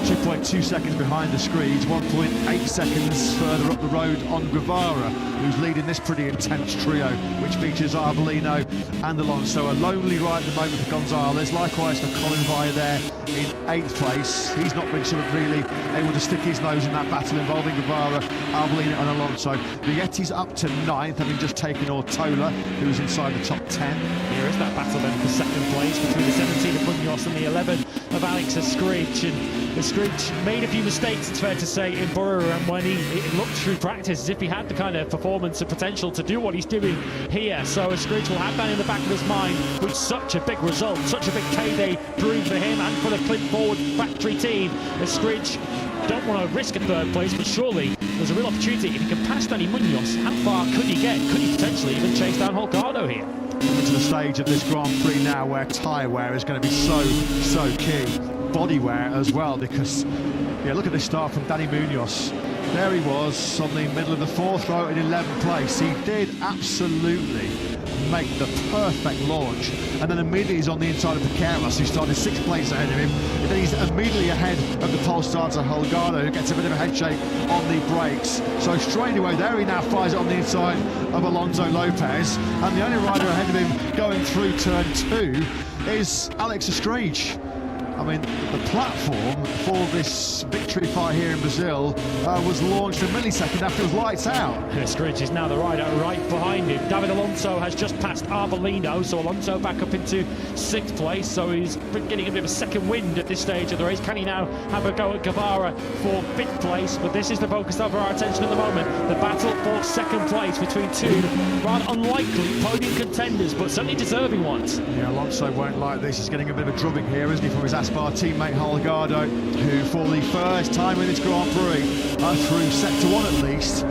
2.2 seconds behind the Escreech, 1.8 seconds further up the road on Guevara, who's leading this pretty intense trio, which features Arbolino and Alonso. A lonely ride at the moment for Gonzalez, likewise for Colin Via there in 8th place. He's not been sort of really able to stick his nose in that battle involving Guevara, Arbolino and Alonso. Vietti's up to 9th, having just taken Ortola, who's inside the top 10. Here is that battle then for second place between the 17 of Munoz and the 11 of Alex Escreech. And Escreech made a few mistakes, it's fair to say, in Burra, and when he looked through practice as if he had the kind of performance and potential to do what he's doing here. So Escreech will have that in the back of his mind with such a big result, such a big payday brewing for him and for the Clint Forward factory team. Escreech don't want to risk a third place, but surely there's a real opportunity. If he can pass Danny Munoz, how far could he get? Could he potentially even chase down Holgado here? Into the stage of this Grand Prix now where tyre wear is going to be so key. Body wear as well, because yeah, look at this start from Danny Munoz. There he was on the middle of the 4th row in 11th place. He did absolutely make the perfect launch, and then immediately he's on the inside of Piqueras, who started 6th place ahead of him, and then he's immediately ahead of the pole starter Holgado, who gets a bit of a head shake on the brakes. So straight away there he now fires it on the inside of Alonso Lopez, and the only rider ahead of him going through turn 2 is Alex Escreech. I mean, the platform for this victory fight here in Brazil was launched a millisecond after it was lights out. Scridge is now the rider right behind him. David Alonso has just passed Arbolino, so Alonso back up into 6th place, so he's getting a bit of a second wind at this stage of the race. Can he now have a go at Guevara for 5th place? But this is the focus of our attention at the moment. The battle for 2nd place between two rather unlikely podium contenders, but certainly deserving ones. Yeah, Alonso won't like this. He's getting a bit of a drubbing here, isn't he, from his Aspar teammate Holgado, who for the first time in this Grand Prix, through sector 1 at least,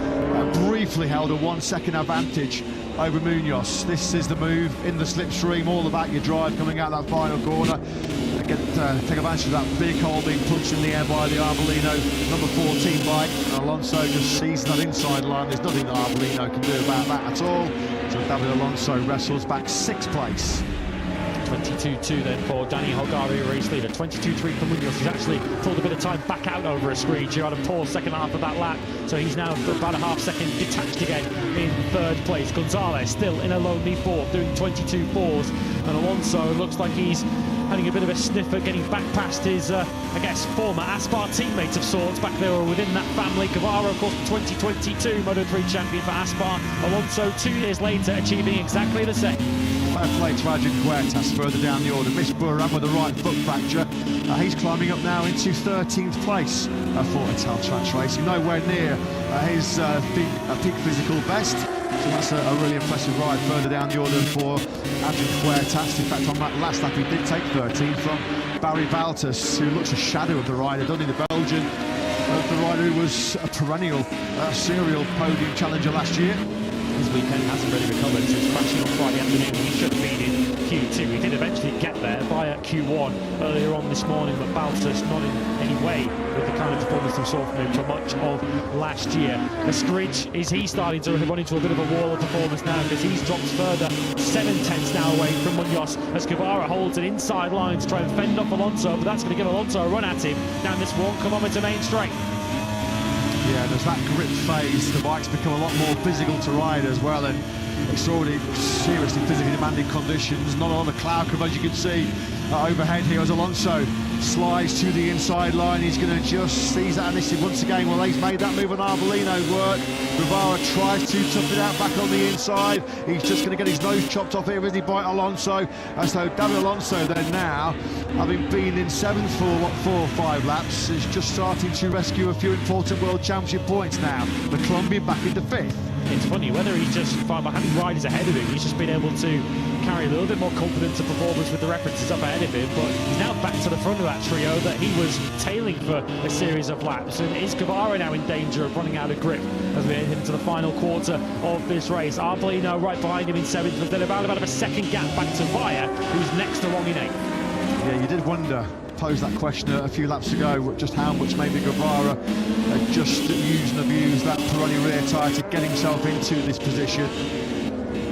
briefly held a 1 second advantage over Munoz. This is the move in the slipstream, all about your drive coming out that final corner. Take advantage of that big hole being punched in the air by the Arbolino number 14 bike. And Alonso just sees that inside line. There's nothing that Arbolino can do about that at all. So David Alonso wrestles back 6th place. 22.2 then for Danny Holgado, race leader. 22.3 for Munoz. He's actually pulled a bit of time back out over a screen. He had a poor second half of that lap, so he's now about a half second detached again in 3rd place. Gonzalez still in a lonely 4th, doing 22.4s, and Alonso looks like he's having a bit of a sniffer, getting back past his, I guess, former Aspar teammate of sorts back there within that family. Guevara, of course, the 2022 Moto3 champion for Aspar. Alonso 2 years later achieving exactly the same. Fair play to Adrian Huertas further down the order. Missed Burram with a right foot fracture. He's climbing up now into 13th place for Italtrans Racing. Nowhere near his peak physical best. So that's a really impressive ride further down the order for Adrian Huertas. In fact, on that last lap, he did take 13th from Barry Baltus, who looks a shadow of the rider, doesn't he? The Belgian, the rider who was a perennial serial podium challenger last year. His weekend hasn't really recovered since crashing on Friday afternoon. He should have been in Q2. He did eventually get there via Q1 earlier on this morning, but Baltus not in any way with the kind of performance we saw from him for much of last year. The Scridge, is he starting to run into a bit of a wall of performance now, because he's dropped further 7/10 now away from Munoz as Guevara holds an inside line to try and fend off Alonso, but that's going to give Alonso a run at him down this 1 kilometre main straight. Yeah, there's that grip phase. The bike's become a lot more physical to ride as well, and it's already seriously physically demanding conditions. Not a lot of cloud cover, as you can see overhead here as Alonso slides to the inside line. He's going to just seize that initiative once again. Well, he's made that move on Arbolino work. Guevara tries to tough it out back on the inside. He's just going to get his nose chopped off here, isn't he, by Alonso? And so David Alonso then now, having been in 7th for what, 4 or 5 laps, is just starting to rescue a few important World Championship points now. The Colombian back into 5th. It's funny, whether he's just, by having riders ahead of him, he's just been able to carry a little bit more confidence and performance with the references up ahead of him, but he's now back to the front of that trio that he was tailing for a series of laps. And is Guevara now in danger of running out of grip as we head into the final quarter of this race? Arbolino right behind him in 7th, but then about a second gap back to Vaya, who's next along in 8th. Yeah, you did wonder, posed that question a few laps ago, just how much maybe Guevara just used and abused that Pirelli rear tyre to get himself into this position.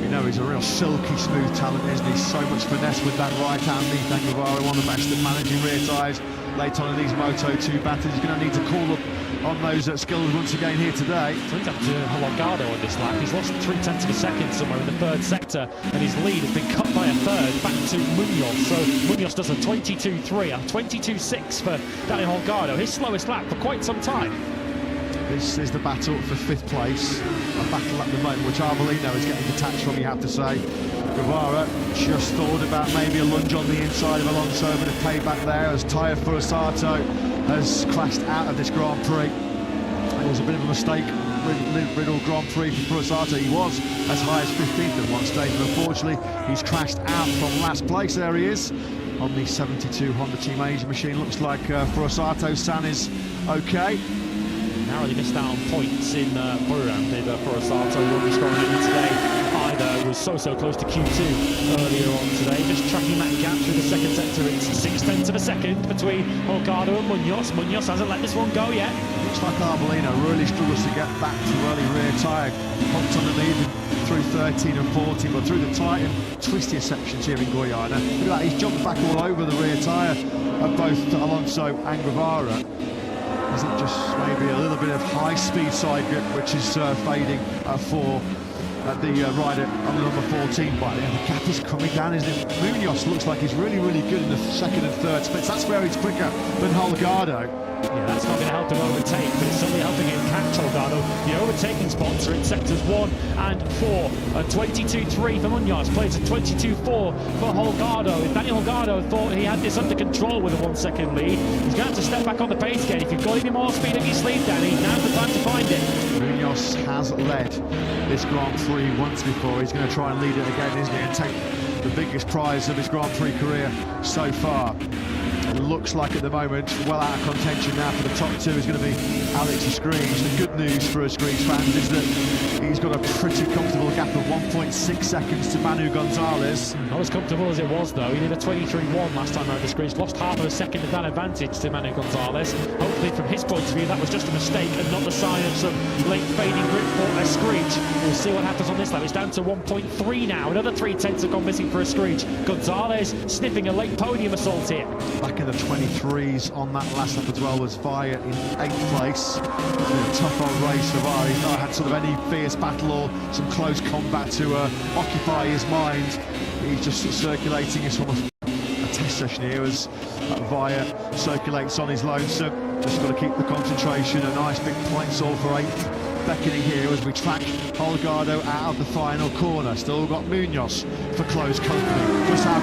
You know, he's a real silky smooth talent, isn't he? So much finesse with that right hand knee. Thank Guevara, one of the best at managing rear tyres late on in these Moto2 battles. He's going to need to call up on those skills once again here today. So he's up to Holgado on this lap. He's lost 0.3 of a second somewhere in the 3rd sector, and his lead has been cut by a 3rd back to Munoz. So Munoz does a 22.3, a 22.6 for Danny Holgado, his slowest lap for quite some time. This is the battle for 5th place, a battle at the moment which Arbolino is getting detached from, you have to say. Guevara just thought about maybe a lunge on the inside of Alonso, a bit of payback there as Taya Furusato has crashed out of this Grand Prix. It was a bit of a mistake, riddle Grand Prix for Furusato. He was as high as 15th at one stage, but unfortunately he's crashed out from last place. There he is on the 72 Honda Team Asia machine. Looks like Furusato-san is okay. Narrowly missed out on points in Burram, did Furusato. Won't be scoring in today either. Was so close to Q2 earlier on today. Just tracking that gap through the 2nd sector. It's 0.6 of a second between Holgado and Munoz. Munoz hasn't let this one go yet. Looks like Arbolino really struggles to get back to early rear tyre. Pumped underneath through 13 and 14, but through the tight and twistier sections here in Goiânia. Look at that, he's jumped back all over the rear tyre of both Alonso and Guevara. Is it just maybe a little bit of high-speed side grip which is fading for at the rider on the number 14 bike. The gap is coming down, isn't it? Munoz looks like he's really, really good in the second and third splits. That's where he's quicker than Holgado. Yeah, that's not going to help him overtake, but it's certainly helping him catch Holgado. The overtaking spots are in sectors 1 and 4. A 22.3 for Munoz, plays a 22.4 for Holgado. If Daniel Holgado thought he had this under control with a 1 second lead, he's going to have to step back on the pace again. If you've got any more speed up your sleeve, Danny, now's the time to find it. Munoz has led this Grand Prix once before. He's going to try and lead it again, isn't he, and take the biggest prize of his Grand Prix career so far. It looks like at the moment, well out of contention now for the top 2 is going to be Alex Escreech. The good news for Escreech fans is that he's got a pretty comfortable gap of 1.6 seconds to Manu Gonzalez. Not as comfortable as it was, though. He did a 23.1 last time around Escreech, lost half of a second of that advantage to Manu Gonzalez. Hopefully, from his point of view, that was just a mistake and not the sign of some late fading grip for Escreech. We'll see what happens on this lap. It's down to 1.3 now. Another 3/10 have gone missing for Escreech. Gonzalez sniffing a late podium assault here. Back in the 23s on that last lap as well was Via in 8th place. It's been a tough old race for Via. He's not had sort of any fierce battle or some close combat to occupy his mind. He's just circulating. It's almost a test session here as Via circulates on his lonesome. Just got to keep the concentration. A nice big points all for 8th. Beckoning here as we track Holgado out of the final corner. Still got Munoz for close company. Just how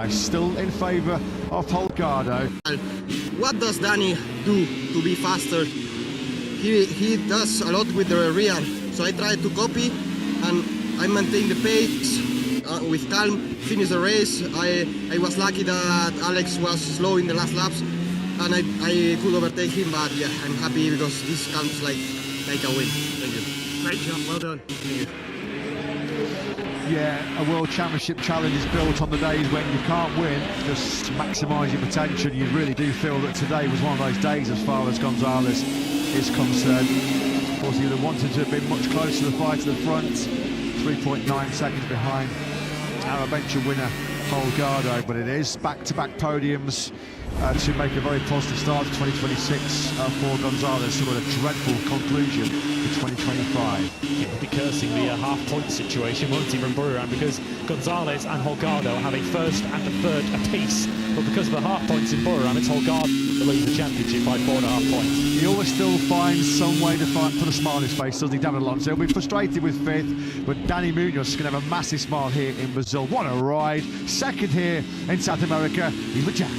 Still in favour of Holgado. What does Danny do to be faster? He does a lot with the rear, so I try to copy and I maintain the pace with calm, finish the race. I was lucky that Alex was slow in the last laps and I could overtake him, but yeah, I'm happy because this counts like a win. Thank you. Great job, well done. Thank you. Yeah, a World Championship challenge is built on the days when you can't win, just maximise your potential. You really do feel that today was one of those days as far as Gonzalez is concerned. Of course, he would have wanted to have been much closer to the fight to the front, 3.9 seconds behind our adventure winner Holgado, but it is back-to-back podiums to make a very positive start to 2026 for Gonzalez, who had a dreadful conclusion to 2025. Yeah, he'll be cursing the half-point situation, won't he, from Buriram, because Gonzalez and Holgado have a first and a third apiece, but because of the half points in Buriram, it's Holgado that leads the championship by 4.5 points. He always still finds some way to put a smile on his face, doesn't he, David Alonso? He'll be frustrated with fifth, but Danny Munoz is going to have a massive smile here in Brazil. What a ride! Second here in South America. He's with Jack.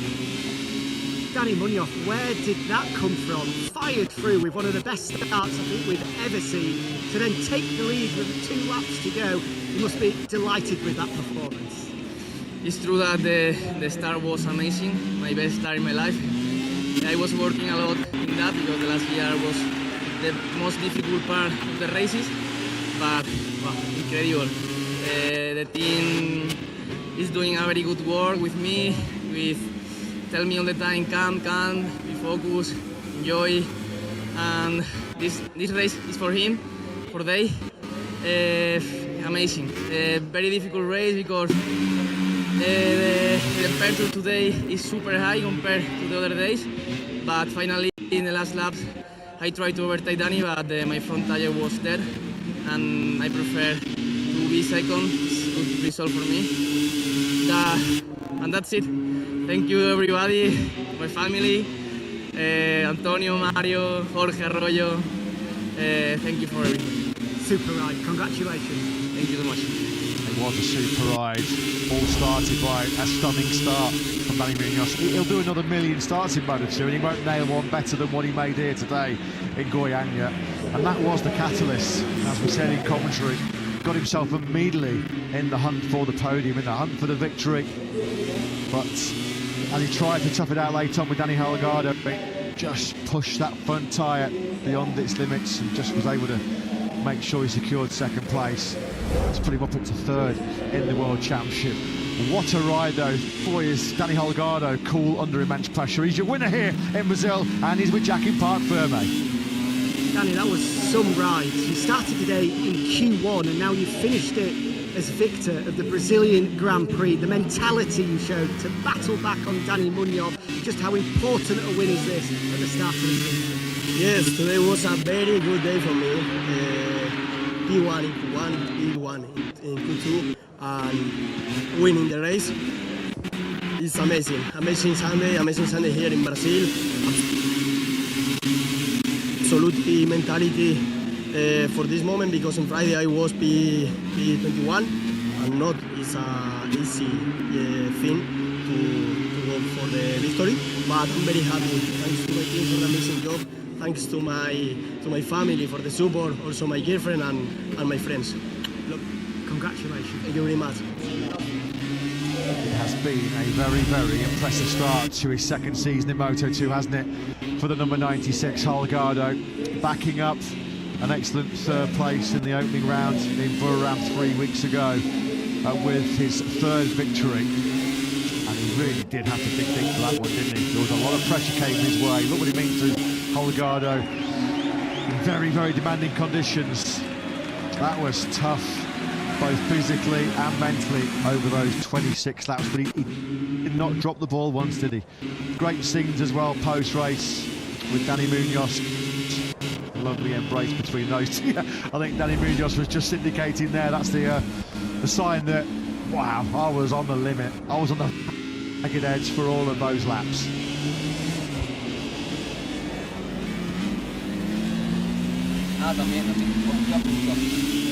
Danny Munoz, where did that come from? Fired through with one of the best starts I think we've ever seen, to then take the lead with 2 laps to go. You must be delighted with that performance. It's true that the start was amazing, my best start in my life. I was working a lot in that because the last year was the most difficult part of the races, but wow, incredible. The team is doing a very good work with me, tell me all the time, calm, be focused, enjoy, and this race is for him, for they. Amazing. Very difficult race because the temperature today is super high compared to the other days, but finally in the last laps I tried to overtake Danny, but my front tire was dead and I prefer to be second. It's a good result for me. And that's it. Thank you everybody, my family, Antonio, Mario, Jorge Arroyo. Thank you for everything. Super ride, congratulations. Thank you so much. It was a super ride, all started by a stunning start from Danny Munoz. He'll do another million starts in Moto2 and he won't nail one better than what he made here today in Goiânia. And that was the catalyst, as we said in commentary. Got himself immediately in the hunt for the podium, in the hunt for the victory. But as he tried to tough it out late on with Danny Holgado, he just pushed that front tyre beyond its limits and just was able to make sure he secured second place. Let's put him up into third in the World Championship. What a ride though. Boy, is Danny Holgado cool under immense pressure. He's your winner here in Brazil and he's with Jack in Parc Ferme. Danny, that was some rides. You started today in Q1 and now you finished it as victor of the Brazilian Grand Prix. The mentality you showed to battle back on Danny Munoz, just how important a win is this at the start of the season? Yes, today was a very good day for me. P1 in Q1, P1 in Q2, and winning the race. It's amazing. Amazing Sunday here in Brazil. Absolutely mentality for this moment, because on Friday I was P21 and not is a easy thing to go for the victory, but I'm very happy. Thanks to my team for the amazing job. Thanks to my family for the support, also my girlfriend and my friends. Look, congratulations. Thank you very much. It has been a very, very impressive start to his second season in Moto2, hasn't it? For the number 96 Holgado, backing up an excellent third place in the opening round in Buriram 3 weeks ago with his third victory. And he really did have to dig deep for that one, didn't he? There was a lot of pressure came his way. Look what it means to Holgado in very, very demanding conditions. That was tough. both physically and mentally over those 26 laps, but he did not drop the ball once, did he? Great scenes as well post-race with Danny Munoz. Lovely embrace between those two. I think Danny Munoz was just indicating there, that's the sign that, wow, I was on the limit. I was on the jagged edge for all of those laps. También,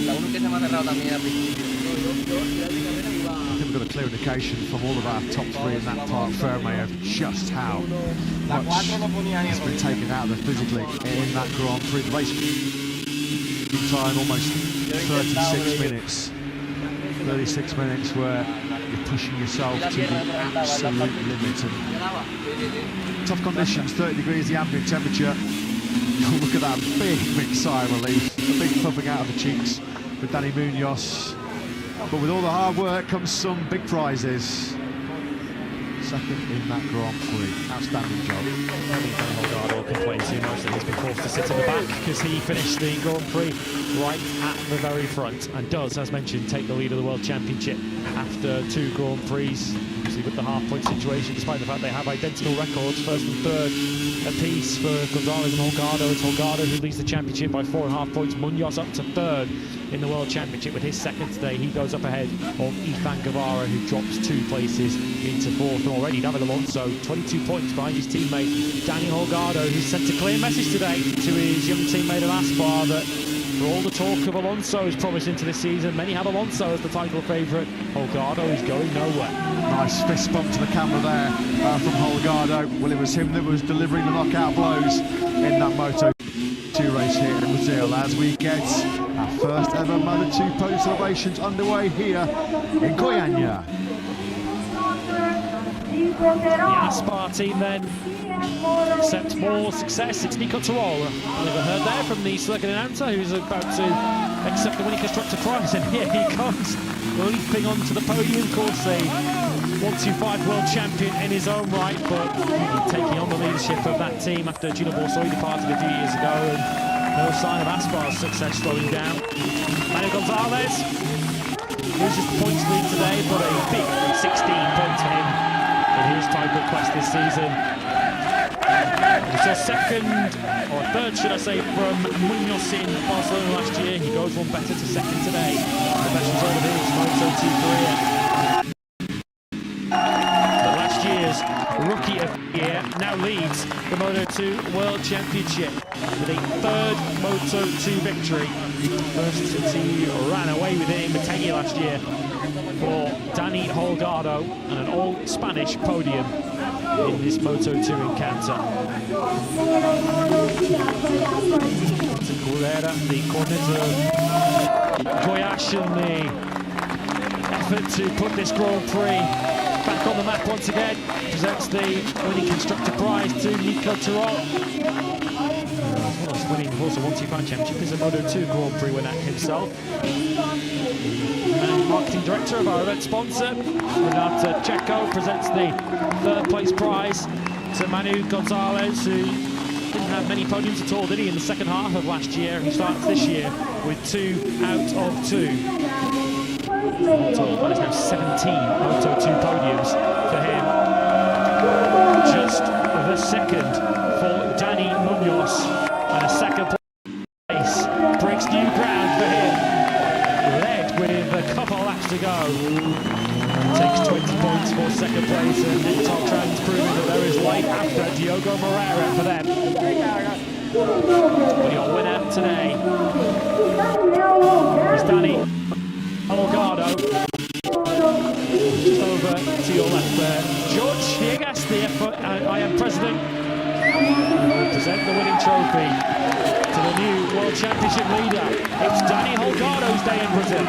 la uno que se me ha agarrado también al principio. I think we've got a clear indication from all of our top three in that part fairway of just how much has been taken out of us physically in that Grand Prix. The race time almost 36 minutes. 36 minutes where you're pushing yourself to the absolute limit. And tough conditions, 30 degrees the ambient temperature. Look at that big sigh of relief, a big puffing out of the cheeks with Danny Munoz. But with all the hard work comes some big prizes. Second in that Grand Prix. Outstanding job. Danny Holgado complains too much that he's been forced to sit in the back because he finished the Grand Prix right at the very front and does, as mentioned, take the lead of the World Championship after 2 Grand Prix. Obviously with the half-point situation, despite the fact they have identical records, first and third apiece for Gonzalez and Holgado. It's Holgado who leads the championship by 4.5 points. Munoz up to third in the World Championship with his second today. He goes up ahead of Ethan Guevara, who drops 2 places into 4th. And already David Alonso 22 points behind his teammate Danny Holgado, who sent a clear message today to his young teammate at Aspar that for all the talk of Alonso is promised into this season, many have Alonso as the title favourite. Holgado is going nowhere. Nice fist bump to the camera there from Holgado. Well, it was him that was delivering the knockout blows in that Moto2 race here in Brazil as we get our first ever Moto2 podium celebrations underway here in Goiânia. The Aspar team then accept more success. It's Nico Tarola. Never heard there from the circuit announcer who's about to accept the winning constructor prize, and here he comes leaping onto the podium. Of course, a 125 world champion in his own right, but taking on the leadership of that team after Gino Borsoi departed a few years ago, and no sign of Aspar's success slowing down. Manuel Gonzalez loses the points lead today, but a big 16 points for him in his title quest this season. We saw second, or third should I say, from Munoz in Barcelona last year. He goes one better to second today. The best result of his Moto2 career. But last year's Rookie of the Year now leads the Moto2 World Championship with a 3rd Moto2 victory. First since he ran away with it in Motegi last year for Danny Holgado, and an all-Spanish podium in this Moto2 encounter. Correra, the coordinator of Goiás, and the effort to put this Grand Prix back on the map once again, presents the winning constructor prize to Nico Tarola. As well as winning the Horse 125 Championship, is a Moto2 Grand Prix winner himself. And marketing director of our event sponsor, Renata Checo, presents the 3rd place prize to Manu Gonzalez, who didn't have many podiums at all, did he, in the second half of last year. He starts this year with 2 out of 2. That is now 17 Moto2 podiums for him. Just the second for Danny Munoz, and a second place breaks new ground for him. Led with a couple laps to go. Takes 20 points for second place, and Top Trans proving that there is light after Diogo Moreira for them. But your winner today is Danny Holgado. Just over to your left there, George Hiegas, the I am president, will present the winning trophy to the new World Championship leader. It's Danny Holgado's day in Brazil.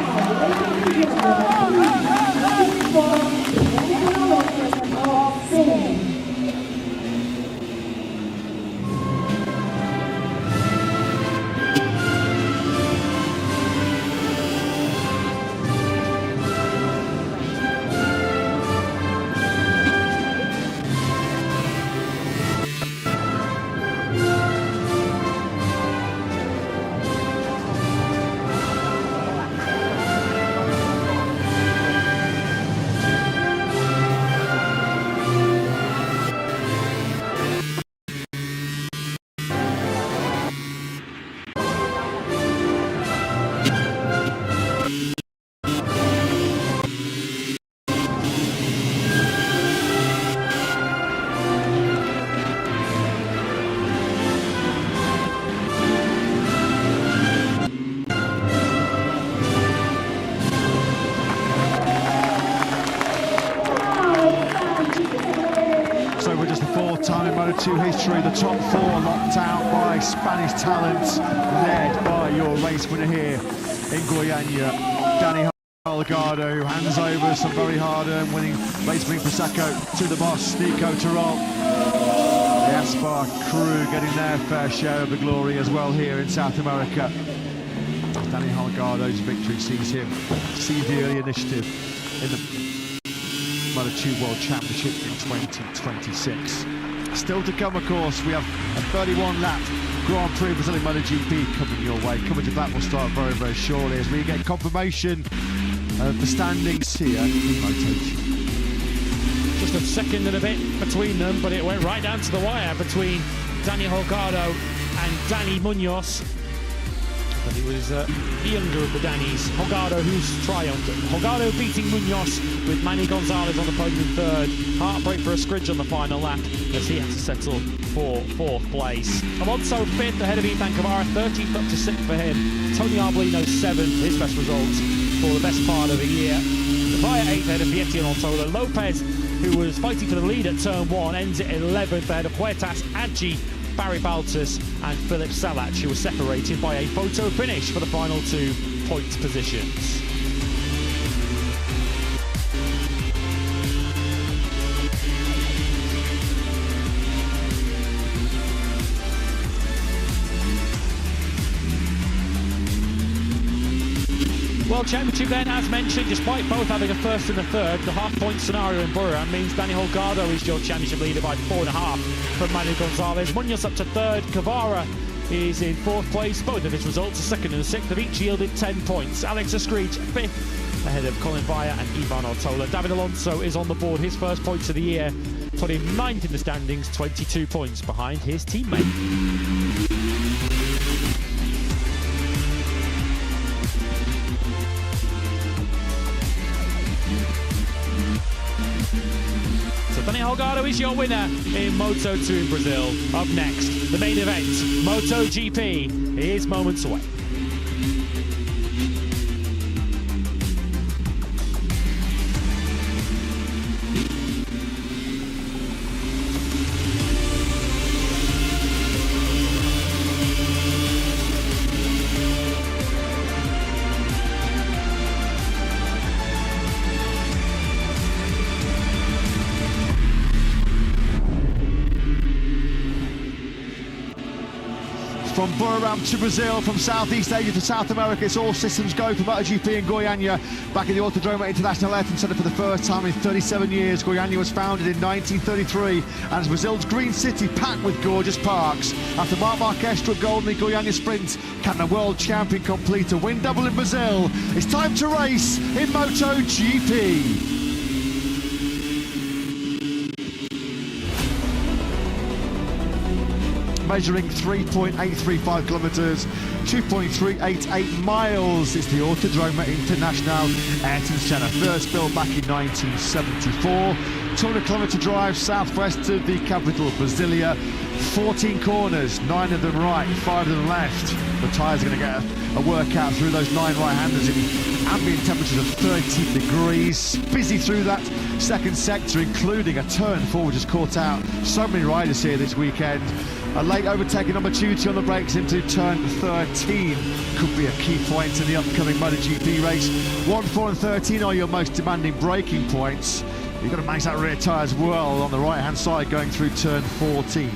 in Moto2 history. The top four locked out by Spanish talents, led by your race winner here in Goiânia, Danny Holgado, who hands over some very hard-earned winning race winning Prosecco to the boss, Nico Tirol. The Aspar crew getting their fair share of the glory as well here in South America. Danny Holgado's victory sees the early initiative in the Moto2 World Championship in 2026. Still to come, of course, we have a 31-lap Grand Prix Brazilian MotoGP coming your way. Coverage of that will start very, very shortly as we get confirmation of the standings here in MotoGP. Just a second and a bit between them, but it went right down to the wire between Daniel Holgado and Danny Munoz. But he was the younger of the Dannies. Holgado, who's triumphed. Holgado beating Munoz with Manny Gonzalez on the podium in third. Heartbreak for a Scridge on the final lap as he had to settle for fourth place. Alonso fifth ahead of Ivan Cavara, 13th up to sixth for him. Tony Arbolino seventh, his best results for the best part of the year. Via eighth ahead of Vietti and Ortola. Lopez, who was fighting for the lead at turn one, ends at 11th ahead of Huertas, Adji, Barry Baltus and Philip Salach, who were separated by a photo finish for the final 2 point positions. World Championship then, as mentioned, despite both having a first and a third, the half-point scenario in Buriram means Danny Holgado is your championship leader by 4.5 from Manny Gonzalez. Munoz up to third, Cavara is in fourth place. Both of his results, the second and the sixth, have each yielded 10 points. Alex Escreech fifth ahead of Colin Via and Ivan Ortola. David Alonso is on the board, his first points of the year, put him ninth in the standings, 22 points behind his teammate. Danny Holgado is your winner in Moto2 in Brazil. Up next, the main event, MotoGP, is moments away. From Buriram to Brazil, from Southeast Asia to South America, it's all systems go for MotoGP in Goiânia. Back in the Autódromo International Ayrton Senna for the first time in 37 years. Goiânia was founded in 1933 and is Brazil's green city packed with gorgeous parks. After Marc Marquez struck gold in the Goiânia Sprint, can the world champion complete a win double in Brazil? It's time to race in MotoGP. Measuring 3.835 kilometres, 2.388 miles. It's the Autódromo Internacional Ayrton Senna, first built back in 1974. 200-kilometre drive southwest of the capital, Brasilia. 14 corners, 9 of them right, 5 of them left. The tyres are going to get a workout through those 9 right-handers in ambient temperatures of 30 degrees. Busy through that second sector, including a turn 4 which has caught out so many riders here this weekend. A late overtaking opportunity on the brakes into turn 13 could be a key point in the upcoming MotoGP race. 1, 4 and 13 are your most demanding braking points. You've got to manage that rear tyre as well on the right-hand side going through turn 14.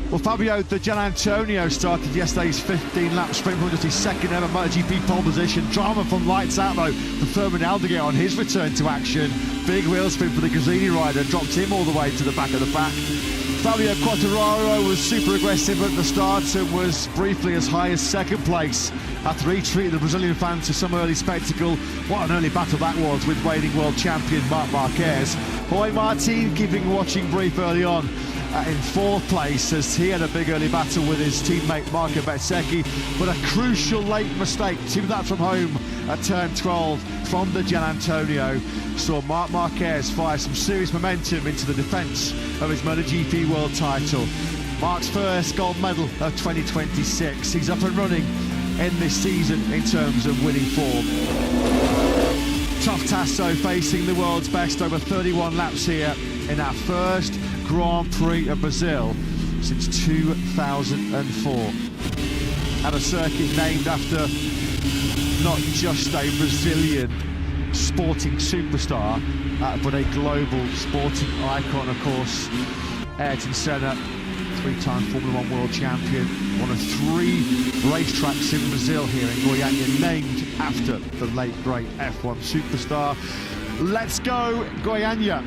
Well, Fabio Di Gianantonio started yesterday's 15-lap sprint from just his second ever MotoGP pole position. Drama from lights out though for Fermin Aldeguer on his return to action. Big wheel spin for the Gresini rider, dropped him all the way to the back of the pack. Fabio Quartararo was super aggressive at the start and was briefly as high as second place after he treated the Brazilian fans to some early spectacle. What an early battle that was with reigning world champion Marc Marquez. Jorge Martin keeping watching brief early on. In fourth place as he had a big early battle with his teammate Marco Bezzecchi, but a crucial late mistake, 2 that from home at turn 12 from the Gianantonio saw Marc Marquez fire some serious momentum into the defence of his MotoGP world title. Marc's first gold medal of 2026. He's up and running in this season in terms of winning form. Tough task, so facing the world's best over 31 laps here in our first Grand Prix of Brazil since 2004. At a circuit named after not just a Brazilian sporting superstar, but a global sporting icon, of course. Ayrton Senna, three-time Formula 1 world champion, one of 3 racetracks in Brazil here in Goiânia, named after the late great F1 superstar. Let's go Goiânia.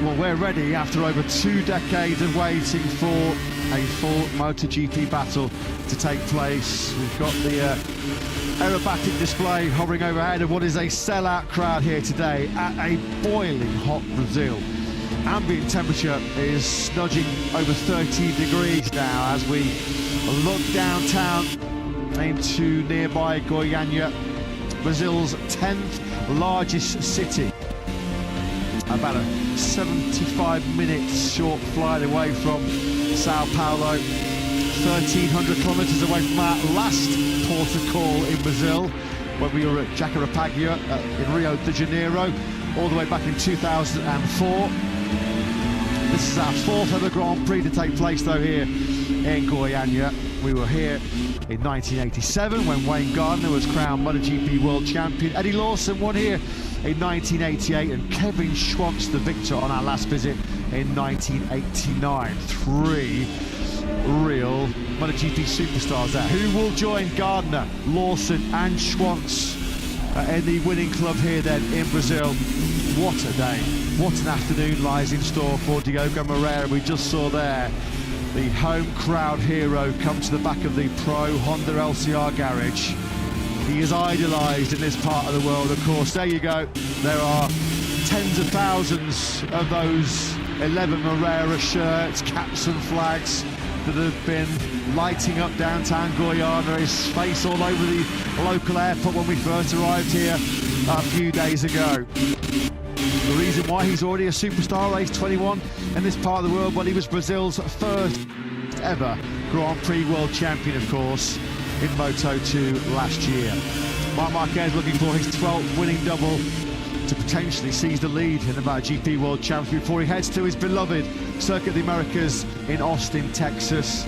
Well, we're ready after over 2 decades of waiting for a full MotoGP battle to take place. We've got the aerobatic display hovering overhead of what is a sellout crowd here today at a boiling hot Brazil. Ambient temperature is nudging over 30 degrees now as we look downtown into nearby Goiânia, Brazil's 10th largest city. About a 75-minute short flight away from Sao Paulo, 1,300 kilometres away from our last port of call in Brazil, when we were at Jacarepaguá in Rio de Janeiro, all the way back in 2004. This is our 4th ever Grand Prix to take place, though, here in Goiânia. We were here in 1987 when Wayne Gardner was crowned MotoGP World Champion. Eddie Lawson won here in 1988, and Kevin Schwantz the victor on our last visit in 1989. 3 real MotoGP superstars there. Who will join Gardner, Lawson and Schwantz in the winning club here then in Brazil? What a day, what an afternoon lies in store for Diogo Moreira. We just saw there the home crowd hero come to the back of the Pro Honda LCR garage. He is idolised in this part of the world, of course. There you go. There are tens of thousands of those 11 Moreira shirts, caps and flags that have been lighting up downtown Goiânia. His face all over the local airport when we first arrived here a few days ago. The reason why he's already a superstar, age 21 in this part of the world, well, he was Brazil's first ever Grand Prix world champion, of course, in Moto2 last year. Marc Marquez looking for his 12th winning double to potentially seize the lead in the MotoGP World Championship before he heads to his beloved Circuit of the Americas in Austin, Texas.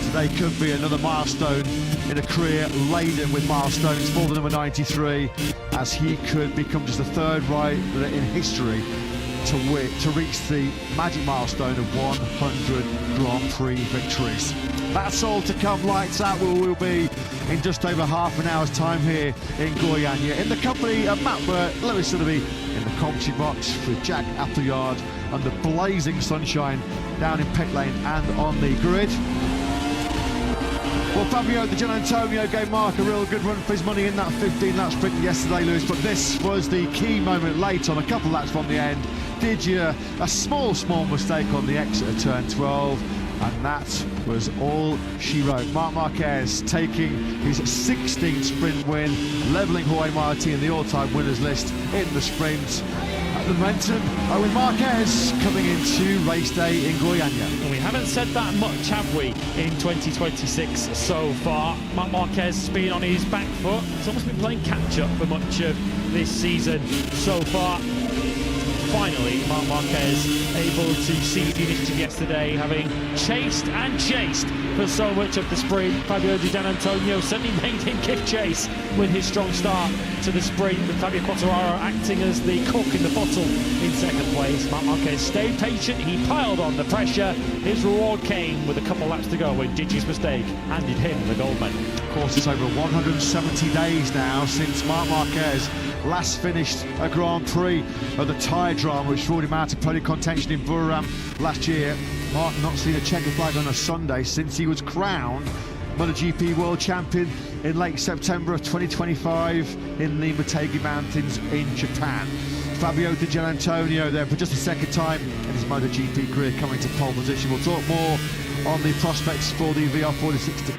Today could be another milestone in a career laden with milestones for the number 93, as he could become just the 3rd rider in history to reach the magic milestone of 100 Grand Prix victories. That's all to come. Lights out where we'll be in just over half an hour's time here in Goiânia, in the company of Matt Burt, Lewis Sutherby in the commentary box with Jack Appleyard under blazing sunshine down in pit lane and on the grid. Well, Fabio Di Giannantonio gave Mark a real good run for his money in that 15-lap sprint yesterday, Lewis, but this was the key moment late on, a couple laps from the end. Did you a small mistake on the exit of turn 12, and that was all she wrote. Marc Marquez taking his 16th sprint win, levelling Jorge Martin in the all-time winners list in the sprint. The momentum with Marquez coming into race day in Goiânia. And we haven't said that much, have we, in 2026 so far? Marc Marquez has been on his back foot. He's almost been playing catch-up for much of this season so far. Finally, Marc Marquez able to seize the initiative yesterday, having chased for so much of the sprint. Fabio Di Giannantonio certainly made him give chase with his strong start to the sprint, with Fabio Quartararo acting as the cork in the bottle in 2nd place. Marc Marquez stayed patient, he piled on the pressure. His reward came with a couple laps to go when Gigi's mistake handed him the gold medal. Of course, it's over 170 days now since Marc Marquez last finished a Grand Prix of the tyre drama which brought him out of podium contention in Buriram last year. Marc not seen a checker flag on a Sunday since he was crowned MotoGP World Champion in late September of 2025 in the Motegi Mountains in Japan. Fabio Di Giannantonio there for just the 2nd time in his MotoGP career coming to pole position. We'll talk more on the prospects for the VR46.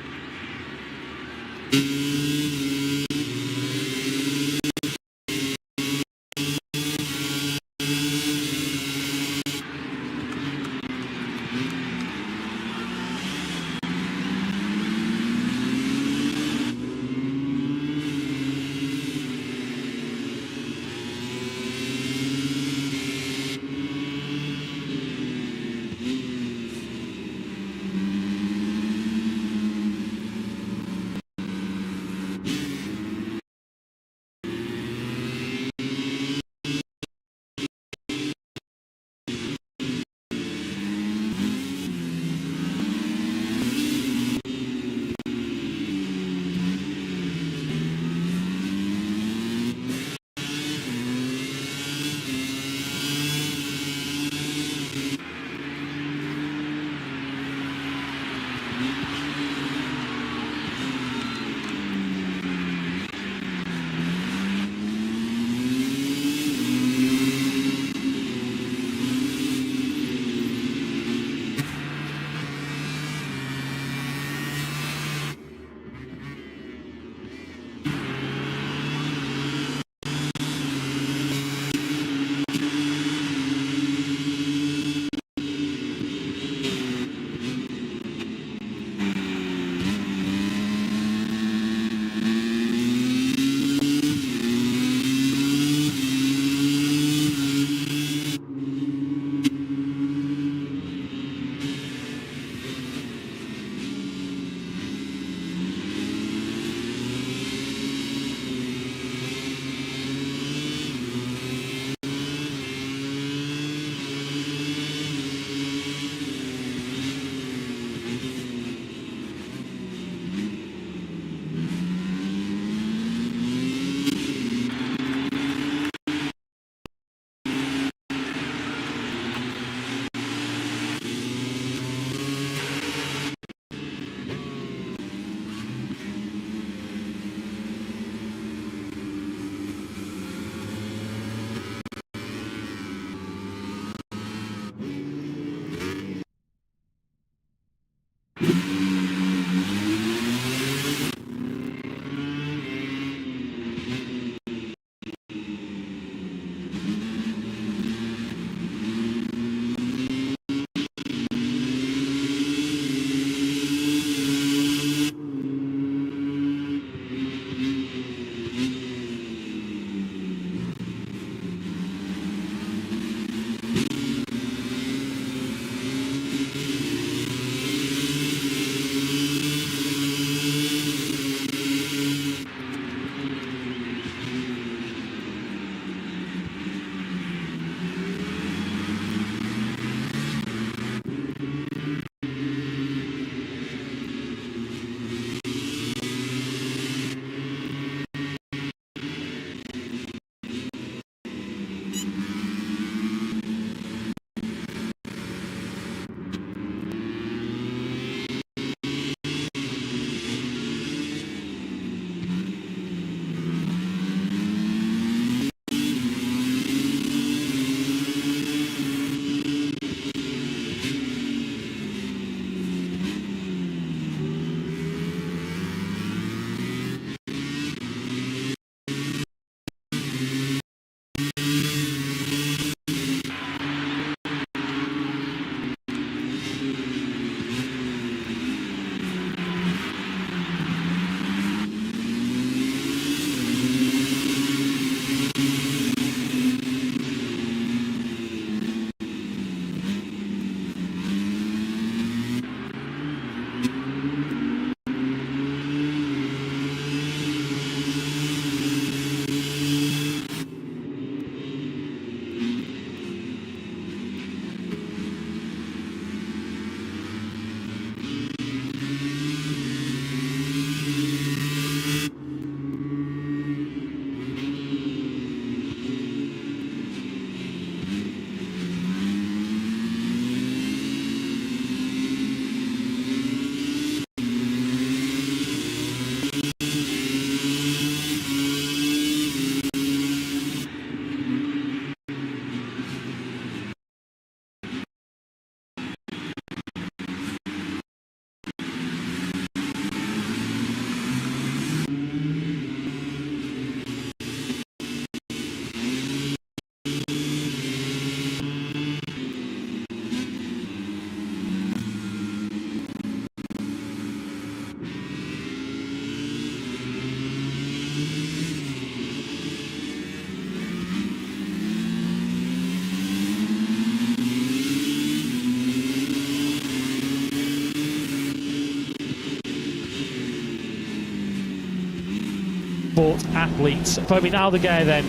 motorsport athletes. Fermin Aldeguer then,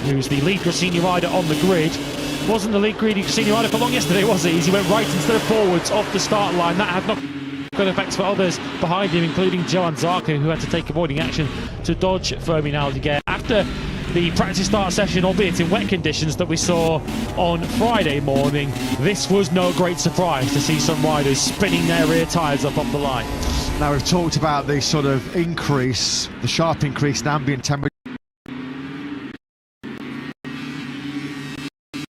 who's the lead Gresini rider on the grid, wasn't the lead Gresini rider for long yesterday, was he? As he went right instead of forwards off the start line. That had not good effects for others behind him, including Johan Zarco, who had to take avoiding action to dodge Fermin Aldeguer. After the practice start session, albeit in wet conditions, that we saw on Friday morning, this was no great surprise to see some riders spinning their rear tyres up off the line. Now, we've talked about the sort of increase, the sharp increase in ambient temperature.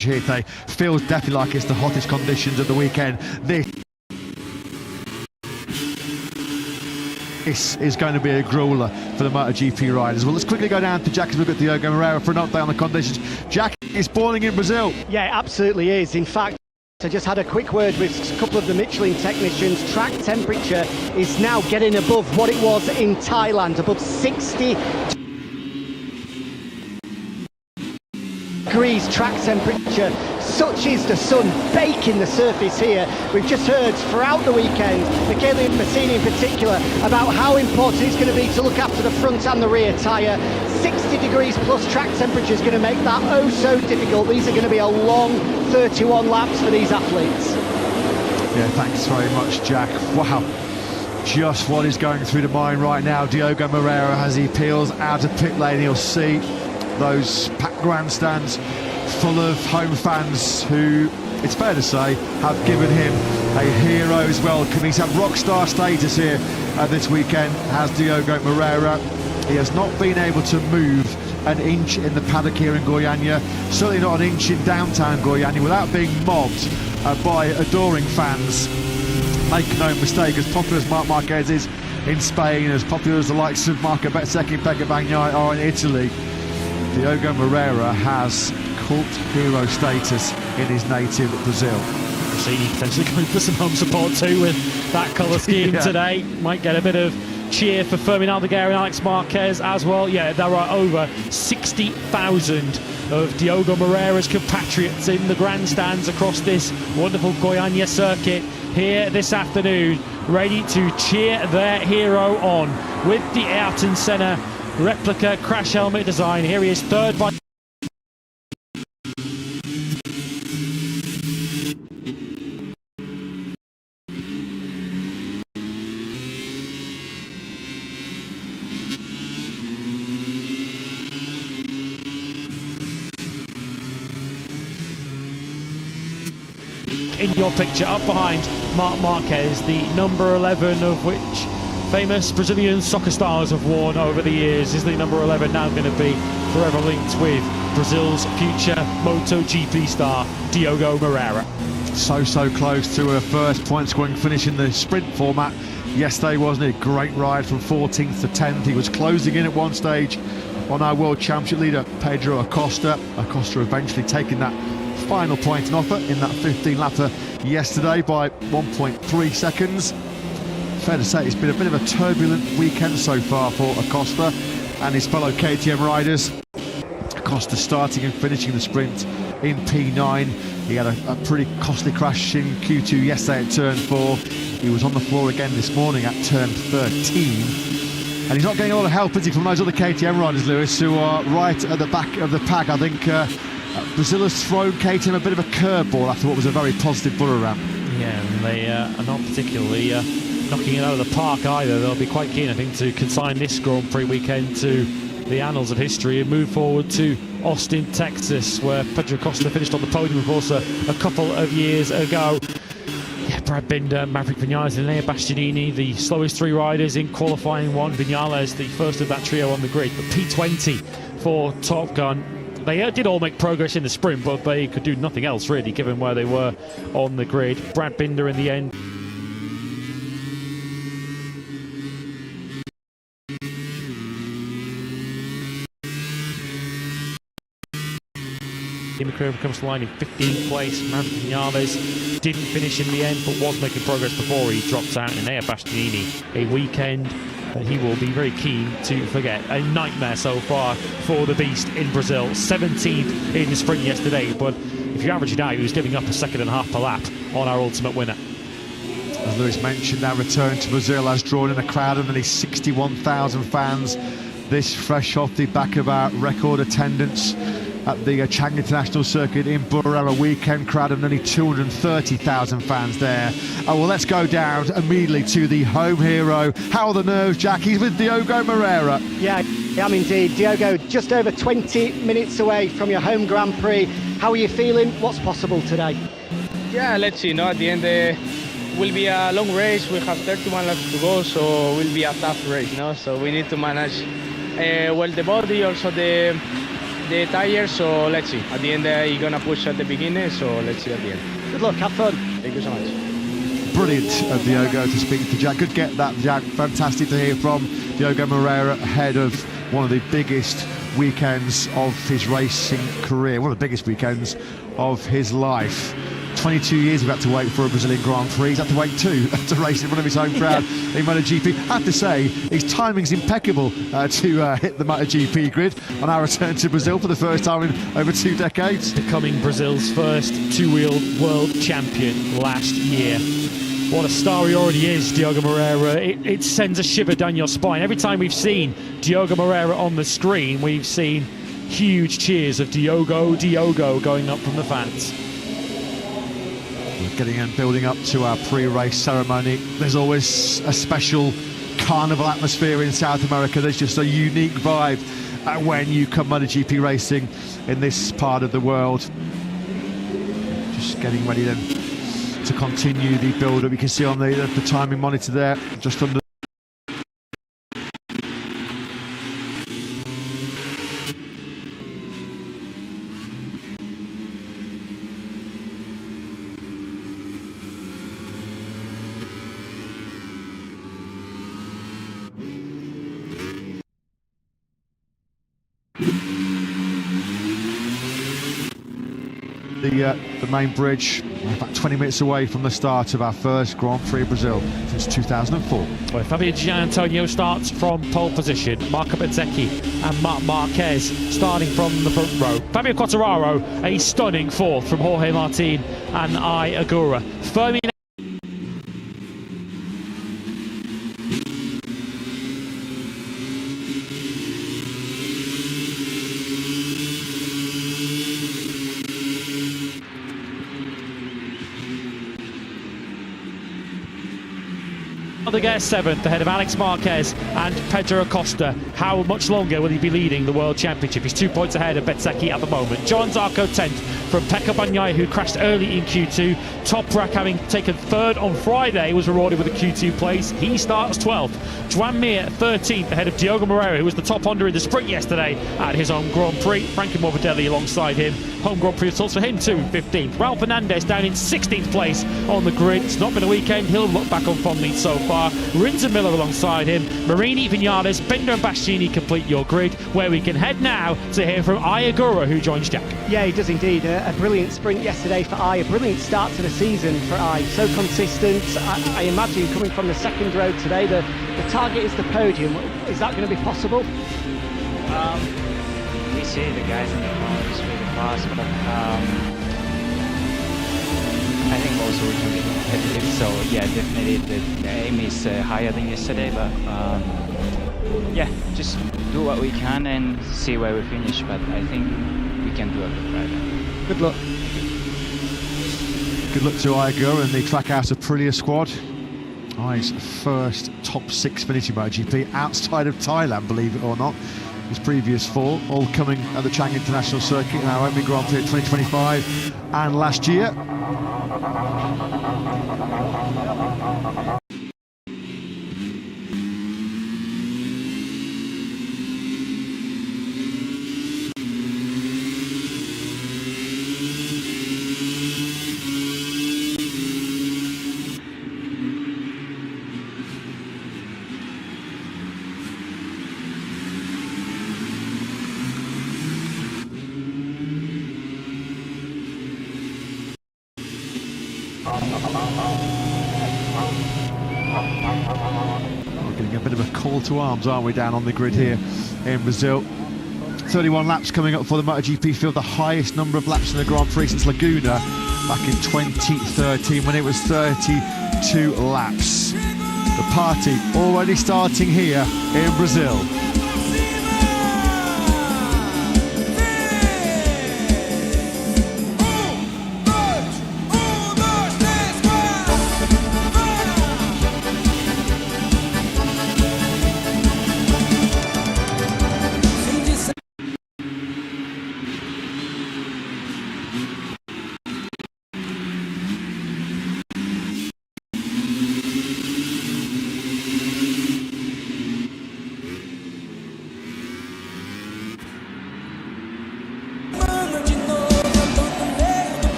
It feels definitely like it's the hottest conditions of the weekend. This is going to be a grueler for the MotoGP riders. Well, let's quickly go down to Jacksonville with Diogo Moreira for an update on the conditions. Jack, is boiling in Brazil. Yeah, it absolutely is. In fact, I just had a quick word with a couple of the Michelin technicians. Track temperature is now getting above what it was in Thailand, above 60 degrees track temperature. Such is the sun baking the surface here. We've just heard throughout the weekend, Michele Massini in particular, about how important it's going to be to look after the front and the rear tyre. 60 degrees plus track temperature is going to make that oh so difficult. These are going to be a long 31 laps for these athletes. Yeah, thanks very much, Jack. Wow, just what is going through the mind right now. Diogo Moreira, as he peels out of pit lane, he'll see those packed grandstands full of home fans who, it's fair to say, have given him a hero's welcome. He's had rock star status here this weekend, has Diogo Moreira. He has not been able to move an inch in the paddock here in Goiânia, certainly not an inch in downtown Goiânia, without being mobbed by adoring fans. Make no mistake, as popular as Marc Marquez is in Spain, as popular as the likes of Marco Bezzecchi and Pecco Bagnaia are in Italy, Diogo Moreira has cult hero status in his native Brazil. Massini potentially going for some home support too with that colour scheme today. Might get a bit of cheer for Fermin Aldeguer and Alex Marquez as well. Yeah, there are over 60,000 of Diogo Moreira's compatriots in the grandstands across this wonderful Goiânia circuit here this afternoon, ready to cheer their hero on with the Ayrton Senna replica crash helmet design. Here he is, third by in your picture, up behind Marc Marquez, the number 11 of which famous Brazilian soccer stars have worn over the years. Is the number 11 now going to be forever linked with Brazil's future MotoGP star, Diogo Moreira? So close to a first point scoring finish in the sprint format yesterday, wasn't it? Great ride from 14th to 10th. He was closing in at one stage on our World Championship leader, Pedro Acosta. Acosta eventually taking that final point and offer in that 15-lapper yesterday by 1.3 seconds. Fair to say it's been a bit of a turbulent weekend so far for Acosta and his fellow KTM riders. Acosta starting and finishing the sprint in P9. He had a pretty costly crash in Q2 yesterday at turn 4. He was on the floor again this morning at turn 13. And he's not getting a lot of help, is he, from those other KTM riders, Lewis, who are right at the back of the pack. I think Brazil has thrown KTM a bit of a curveball after what was a very positive Burra ramp. Yeah, and they are not particularly knocking it out of the park either. They'll be quite keen, I think, to consign this Grand Prix weekend to the annals of history and move forward to Austin, Texas, where Pedro Acosta finished on the podium, of course, a couple of years ago. Yeah, Brad Binder, Maverick Vinales and Enea Bastianini, the slowest three riders in qualifying one. Vinales, the first of that trio on the grid, but P20 for Top Gun. They did all make progress in the sprint, but they could do nothing else, really, given where they were on the grid. Brad Binder in the end. McLaren comes to line in 15th place. Maverick Vinales didn't finish in the end, but was making progress before he dropped out. And Enea Bastianini, a weekend that he will be very keen to forget. A nightmare so far for the beast in Brazil. 17th in the sprint yesterday, but if you average it out, he was giving up a second and a half per lap on our ultimate winner. As Lewis mentioned, our return to Brazil has drawn in a crowd of nearly 61,000 fans This fresh off the back of our record attendance at the Chang International Circuit in Burara, weekend crowd of nearly 230,000 fans there. Oh, well, let's go down immediately to the home hero. How are the nerves, Jack? He's with Diogo Moreira. Yeah, I am indeed. Diogo, just over 20 minutes away from your home Grand Prix. How are you feeling? What's possible today? Yeah, let's see. At the end, will be a long race. We have 31 laps to go, so it will be a tough race. So we need to manage well the body, also the tires. So let's see. At the end, you're gonna push at the beginning. So let's see at the end. Good luck. Have fun. Thank you so much. Brilliant of Diogo to speak to Jack. Good get that, Jack. Fantastic to hear from Diogo Moreira ahead of one of the biggest weekends of his racing career, one of the biggest weekends of his life. 22 years he's had to wait for a Brazilian Grand Prix. He's had to wait two to race in front of his home crowd in MotoGP. I have to say, his timing's impeccable to hit the MotoGP grid on our return to Brazil for the first time in over 2 decades. Becoming Brazil's first two-wheel world champion last year. What a star he already is, Diogo Moreira. It sends a shiver down your spine. Every time we've seen Diogo Moreira on the screen, we've seen huge cheers of Diogo, Diogo going up from the fans. We're getting and building up to our pre-race ceremony. There's always a special carnival atmosphere in South America. There's just a unique vibe when you come MotoGP racing in this part of the world. Just getting ready then to continue the build-up. You can see on the timing monitor there, just under the main bridge. We're about 20 minutes away from the start of our first Grand Prix of Brazil since 2004. Well, Fabio Gianantonio starts from pole position. Marco Bezzecchi and Marc Marquez starting from the front row. Fabio Quartararo, a stunning fourth from Jorge Martin and Agura. Fermi Rodriguez 7th ahead of Alex Marquez and Pedro Acosta. How much longer will he be leading the World Championship? He's 2 points ahead of Bezzecchi at the moment. Johan Zarco 10th from Pecco Bagnaia, who crashed early in Q2. Toprak, having taken 3rd on Friday, was rewarded with a Q2 place. He starts 12th. Joan Mir 13th ahead of Diogo Moreira, who was the top Honda in the sprint yesterday at his home Grand Prix. Frankie Morbidelli alongside him. Home Grand Prix results for him too, 15th. Raul Fernandez down in 16th place on the grid. It's not been a weekend he'll look back on fondly so far. Rinza Miller alongside him. Marini, Vinales, Bender and Bastianini complete your grid, where we can head now to hear from Agura, who joins Jack. Yeah, he does indeed. A brilliant sprint yesterday for a brilliant start to the season for So consistent. I imagine coming from the second row today, the target is the podium. Is that going to be possible? We see the guys in the car is really fast, but I think also we can be competitive. So yeah, definitely the aim is higher than yesterday, but yeah, just do what we can and see where we finish. But I think we can do a good ride. Good luck. Good luck to Agura and the Trackhouse Aprilia squad. His first top 6 finish in MotoGP outside of Thailand, believe it or not. His previous 4 all coming at the Chang International Circuit in our opening Grand Prix 2025 and last year. We're getting a bit of a call to arms, aren't we, down on the grid here in Brazil. 31 laps coming up for the MotoGP field, the highest number of laps in the Grand Prix since Laguna back in 2013 when it was 32 laps. The party already starting here in Brazil.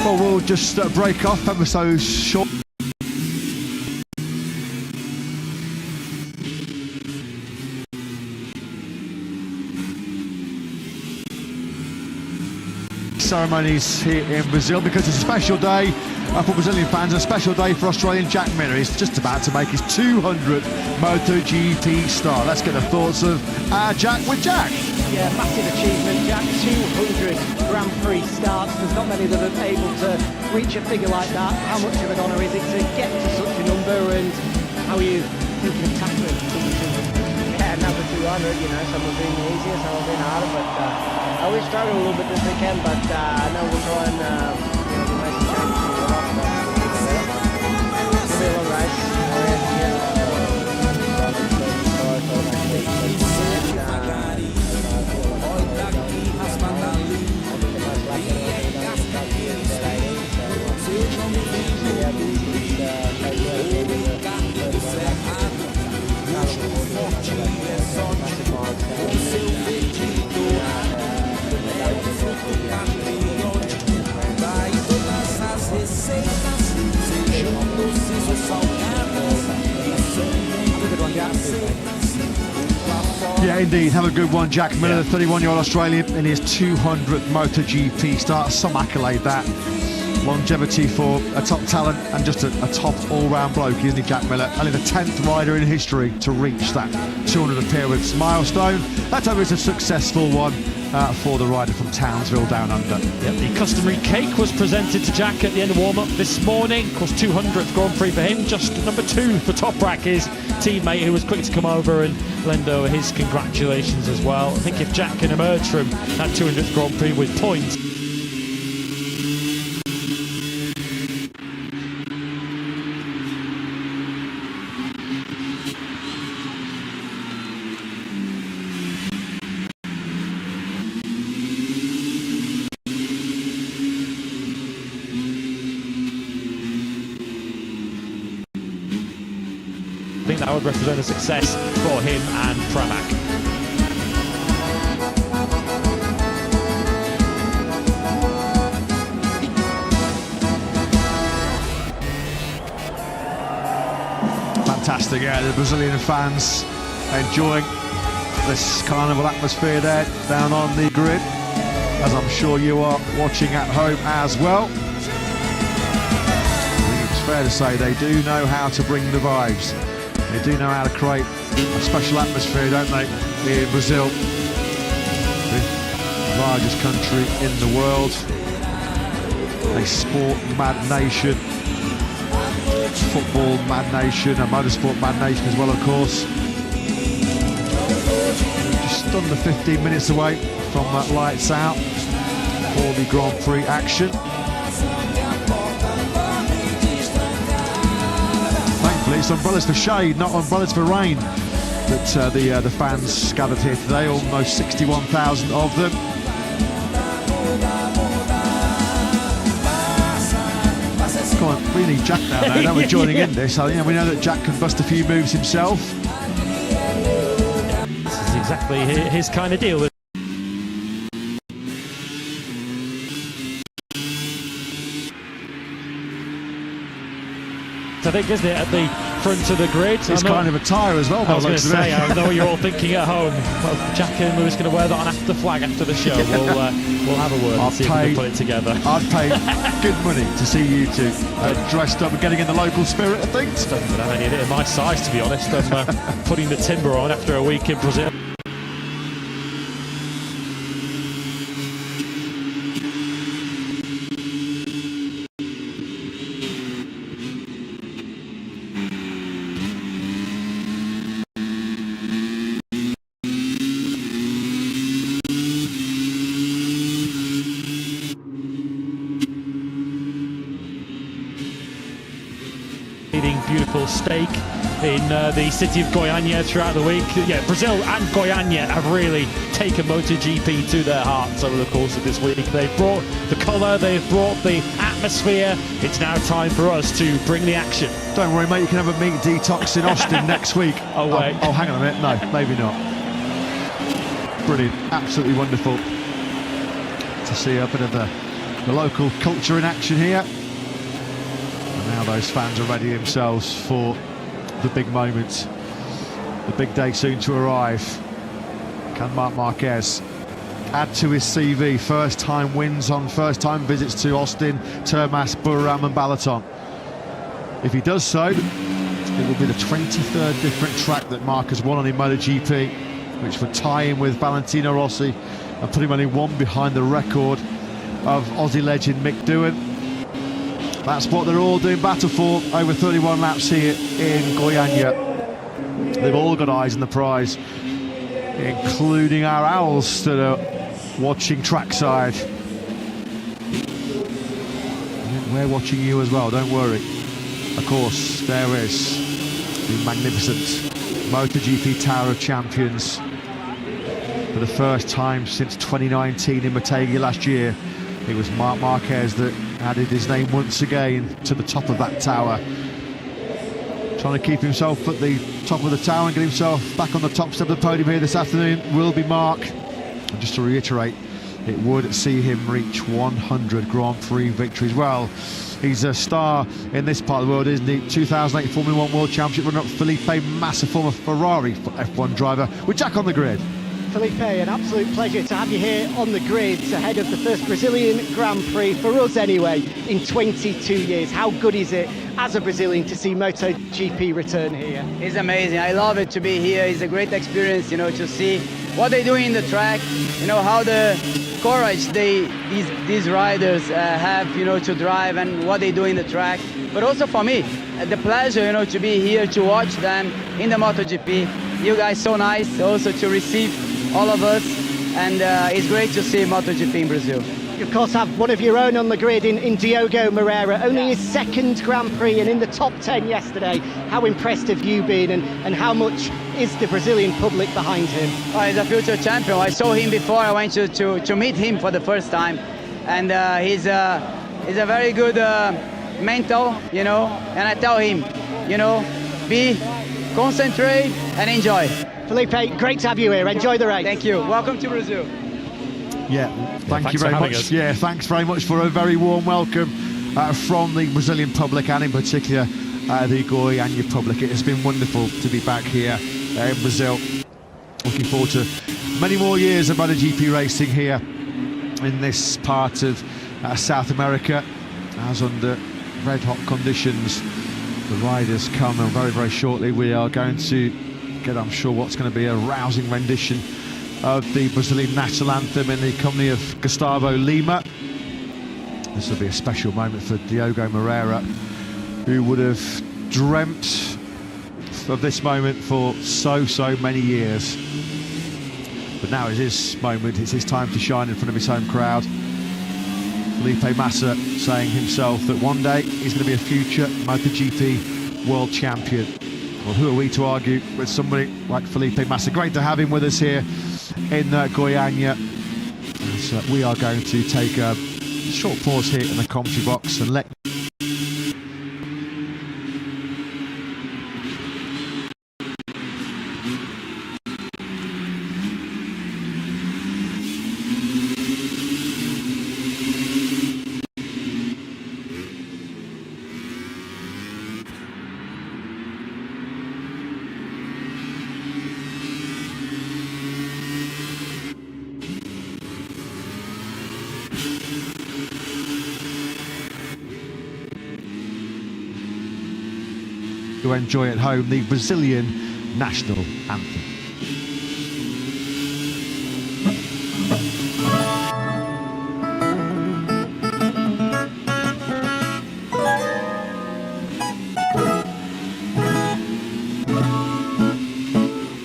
Well, we'll just break off ever so short. Ceremonies here in Brazil because it's a special day for Brazilian fans, a special day for Australian Jack Miller. He's just about to make his 200th MotoGP start. Let's get the thoughts of Jack with Jack. Yeah, massive achievement, Jack. 200 Grand Prix starts. There's not many that are able to reach a figure like that. How much of an honour is it to get to such a number, and how are you thinking of tackling the 200? Yeah, number 200, you know, some have been easier, some have been harder, but I will struggle a little bit this weekend, but I know we'll try and do nice and change to the off, but it'll be a long race. Yeah, indeed. Have a good one, Jack Miller, the 31-year-old Australian, in his 200th MotoGP start. Some accolade that. Longevity for a top talent and just a top all-round bloke, isn't he, Jack Miller? Only the 10th rider in history to reach that 200 appearance milestone. Let's hope it's a successful one for the rider from Townsville down under. Yep, the customary cake was presented to Jack at the end of warm-up this morning. Of course, 200th Grand Prix for him, just number 2 for Toprak, his teammate, who was quick to come over and lend over his congratulations as well. I think if Jack can emerge from that 200th Grand Prix with points, I think that would represent a success for him and Pramac. Fantastic, yeah, the Brazilian fans enjoying this carnival atmosphere there down on the grid, as I'm sure you are watching at home as well. I think it's fair to say they do know how to bring the vibes. They do know how to create a special atmosphere, don't they, in Brazil, the largest country in the world, a sport-mad nation, football-mad nation, a motorsport-mad nation as well, of course. Just under 15 minutes away from that lights out for the Grand Prix action. It's umbrellas for shade, not umbrellas for rain, that the fans gathered here today, almost 61,000 of them. Come on, we need Jack now, though, don't we, joining in this? So, we know that Jack can bust a few moves himself. This is exactly his kind of deal. I think, isn't it, at the front of the grid? It's kind of a tyre as well. I was going to say, I know what you're all thinking at home. Well, Jack and Lewis going to wear that on after the flag after the show. We'll have a word and see if we can put it together. I'd pay good money to see you two dressed up and getting in the local spirit, I think. I don't even have any of it in my size, to be honest. I'm putting the timber on after a week in Brazil. Beautiful stake in the city of Goiânia throughout the week. Yeah, Brazil and Goiânia have really taken MotoGP to their hearts over the course of this week. They've brought the colour, they've brought the atmosphere. It's now time for us to bring the action. Don't worry, mate, you can have a meat detox in Austin next week. Oh, wait. Oh, hang on a minute. No, maybe not. Brilliant. Absolutely wonderful to see a bit of the local culture in action here. And now those fans are ready themselves for the big moment, the big day soon to arrive. Can Marc Marquez add to his CV first-time wins on first-time visits to Austin, Termas, Buriram and Balaton? If he does so, it will be the 23rd different track that Marc has won on in MotoGP, which would tie him with Valentino Rossi and put him only one behind the record of Aussie legend Mick Doohan. That's what they're all doing battle for over 31 laps here in Goiânia. They've all got eyes on the prize, including our owls that are watching trackside. We're watching you as well, don't worry. Of course, there is the magnificent MotoGP Tower of Champions. For the first time since 2019 in Motegi last year, it was Marc Marquez that added his name once again to the top of that tower. Trying to keep himself at the top of the tower and get himself back on the top step of the podium here this afternoon will be Marc. And just to reiterate, it would see him reach 100 Grand Prix victories. Well, he's a star in this part of the world, isn't he? 2008 Formula 1 World Championship runner-up Felipe Massa, former Ferrari F1 driver, with Jack on the grid. Felipe, an absolute pleasure to have you here on the grids ahead of the first Brazilian Grand Prix, for us anyway, in 22 years. How good is it as a Brazilian to see MotoGP return here? It's amazing. I love it to be here. It's a great experience, you know, to see what they're doing in the track, you know, how the courage these riders have, you know, to drive and what they do in the track. But also for me, the pleasure, you know, to be here to watch them in the MotoGP. You guys so nice also to receive all of us, and it's great to see MotoGP in Brazil. You of course have one of your own on the grid in Diogo Moreira, only his second Grand Prix and in the top 10 yesterday. How impressed have you been, and how much is the Brazilian public behind him? Oh, he's a future champion. I saw him before. I went to meet him for the first time, and he's a very good mentor, you know, and I tell him, you know, concentrate and enjoy. Felipe, great to have you here. Enjoy the race. Thank you. Welcome to Brazil. Yeah, thank you very much. Us. Yeah, thanks very much for a very warm welcome from the Brazilian public, and in particular the Goiânia public. It has been wonderful to be back here in Brazil. Looking forward to many more years of MotoGP racing here in this part of South America, as under red hot conditions the riders come, and very, very shortly we are going to get, I'm sure, what's going to be a rousing rendition of the Brazilian national anthem in the company of Gustavo Lima. This will be a special moment for Diogo Moreira, who would have dreamt of this moment for so many years. But now is his moment, it's his time to shine in front of his home crowd. Felipe Massa saying himself that one day he's going to be a future MotoGP world champion. Well, who are we to argue with somebody like Felipe Massa? Great to have him with us here in Goiânia. So we are going to take a short pause here in the commentary box and let to enjoy at home the Brazilian national anthem.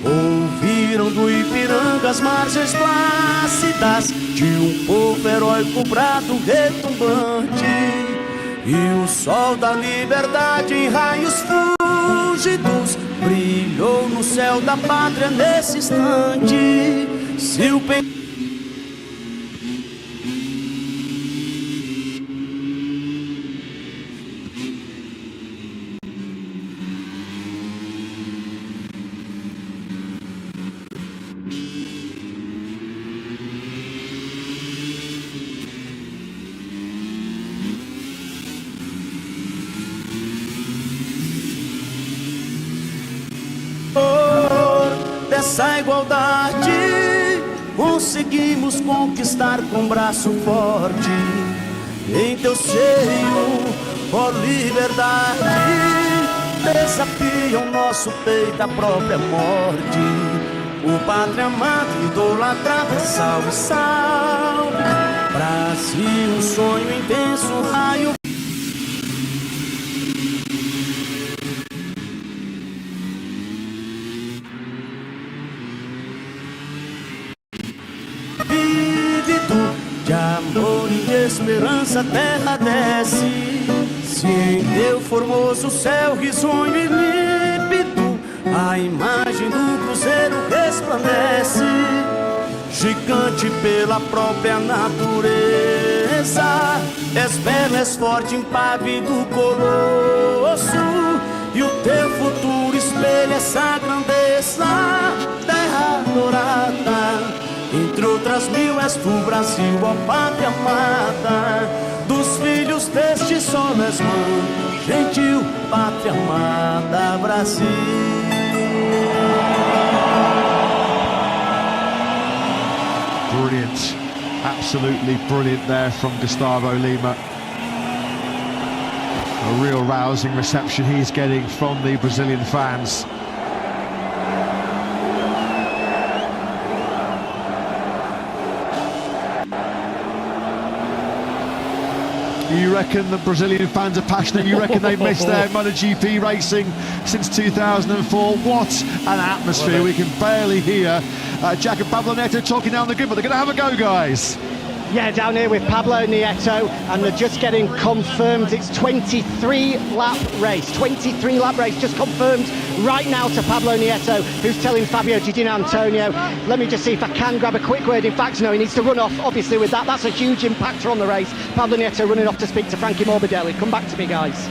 Ouviram do Ipiranga as margens plácidas de povo heróico brado retumbante. E o sol da liberdade em raios fúlgidos brilhou no céu da pátria nesse instante. Se o dessa igualdade conseguimos conquistar com braço forte. Em teu seio, ó liberdade, desafia o nosso peito à própria morte. O pátria amada, idolatrada, salve, salve. Brasil, um sonho intenso, um raio. De amor e de esperança a terra desce. Se em teu formoso céu risonho e límpido a imagem do cruzeiro resplandece, gigante pela própria natureza. És belo, és forte, impávido colosso, e o teu futuro espelha essa grandeza. Terra dourada, entre outras mil, és tu, Brasil, ó pátria amada. Dos filhos deste sol és mãe, gentil pátria amada, Brasil. Brilliant, absolutely brilliant there from Gustavo Lima. A real rousing reception he's getting from the Brazilian fans. You reckon the Brazilian fans are passionate? You reckon they've missed their MotoGP racing since 2004? What an atmosphere. We can barely hear Jack and Pablo Nieto talking down the grid, but they're going to have a go, guys. Yeah, down here with Pablo Nieto, and they're just getting confirmed. It's 23-lap race. 23-lap race just confirmed right now to Pablo Nieto, who's telling Fabio Di Antonio, let me just see if I can grab a quick word. In fact, no, he needs to run off, obviously, with that. That's a huge impactor on the race. Pablo Nieto running off to speak to Frankie Morbidelli. Come back to me, guys.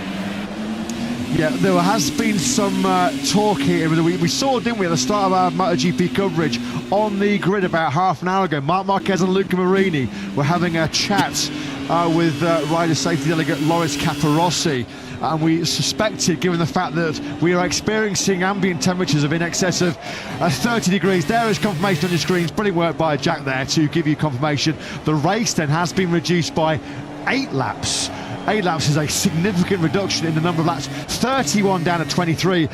Yeah, there has been some talk here. We saw, didn't we, at the start of our MotoGP coverage on the grid about half an hour ago, Marc Marquez and Luca Marini were having a chat with rider safety delegate Loris Capirossi. And we suspected, given the fact that we are experiencing ambient temperatures of in excess of 30 degrees. There is confirmation on your screens. Brilliant work by Jack there to give you confirmation. The race then has been reduced by 8 laps. 8 laps is a significant reduction in the number of laps. 31 down to 23.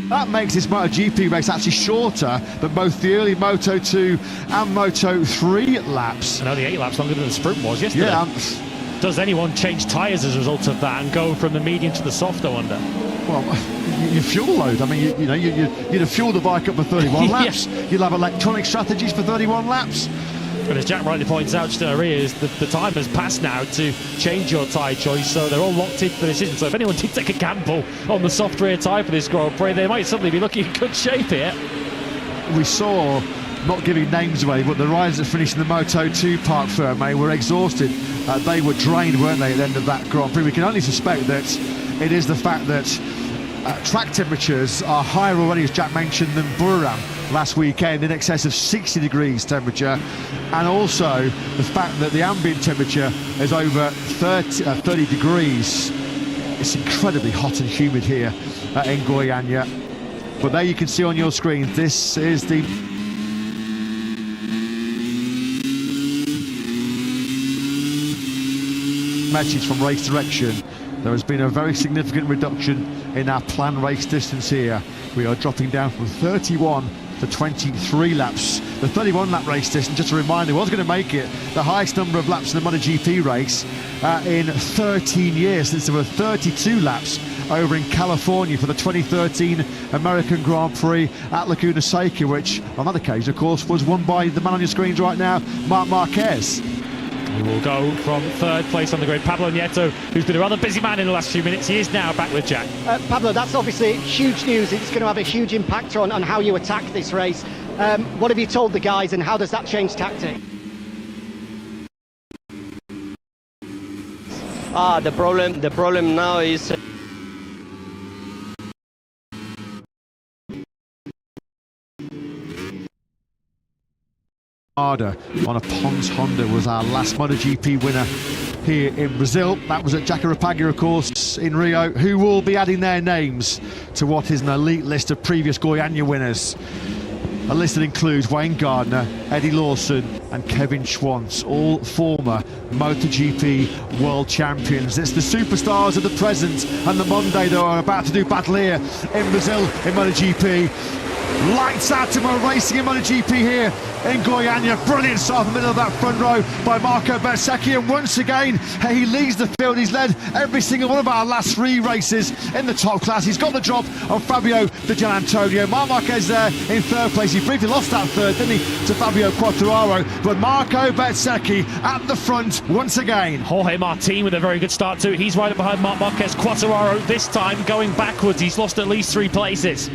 That makes this MotoGP race actually shorter than both the early Moto2 and Moto3 laps. I know the 8 laps longer than the sprint was yesterday. Yeah. Does anyone change tyres as a result of that and go from the medium to the soft, I wonder? Well, your fuel load. I mean, you'd have fueled the bike up for 31 laps. You'll have electronic strategies for 31 laps. But as Jack rightly points out just in our ears, the time has passed now to change your tyre choice, so they're all locked in for the decision. So if anyone did take a gamble on the soft rear tyre for this Grand Prix, they might suddenly be looking in good shape here. We saw, not giving names away, but the riders that finished in the Moto2 Park Ferme were exhausted. They were drained, weren't they, at the end of that Grand Prix? We can only suspect that it is the fact that track temperatures are higher already, as Jack mentioned, than Buriram last weekend, in excess of 60 degrees temperature, and also the fact that the ambient temperature is over 30 degrees. It's incredibly hot and humid here in Goiânia. But there you can see on your screen, this is the message from race direction. There has been a very significant reduction in our planned race distance here. We are dropping down from 31 to 23 laps. The 31 lap race distance, just a reminder, was going to make it the highest number of laps in the MotoGP race in 13 years, since there were 32 laps over in California for the 2013 American Grand Prix at Laguna Seca, which on that occasion, of course, was won by the man on your screens right now, Marc Marquez. We will go from third place on the grid. Pablo Nieto, who's been a rather busy man in the last few minutes, he is now back with Jack. Pablo, that's obviously huge news. It's going to have a huge impact on how you attack this race. What have you told the guys, and how does that change tactic? The problem now is on a Pons Honda was our last MotoGP winner here in Brazil. That was at Jacarapagua, of course, in Rio, who will be adding their names to what is an elite list of previous Goiânia winners. A list that includes Wayne Gardner, Eddie Lawson and Kevin Schwantz, all former MotoGP world champions. It's the superstars of the present and the Monday that are about to do battle here in Brazil in MotoGP. Lights out tomorrow racing in MotoGP here in Goiânia. Brilliant start in the middle of that front row by Marco Bezzecchi, and once again he leads the field. He's led every single one of our last 3 races in the top class. He's got the drop on Fabio Di Giannantonio. Marc Marquez there in third place. He briefly lost that third, didn't he, to Fabio Quartararo, but Marco Bezzecchi at the front once again. Jorge Martin with a very good start too. He's right up behind Marc Marquez. Quartararo this time going backwards. He's lost at least 3 places.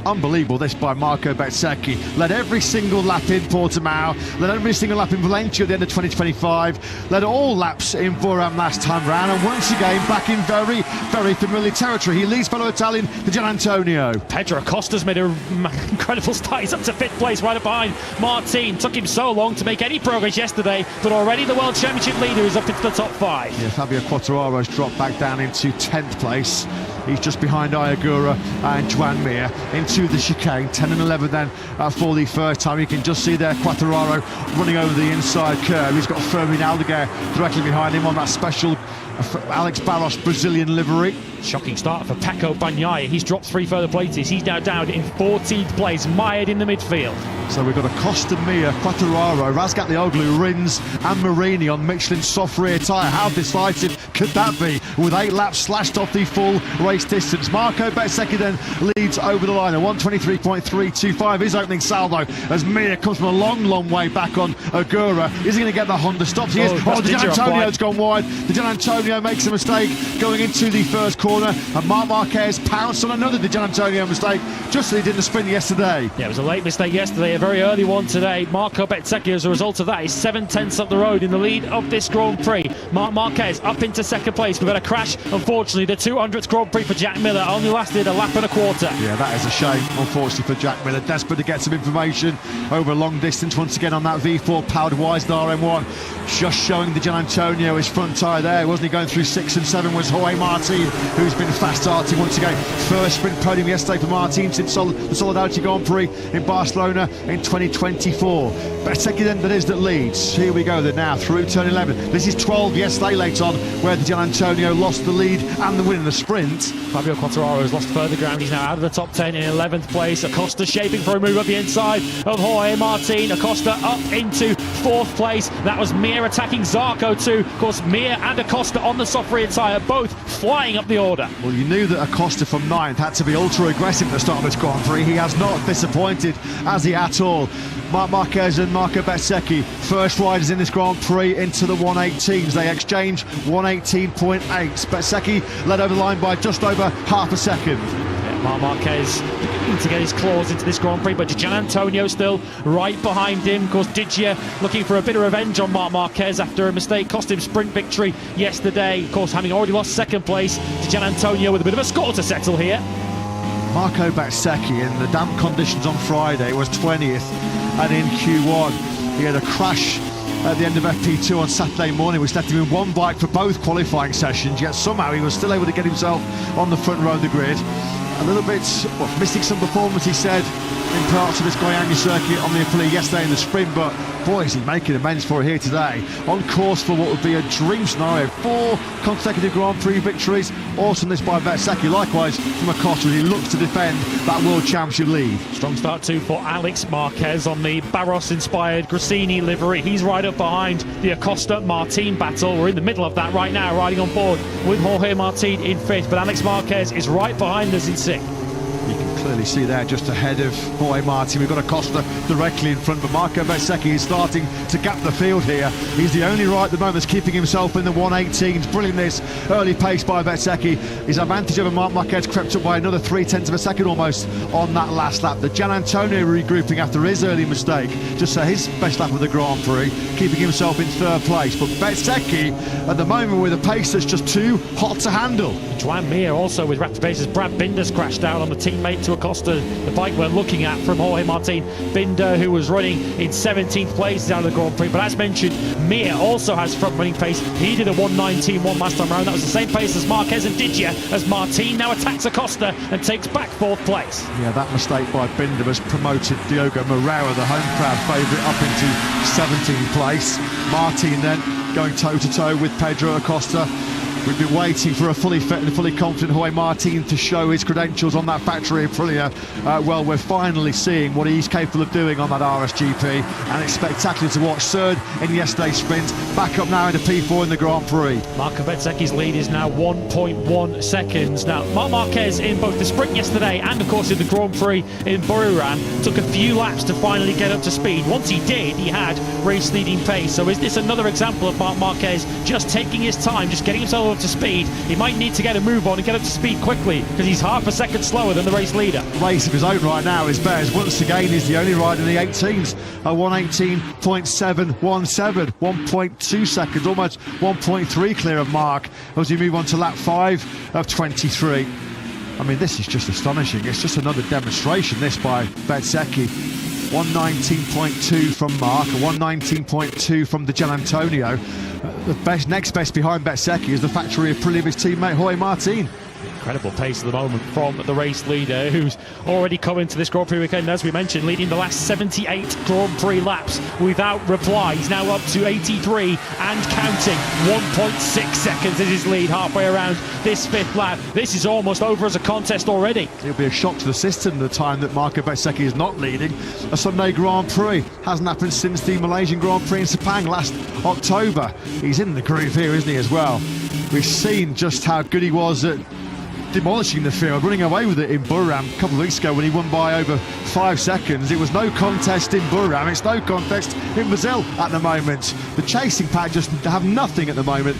Unbelievable this by Marco Bezzecchi. Led every single lap in Portimao, led every single lap in Valencia at the end of 2025, led all laps in Voram last time round, and once again back in very, very familiar territory. He leads fellow Italian Di Giannantonio. Pedro Acosta's made an incredible start. He's up to 5th place right up behind Martin. Took him so long to make any progress yesterday, but already the World Championship leader is up into the top 5. Yeah, Fabio Quartararo's dropped back down into 10th place. He's just behind Ayagura and Joan Mir into the chicane. 10 and 11 then for the first time. You can just see there Quartararo running over the inside curve. He's got Fermin Aldeguer directly behind him on that special Alex Barros Brazilian livery. Shocking start for Paco Bagnaia. He's dropped 3 further places. He's now down in 14th place, mired in the midfield. So we've got Acosta, Mir, Quartararo, Razgatlioglu, Rins and Marini on Michelin soft rear tyre. How decisive could that be with 8 laps slashed off the full race distance? Marco Bezzecchi then leads over the line at 123.325, his opening salvo, as Mir comes from a long, long way back on Agura. Is he going to get the Honda stops? He is. Di Giannantonio's gone wide. Di Giannantonio makes a mistake going into the first corner, and Marc Marquez pounced on another Di Giannantonio mistake, just as he did in the sprint yesterday. Yeah, it was a late mistake yesterday, a very early one today. Marco Bezzecchi, as a result of that, is 7/10 up the road in the lead of this Grand Prix. Marc Marquez up into 2nd place. We've had a crash. Unfortunately, the 200th Grand Prix for Jack Miller only lasted a lap and a quarter. Yeah, that is a shame, unfortunately, for Jack Miller. Desperate to get some information over a long distance once again on that V4 powered Wisnar M1. Just showing Di Giannantonio his front tyre there, wasn't he? Going through 6 and 7 was Jorge Martin, who's been fast starting once again. First sprint podium yesterday for Martin since the Solidarity Grand Prix in Barcelona in 2024. Bezzecchi then that is that leads. Here we go then now through turn 11. This is 12 yesterday late on, where Di Giannantonio lost the lead and the win in the sprint. Fabio Quartararo has lost further ground. He's now out of the top 10 in 11th place. Acosta shaping for a move up the inside of Jorge Martin. Acosta up into 4th place. That was Mir attacking Zarco too. Of course, Mir and Acosta on the soft rear tyre, both flying up the order. Well, you knew that Acosta from 9th had to be ultra aggressive at the start of this Grand Prix. He has not disappointed, has he, at all? Marc Marquez and Marco Bezzecchi, first riders in this Grand Prix into the 118s. They exchange 118.8. Bezzecchi led over the line by just over half a second. Marc Marquez to get his claws into this Grand Prix, but Di Giannantonio still right behind him. Of course, Digia looking for a bit of revenge on Marc Marquez after a mistake cost him sprint victory yesterday. Of course, having already lost 2nd place, Di Giannantonio with a bit of a score to settle here. Marco Bezzecchi, in the damp conditions on Friday, was 20th, and in Q1 he had a crash at the end of FP2 on Saturday morning, which left him in 1 bike for both qualifying sessions, yet somehow he was still able to get himself on the front row of the grid. a little bit, well, missing some performance, he said, in parts of this Goiânia circuit on the Aprilia yesterday in the sprint, but boy, is he making amends for it here today. On course for what would be a dream scenario. 4 consecutive Grand Prix victories. Awesomeness by Bezzecchi. Likewise from Acosta, he looks to defend that World Championship lead. Strong start too for Alex Marquez on the Barros-inspired Grassini livery. He's right up behind the Acosta-Martin battle. We're in the middle of that right now, riding on board with Jorge Martin in 5th, but Alex Marquez is right behind us in 6th. You can clearly see there just ahead of Jorge Martin. We've got Acosta directly in front, but Marco Bezzecchi is starting to gap the field here. He's the only rider at the moment that's keeping himself in the 118s. Brilliant this early pace by Bezzecchi. His advantage over Marc Marquez crept up by another 0.3 of a second almost on that last lap. The Gian Antonio regrouping after his early mistake, just his best lap of the Grand Prix, keeping himself in 3rd place. But Bezzecchi at the moment with a pace that's just too hot to handle. Joan Mir also with rapid paces. Brad Binder's crashed out on the teammate to Acosta, the bike we're looking at from Jorge Martin. Binder, who was running in 17th place, is out of the Grand Prix. But as mentioned, Mir also has front running pace. He did a 1:19.1 last time around. That was the same pace as Marquez and Didier, as Martin now attacks Acosta and takes back 4th place. Yeah, that mistake by Binder has promoted Diogo Moreira, the home crowd favourite, up into 17th place. Martin then going toe-to-toe with Pedro Acosta. We've been waiting for a fully fit and fully confident Jorge Martin to show his credentials on that factory Aprilia. Well, we're finally seeing what he's capable of doing on that RSGP, and it's spectacular to watch. 3rd in yesterday's sprint, back up now into P4 in the Grand Prix. Marco Bezzecchi's lead is now 1.1 seconds. Now, Marc Marquez in both the sprint yesterday and, of course, in the Grand Prix in Buriram took a few laps to finally get up to speed. Once he did, he had race-leading pace. So is this another example of Marc Marquez just taking his time, just getting himself up to speed? He might need to get a move on and get up to speed quickly, because he's half a second slower than the race leader. Race of his own right now is Bez. Once again, he's the only rider in the 18s. A 1:18.717, 1.2 seconds, almost 1.3 clear of Mark as we move on to lap 5 of 23. I mean, this is just astonishing. It's just another demonstration, this by Bezzecchi. 1:19.2 from Mark, a 1:19.2 from the Gian Antonio. The next best behind Bezzecchi is the factory Aprilia of his teammate Jorge Martin. Incredible pace at the moment from the race leader, who's already come into this Grand Prix weekend, as we mentioned, leading the last 78 Grand Prix laps without reply. He's now up to 83 and counting. 1.6 seconds is his lead halfway around this 5th lap. This is almost over as a contest already. It'll be a shock to the system the time that Marco Bezzecchi is not leading a Sunday Grand Prix. Hasn't happened since the Malaysian Grand Prix in Sepang last October. He's in the groove here, isn't he, as well? We've seen just how good he was at demolishing the field, running away with it in Buriram a couple of weeks ago when he won by over 5 seconds. It was no contest in Buriram, it's no contest in Brazil at the moment. The chasing pack just have nothing at the moment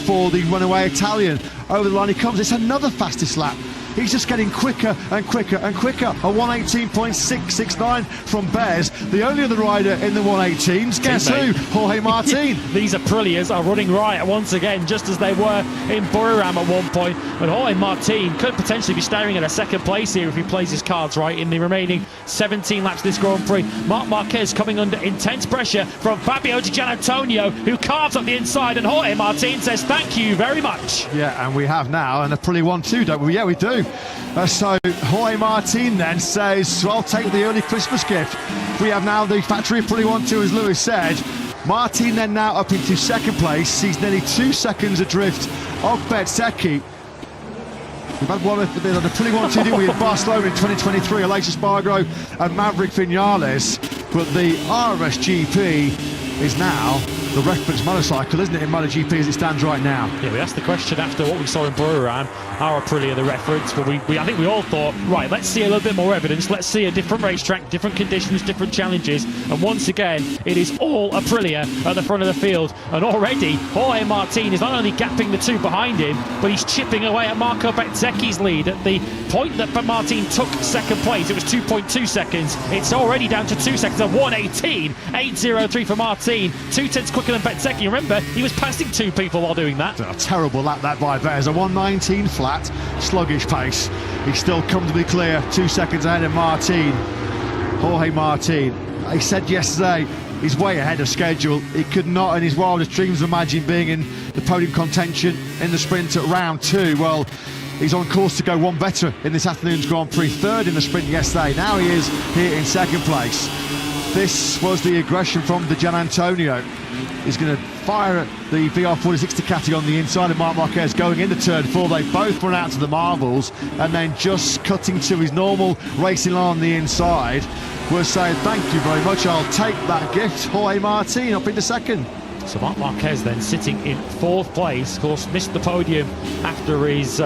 for the runaway Italian. Over the line he comes, it's another fastest lap. He's just getting quicker and quicker and quicker. A 1:18.669 from Bez, the only other rider in the 1:18s. Guess who? Jorge Martin. These Aprilias are running riot once again, just as they were in Buriram at one point. And Jorge Martin could potentially be staring at a 2nd place here if he plays his cards right in the remaining 17 laps of this Grand Prix. Marc Marquez coming under intense pressure from Fabio Di Giannantonio, who carves up the inside, and Jorge Martin says thank you very much. Yeah, and we have now an Aprilia 1-2, don't we? Yeah, we do. So Jorge Martin then says, I'll take the early Christmas gift. We have now the factory Aprilia 1-2, as Lewis said. Martin then now up into 2nd place. He's nearly 2 seconds adrift of Bezzecchi. We've had one of the Aprilia 1-2, didn't we, in Barcelona in 2023, Aleix Espargaro and Maverick Vinales. But the RSGP is now the reference motorcycle, isn't it, in MotoGP as it stands right now? Yeah, we asked the question after what we saw in Buriram, are Aprilia the reference? Well, I think we all thought, right, let's see a little bit more evidence, let's see a different racetrack, different conditions, different challenges, and once again, it is all Aprilia at the front of the field, and already Jorge Martin is not only gapping the 2 behind him, but he's chipping away at Marco Bezzecchi's lead. At the point that Martin took 2nd place, it was 2.2 seconds. It's already down to 2 seconds, a 1:18.803 for Martin, 2/10 quicker than Bezzecchi. Remember, he was passing 2 people while doing that. A terrible lap that by Bez, a 1:19 flat, sluggish pace. He's still comfortably clear, 2 seconds ahead of Martin. Jorge Martin, he said yesterday, he's way ahead of schedule. He could not in his wildest dreams imagine being in the podium contention in the sprint at round 2. Well, He's on course to go one better in this afternoon's Grand Prix, third in the sprint yesterday. Now he is here in second place. This was the aggression from the Gianantonio. He's going to fire at the VR46 Ducati on the inside of Marc Marquez going into turn 4. They both run out to the marbles, and then just cutting to his normal racing line on the inside, was saying thank you very much, I'll take that gift. Jorge Martin up into second. So Marc Marquez then sitting in 4th place. Of course, missed the podium after his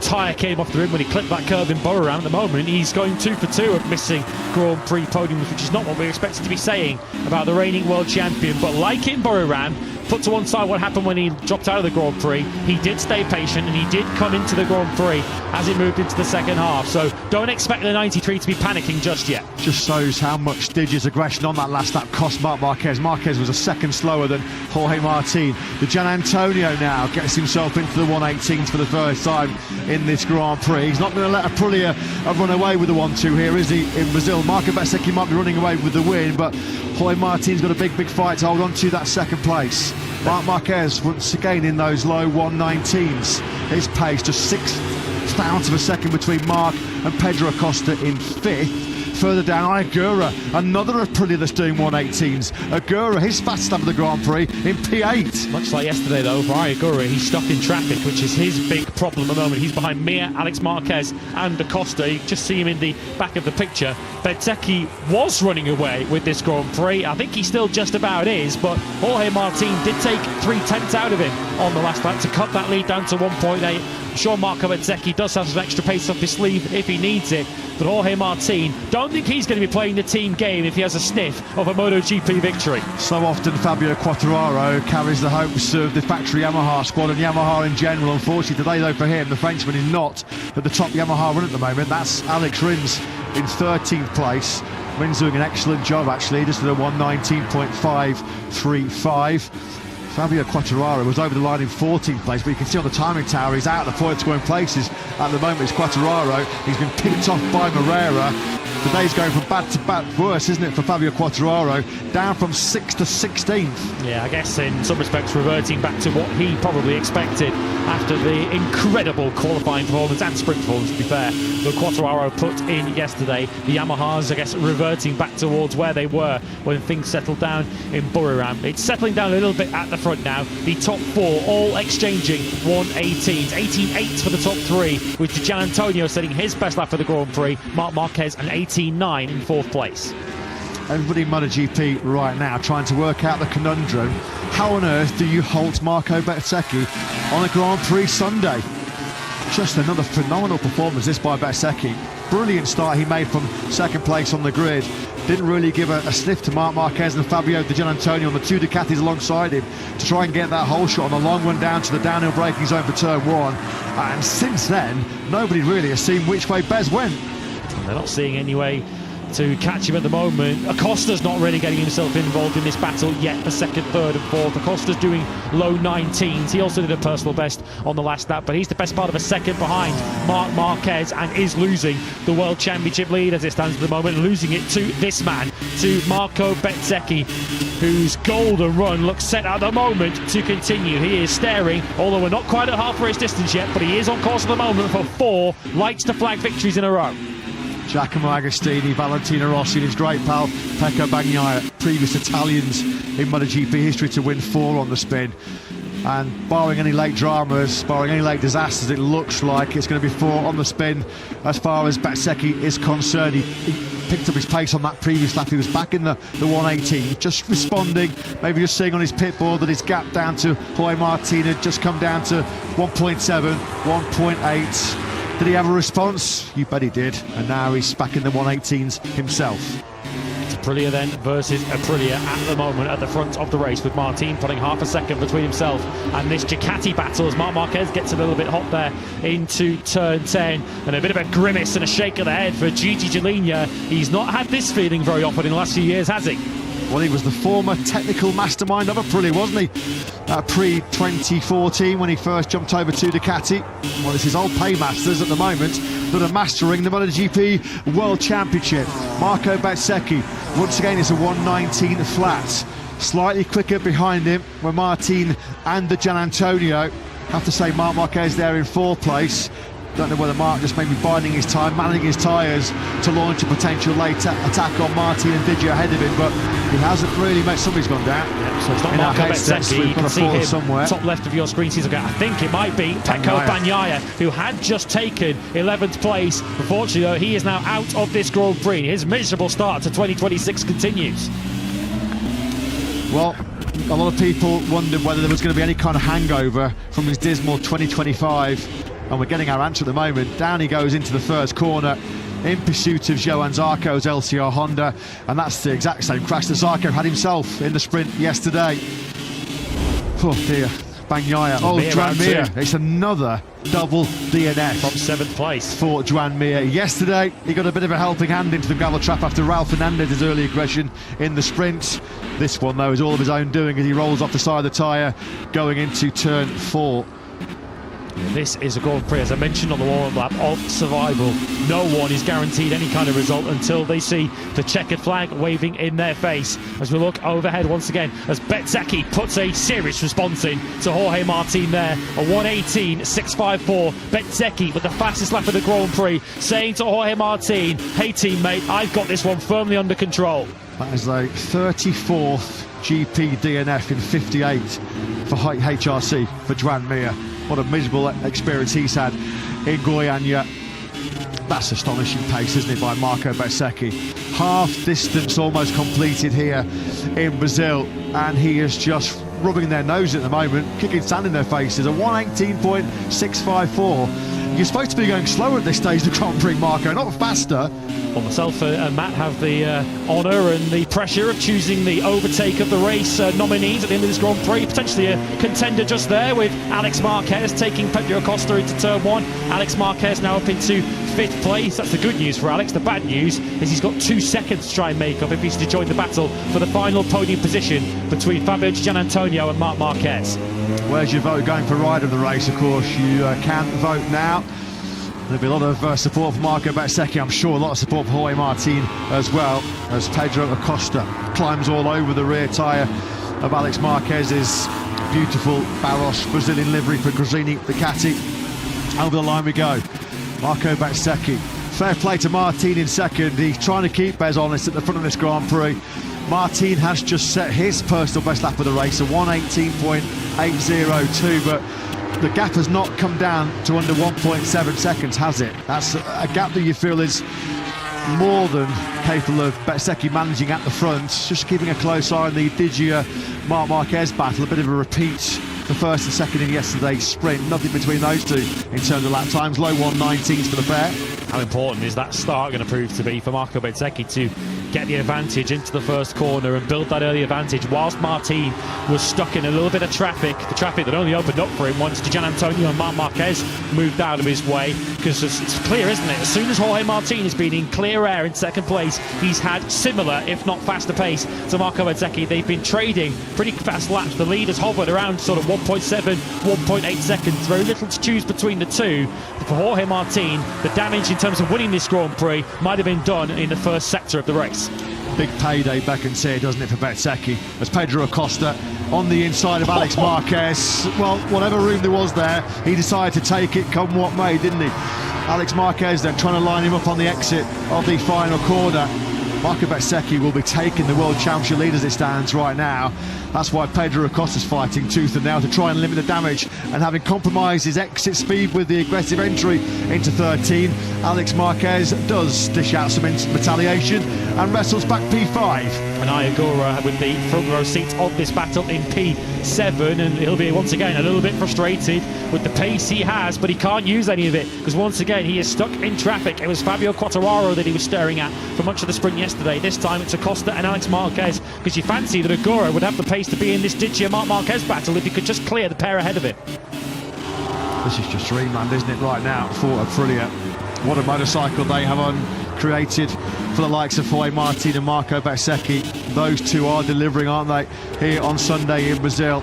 tyre came off the rim when he clipped that curve in Buriram. At the moment, he's going 2 for 2 of missing Grand Prix podiums, which is not what we expected to be saying about the reigning world champion. But like in Buriram, put to one side what happened when he dropped out of the Grand Prix, he did stay patient and he did come into the Grand Prix as it moved into the second half. So don't expect the 93 to be panicking just yet. Just shows how much Digi's aggression on that last lap cost Marc Marquez. Marquez was a second slower than Jorge Martin. The Gianantonio now gets himself into the 118s for the first time in this Grand Prix. He's not going to let Aprilia run away with the 1-2 here, is he, in Brazil? Marco Bezzecchi might be running away with the win, but Jorge Martin's got a big fight to hold on to that second place. Marc Marquez once again in those low 119s. His pace just 6/1000 of a second between Marc and Pedro Acosta in 5th. Further down, Aygura, another Aprilia that's doing 118s. Aygura, his fastest lap of the Grand Prix in P8. Much like yesterday though, for Aygura, he's stuck in traffic, which is his big problem at the moment. He's behind Mir, Alex Marquez and Acosta. You just see him in the back of the picture. Bezzecchi was running away with this Grand Prix. I think he still just about is, but Jorge Martin did take 3/10 out of him on the last lap to cut that lead down to 1.8. I'm sure Marco Bezzecchi does have some extra pace up his sleeve if he needs it, but Jorge Martin, don't think he's going to be playing the team game if he has a sniff of a MotoGP victory. So often Fabio Quartararo carries the hopes of the factory Yamaha squad and Yamaha in general. Unfortunately today though for him, the Frenchman is not at the top Yamaha run at the moment. That's Alex Rins in 13th place. Rins doing an excellent job actually, just at a 119.535. Fabio Quartararo was over the line in 14th place, but you can see on the timing tower he's out of the point scoring places at the moment. It's Quartararo. He's been picked off by Moreira. The day's going from bad to bad, worse, isn't it, for Fabio Quartararo? Down from 6th to 16th. Yeah, I guess in some respects reverting back to what he probably expected after the incredible qualifying performance and sprint performance, to be fair, that Quartararo put in yesterday. The Yamahas, I guess, reverting back towards where they were when things settled down in Buriram. It's settling down a little bit at the front now. The top 4 all exchanging 118s. 18.8 for the top 3, with Gianantonio setting his best lap for the Grand Prix. Marc Marquez and 18.9 in 4th place. Everybody in MotoGP right now trying to work out the conundrum. How on earth do you halt Marco Bezzecchi on a Grand Prix Sunday? Just another phenomenal performance this by Bezzecchi. Brilliant start he made from second place on the grid. Didn't really give a sniff to Marc Marquez and Fabio Di Gianantonio on the 2 Ducatis alongside him to try and get that whole shot on the long one down to the downhill braking zone for turn 1. And since then, nobody really has seen which way Bez went. And they're not seeing any way to catch him at the moment. Acosta's not really getting himself involved in this battle yet for 2nd, 3rd and 4th. Acosta's doing low 19s. He also did a personal best on the last lap, but he's the best part of a second behind Marc Marquez and is losing the World Championship lead as it stands at the moment, losing it to this man, to Marco Bezzecchi, whose golden run looks set at the moment to continue. He is staring, although we're not quite at half race distance yet, but he is on course at the moment for 4 lights to flag victories in a row. Giacomo Agostini, Valentino Rossi and his great pal Pecco Bagnaia, previous Italians in MotoGP history to win 4 on the spin. And barring any late dramas, barring any late disasters, it looks like it's going to be 4 on the spin as far as Bezzecchi is concerned. He picked up his pace on that previous lap. He was back in the 118, just responding, maybe just seeing on his pit board that his gap down to Jorge Martin had just come down to 1.7, 1.8. Did he have a response? You bet he did. And now he's back in the 118s himself. It's Aprilia then versus Aprilia at the moment at the front of the race, with Martin putting half a second between himself and this Ducati battle as Marc Marquez gets a little bit hot there into turn 10, and a bit of a grimace and a shake of the head for Gigi Dall'Igna. He's not had this feeling very often in the last few years, has he? Well, he was the former technical mastermind of Aprilia, wasn't he? Prix 2014 when he first jumped over to Ducati. Well, it's his old paymasters at the moment that are mastering the MotoGP World Championship. Marco Bezzecchi, once again, is a 119 flat. Slightly quicker behind him were Martin and the Gianantonio. Have to say Marc Marquez there in 4th place. Don't know whether Mark just may be biding his time, manning his tyres to launch a potential late attack on Martin and Diggio ahead of him, but he hasn't really met. Somebody's gone down. Yep, so it's not Marco Bezzecchi. You can see him somewhere. top left of your screen. I think it might be Pecco Bagnaia, who had just taken 11th place. Unfortunately, though, he is now out of this Grand Prix. His miserable start to 2026 continues. Well, a lot of people wondered whether there was going to be any kind of hangover from his dismal 2025, and we're getting our answer at the moment. Down he goes into the first corner in pursuit of Johan Zarco's LCR Honda, and that's the exact same crash that Zarco had himself in the sprint yesterday. Oh dear, Bagnaia. Oh, Joan Mir. It's another double DNF from 7th place for Joan Mir. Yesterday he got a bit of a helping hand into the gravel trap after Raul Fernandez's early aggression in the sprint. This one though is all of his own doing as he rolls off the side of the tyre going into turn 4. This is a Grand Prix, as I mentioned on the warm-up lap, of survival. No one is guaranteed any kind of result until they see the checkered flag waving in their face. As we look overhead once again, as Bezzecchi puts a serious response in to Jorge Martin there. A 1:18.654. Bezzecchi with the fastest lap of the Grand Prix, saying to Jorge Martin, hey teammate, I've got this one firmly under control. That is a 34th GP DNF in 58 for HRC for Joan Mir. What a miserable experience he's had in Goiânia. That's astonishing pace, isn't it, by Marco Bezzecchi? Half distance almost completed here in Brazil, and he is just rubbing their nose at the moment, kicking sand in their faces. A 1:18.654. You're supposed to be going slower at this stage of the Grand Prix, Marco, not faster. Well, myself and Matt have the honour and the pressure of choosing the overtake of the race nominees at the end of this Grand Prix. Potentially a contender just there, with Alex Marquez taking Pedro Acosta into turn 1. Alex Marquez now up into 5th place. That's the good news for Alex. The bad news is he's got 2 seconds to try and make up if he's to join the battle for the final podium position between Fabio Gianantonio and Marc Marquez. Where's your vote going for rider of the race? Of course, you can vote now. There'll be a lot of support for Marco Bezzecchi. I'm sure a lot of support for Jorge Martin as well, as Pedro Acosta climbs all over the rear tyre of Alex Marquez's beautiful Barros Brazilian livery for Gresini Ducati. Over the line we go. Marco Bezzecchi. Fair play to Martin in second. He's trying to keep Bez honest at the front of this Grand Prix. Martin has just set his personal best lap of the race, a 1:18.802, but the gap has not come down to under 1.7 seconds, has it? That's a gap that you feel is more than capable of Bezzecchi managing at the front. Just keeping a close eye on the Diggio-Marc Marquez battle, a bit of a repeat, the first and second in yesterday's sprint. Nothing between those two in terms of lap times, low 1:19s for the pair. How important is that start going to prove to be for Marco Bezzecchi to get the advantage into the first corner and build that early advantage whilst Martin was stuck in a little bit of traffic, the traffic that only opened up for him once Gianantonio and Marc Marquez moved out of his way, because it's clear, isn't it? As soon as Jorge Martin has been in clear air in second place, he's had similar, if not faster pace to Marco Bezzecchi. They've been trading pretty fast laps. The lead has hovered around sort of 1.7, 1.8 seconds. Very little to choose between the two. But for Jorge Martin, the damage in terms of winning this Grand Prix might have been done in the first sector of the race. Big payday beckons here, doesn't it, for Bezzecchi, as Pedro Acosta on the inside of Alex Marquez. Well, whatever room there was there, he decided to take it come what may, didn't he? Alex Marquez then trying to line him up on the exit of the final corner. Marco Bezzecchi will be taking the World Championship lead as it stands right now. That's why Pedro Acosta's fighting tooth and nail to try and limit the damage, and having compromised his exit speed with the aggressive entry into 13, Alex Marquez does dish out some retaliation and wrestles back P5. And Ayagura with the front row seat of this battle in P7, and he'll be once again a little bit frustrated with the pace he has, but he can't use any of it because once again he is stuck in traffic. It was Fabio Quartararo that he was staring at for much of the sprint yesterday. This time it's Acosta and Alex Marquez, because you fancy that Agura would have the pace to be in this Diggio-Marc Marquez battle if he could just clear the pair ahead of it. This is just dreamland, isn't it, right now for Aprilia? What a motorcycle they have created for the likes of Jorge Martin and Marco Bezzecchi. Those two are delivering, aren't they, here on Sunday in Brazil.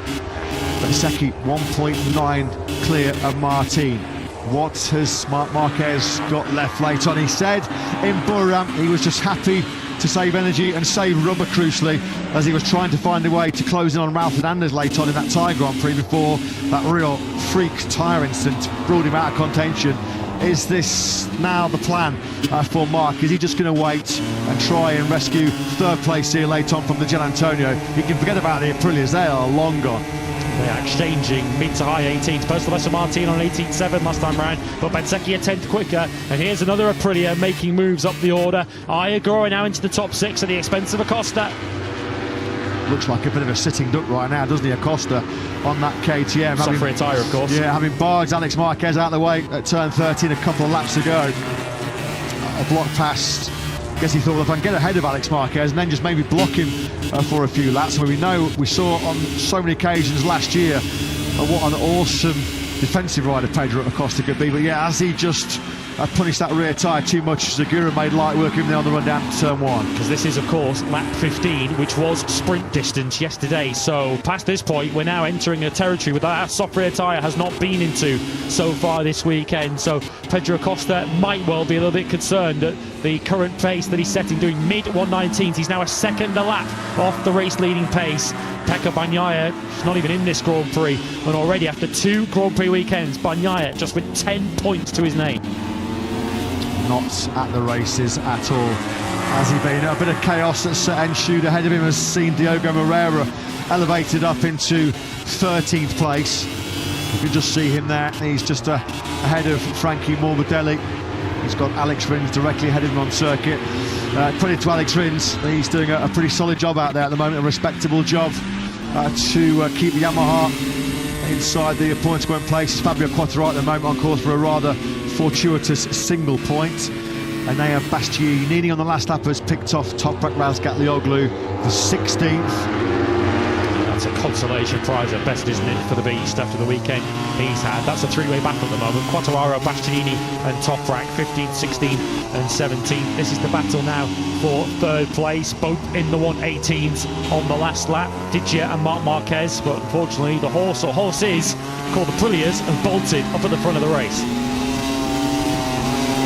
Bezzecchi 1.9 clear of Martin. What has Marc Marquez got left late on? He said in Buram he was just happy to save energy and save rubber, crucially, as he was trying to find a way to close in on Raul Fernandez late on in that Thai Grand Prix before that real freak tyre incident brought him out of contention. is this now the plan for Mark? Is he just going to wait and try and rescue third place here late on from the Gian Antonio? You can forget about the Aprilias, they are long gone. They are exchanging mid to high 18s. Personal best for Martin on 18.7 last time round, but Bezzecchi a 10th quicker. And here's another Aprilia making moves up the order. Ayagoro now into the top 6 at the expense of Acosta. Looks like a bit of a sitting duck right now, doesn't he, Acosta, on that KTM. Software tyre, of course. Yeah, having barged Alex Marquez out of the way at turn 13 a couple of laps ago. A block past. Guess he thought, well, if I can get ahead of Alex Marquez and then just maybe block him for a few laps. I mean, we saw on so many occasions last year what an awesome defensive rider Pedro Acosta could be. But yeah, as he just punished that rear tyre too much, Segura made light work of him there on the run down to turn 1. Because this is, of course, lap 15, which was sprint distance yesterday. So past this point, we're now entering a territory that our soft rear tyre has not been into so far this weekend. So Pedro Acosta might well be a little bit concerned at the current pace that he's setting, doing mid 119s. He's now a second a lap off the race leading pace. Pecco Bagnaia, she's not even in this Grand Prix, and already after 2 Grand Prix weekends, Bagnaia just with 10 points to his name. Not at the races at all. Has he been? A bit of chaos that's ensued ahead of him has seen Diogo Moreira elevated up into 13th place. You can just see him there. He's just ahead of Frankie Morbidelli. He's got Alex Rins directly ahead of him on circuit. Credit to Alex Rins. He's doing a pretty solid job out there at the moment, a respectable job to keep the Yamaha inside the points going places. Fabio Quartararo at the moment on course for a rather fortuitous single point. And they have Bastianini on the last lap has picked off Toprak Razgatlioglu for 16th. That's a consolation prize at best, isn't it, for the Beast after the weekend he's had. That's a 3-way battle at the moment. Quartararo, Bastianini and Toprak, 15th, 16th and 17th. This is the battle now for third place, both in the 118s on the last lap. Digia and Marc Marquez, but unfortunately the horse, or horses, called the Aprilias, have bolted up at the front of the race.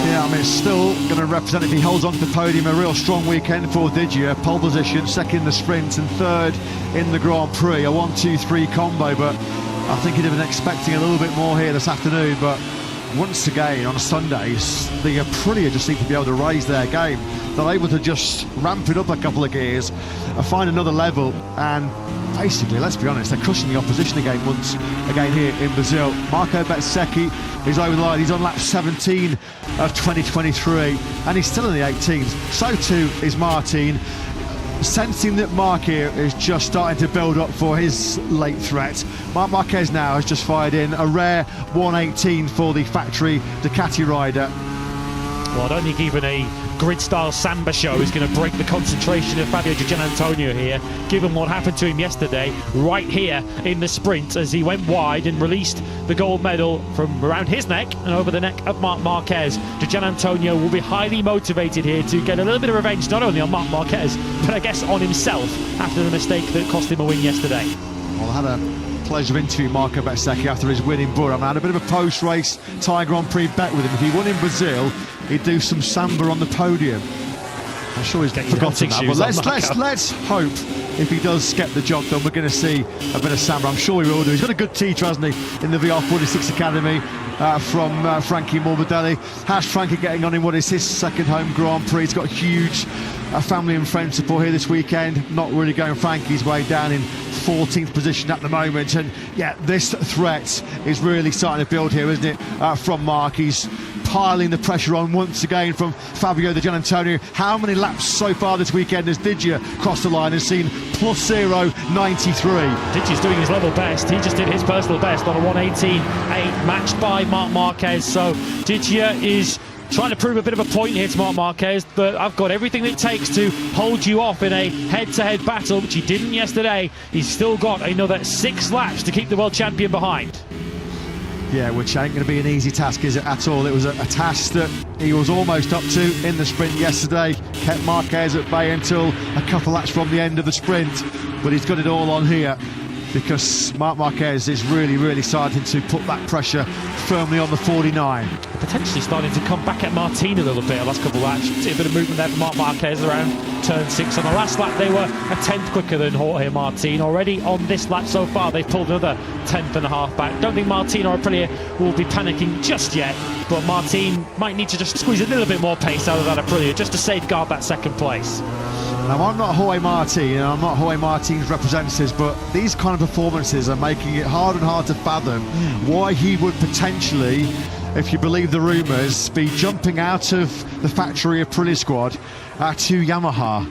Yeah, I mean, it's still going to represent, if he holds on to the podium, a real strong weekend for Digia. Pole position, second in the sprint and third in the Grand Prix. A 1-2-3 combo, but I think he'd have been expecting a little bit more here this afternoon. But once again, on Sundays, the Aprilia just seem to be able to raise their game. They're able to just ramp it up a couple of gears, find another level, and basically, let's be honest, they're crushing the opposition again once again here in Brazil. Marco Bezzecchi is over the line. He's on lap 17 of 2023, and he's still in the 18s. So too is Martin, sensing that Mark here is just starting to build up for his late threat. Marc Marquez now has just fired in a rare 118 for the factory Ducati rider. Well, I don't think even a grid-style samba show is going to break the concentration of Fabio Di Gianantonio here, given what happened to him yesterday, right here in the sprint, as he went wide and released the gold medal from around his neck and over the neck of Marc Marquez. Di Gianantonio will be highly motivated here to get a little bit of revenge, not only on Marc Marquez, but I guess on himself, after the mistake that cost him a win yesterday. Well, I had a pleasure of interviewing Marco Bezzecchi after his win in Burma. I had a bit of a post-race Thai Grand Prix bet with him. If he won in Brazil, he'd do some samba on the podium. I'm sure he's forgotten that, but let's hope if he does get the job done, we're going to see a bit of samba. I'm sure he will do. He's got a good teacher, hasn't he, in the VR46 Academy from Frankie Morbidelli. How's Frankie getting on in what is his second home Grand Prix? He's got huge family and friend support here this weekend. Not really going Frankie's way, down in 14th position at the moment. And yeah, this threat is really starting to build here, isn't it, from Mark. He's piling the pressure on once again from Fabio Di Gianantonio. How many laps so far this weekend has Digia crossed the line and seen +0.93? Digia's doing his level best. He just did his personal best on a 118.8, matched by Marc Marquez. So Digia is trying to prove a bit of a point here to Marc Marquez, but I've got everything it takes to hold you off in a head-to-head battle, which he didn't yesterday. He's still got another 6 laps to keep the world champion behind. Yeah, which ain't going to be an easy task, is it, at all? It was a task that he was almost up to in the sprint yesterday. Kept Marquez at bay until a couple laps from the end of the sprint, but he's got it all on here because Marc Marquez is really starting to put that pressure firmly on the 49. Potentially starting to come back at Martin a little bit the last couple of laps. See a bit of movement there for Marc Marquez around turn 6. On the last lap they were a tenth quicker than Jorge Martin. Already on this lap so far they've pulled another tenth and a half back. Don't think Martin or Aprilia will be panicking just yet, but Martin might need to just squeeze a little bit more pace out of that Aprilia just to safeguard that second place. Now, I'm not Jorge Martin, and I'm not Jorge Martin's representatives, but these kind of performances are making it hard and hard to fathom why he would potentially, if you believe the rumours, be jumping out of the factory Aprilia squad to Yamaha.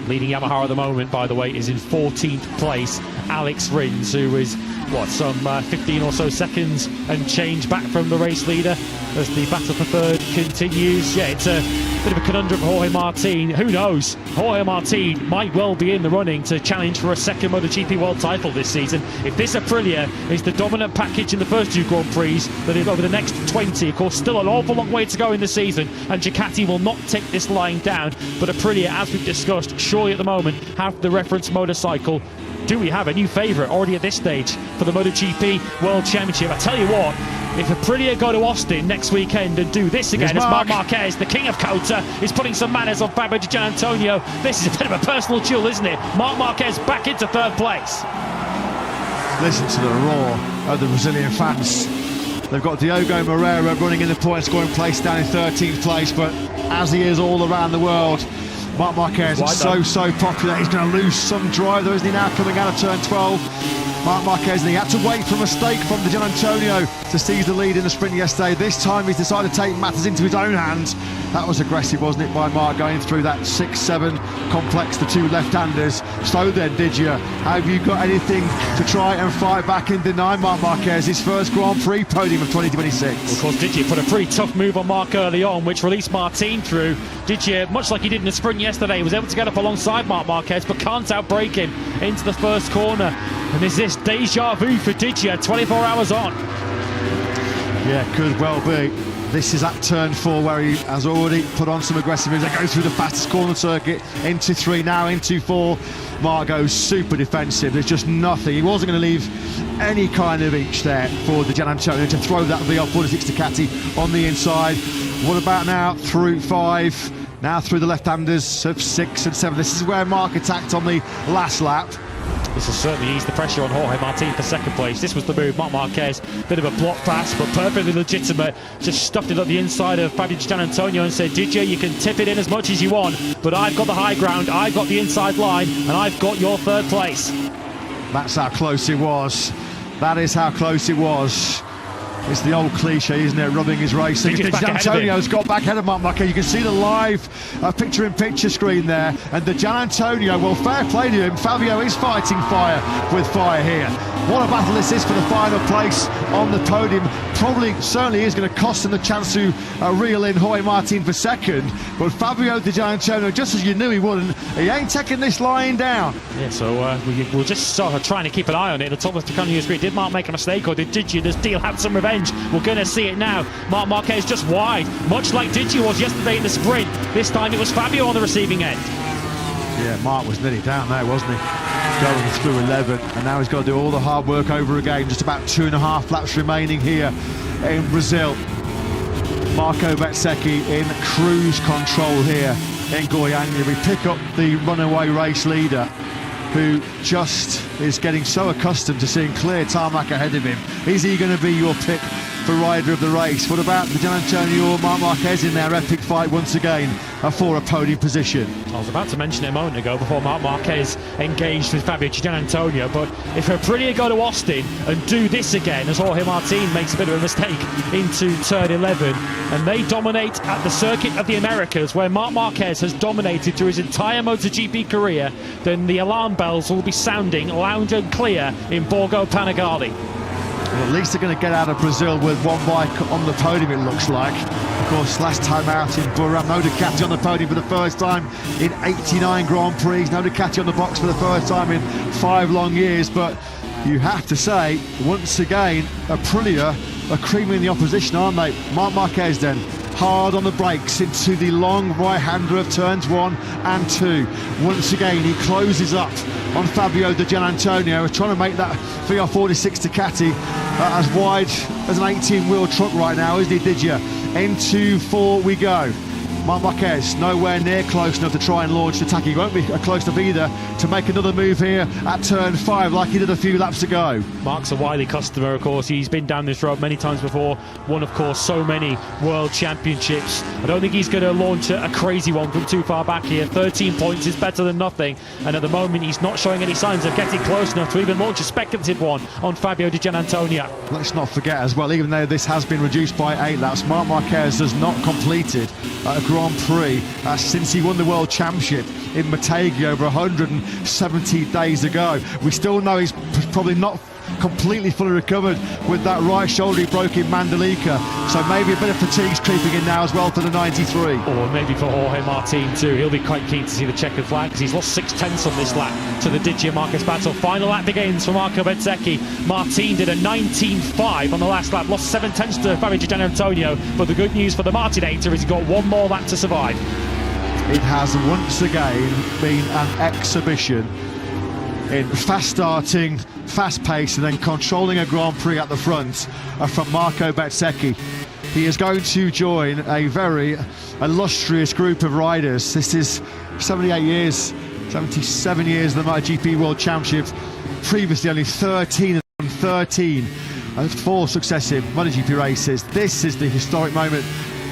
Leading Yamaha at the moment, by the way, is in 14th place. Alex Rins, who is, some 15 or so seconds and change back from the race leader as the battle for third continues. Yeah, it's a bit of a conundrum for Jorge Martin. Who knows? Jorge Martin might well be in the running to challenge for a second MotoGP World title this season. If this Aprilia is the dominant package in the first two Grand Prix, then over the next 20, of course, still an awful long way to go in the season, and Ducati will not take this line down. But Aprilia, as we've discussed, surely at the moment have the reference motorcycle. Do we have a new favourite already at this stage for the MotoGP World Championship? I tell you what, if Aprilia go to Austin next weekend and do this again, as Marc Marquez, the king of Cota, is putting some manners on Fabio Di Giannantonio, this is a bit of a personal duel, isn't it? Marc Marquez back into third place. Listen to the roar of the Brazilian fans. They've got Diogo Moreira running in the point scoring place down in 13th place, but as he is all around the world, Marc Marquez is so popular. He's going to lose some drive though, isn't he, now coming out of turn 12? Marc Marquez, and he had to wait for a mistake from Di Giannantonio to seize the lead in the sprint yesterday. This time he's decided to take matters into his own hands. That was aggressive, wasn't it, by Marc, going through that 6-7 complex, the two left-handers. So then, Digia, have you got anything to try and fight back and deny Marc Marquez his first Grand Prix podium of 2026? Well, of course, Digia put a pretty tough move on Marc early on, which released Martin through. Digia, much like he did in the sprint yesterday, was able to get up alongside Marc Marquez, but can't outbrake him into the first corner. And is this deja vu for Digia 24 hours on? Yeah, could well be. This is at turn 4 where he has already put on some aggressive moves. They go through the fastest corner circuit into 3, now into 4. Marc goes super defensive. There's just nothing. He wasn't going to leave any kind of inch there for Di Giannantonio to throw that VR46 Ducati on the inside. What about now through 5? Now through the left-handers of 6 and 7. This is where Marc attacked on the last lap. This will certainly ease the pressure on Jorge Martin for second place. This was the move. Marc Marquez, bit of a block pass, but perfectly legitimate. Just stuffed it up the inside of Fabio Di Giannantonio and said, DJ, you can tip it in as much as you want, but I've got the high ground, I've got the inside line, and I've got your third place. That's how close it was. That is how close it was. It's the old cliche, isn't it? Rubbing his racing. Di Giannantonio's got back ahead of Marc Marquez. You can see the live picture-in-picture screen there. And Di Giannantonio, well, fair play to him. Fabio is fighting fire with fire here. What a battle this is for the final place on the podium. Certainly is going to cost him the chance to reel in Jorge Martin for second. But Fabio Di Giannantonio, just as you knew he wouldn't, he ain't taking this lying down. Yeah, so we're just sort of trying to keep an eye on it. The top of the Canyon screen. Did Marc make a mistake, or did Digia just deal have some revenge? We're going to see it now. Marc Marquez just wide, much like Digia was yesterday in the sprint. This time it was Fabio on the receiving end. Yeah, Marc was nearly down there, wasn't he? Going through 11, and now he's got to do all the hard work over again. Just about 2.5 laps remaining here in Brazil. Marco Bezzecchi in cruise control here in Goiânia. We pick up the runaway race leader, who just is getting so accustomed to seeing clear tarmac ahead of him. Is he going to be your pick for rider of the race? What about Di Giannantonio or Marc Marquez in their epic fight once again for a podium position? I was about to mention it a moment ago before Marc Marquez engaged with Fabio Di Giannantonio, but if Aprilia go to Austin and do this again, as Jorge Martin makes a bit of a mistake into turn 11, and they dominate at the circuit of the Americas, where Marc Marquez has dominated through his entire MotoGP career, then the alarm bells will be sounding loud and clear in Borgo Panigale. Well, at least they're going to get out of Brazil with one bike on the podium, it looks like. Of course, last time out in Burra, no Ducati on the podium for the first time in 89 Grand Prix. No Ducati on the box for the first time in 5 long years. But you have to say, once again, Aprilia are creaming the opposition, aren't they? Marc Marquez then, hard on the brakes into the long right-hander of turns 1 and 2. Once again, he closes up on Fabio Di Giannantonio, trying to make that VR46 Ducati as wide as an 18-wheel truck right now, isn't he, Digia? Into 4 we go. Marc Marquez nowhere near close enough to try and launch the attack. He won't be close enough either to make another move here at turn 5 like he did a few laps ago. Marc's a wily customer, of course. He's been down this road many times before, won, of course, so many world championships. I don't think he's going to launch a crazy one from too far back here. 13 points is better than nothing, and at the moment he's not showing any signs of getting close enough to even launch a speculative one on Fabio Di Giannantonio. Let's not forget as well, even though this has been reduced by 8 laps, Marc Marquez has not completed a Grand Prix since he won the World Championship in Motegi over 170 days ago. We still know he's probably not completely fully recovered with that right shoulder he broke in Mandalika, so maybe a bit of fatigue's creeping in now as well for the 93. Or maybe for Jorge Martin too. He'll be quite keen to see the checkered flag because he's lost 6/10 on this lap to the Digia Marquez battle. Final lap begins for Marco Bezzecchi. Martin did a 19.5 on the last lap, lost 7/10 to Fabio Di Giannantonio, but the good news for the Martinator is he's got one more lap to survive. It has once again been an exhibition in fast starting, fast pace, and then controlling a Grand Prix at the front from Marco Bezzecchi. He is going to join a very illustrious group of riders. This is 77 years of the MotoGP World Championship, previously only 13 and 13 and 4 successive MotoGP races. This is the historic moment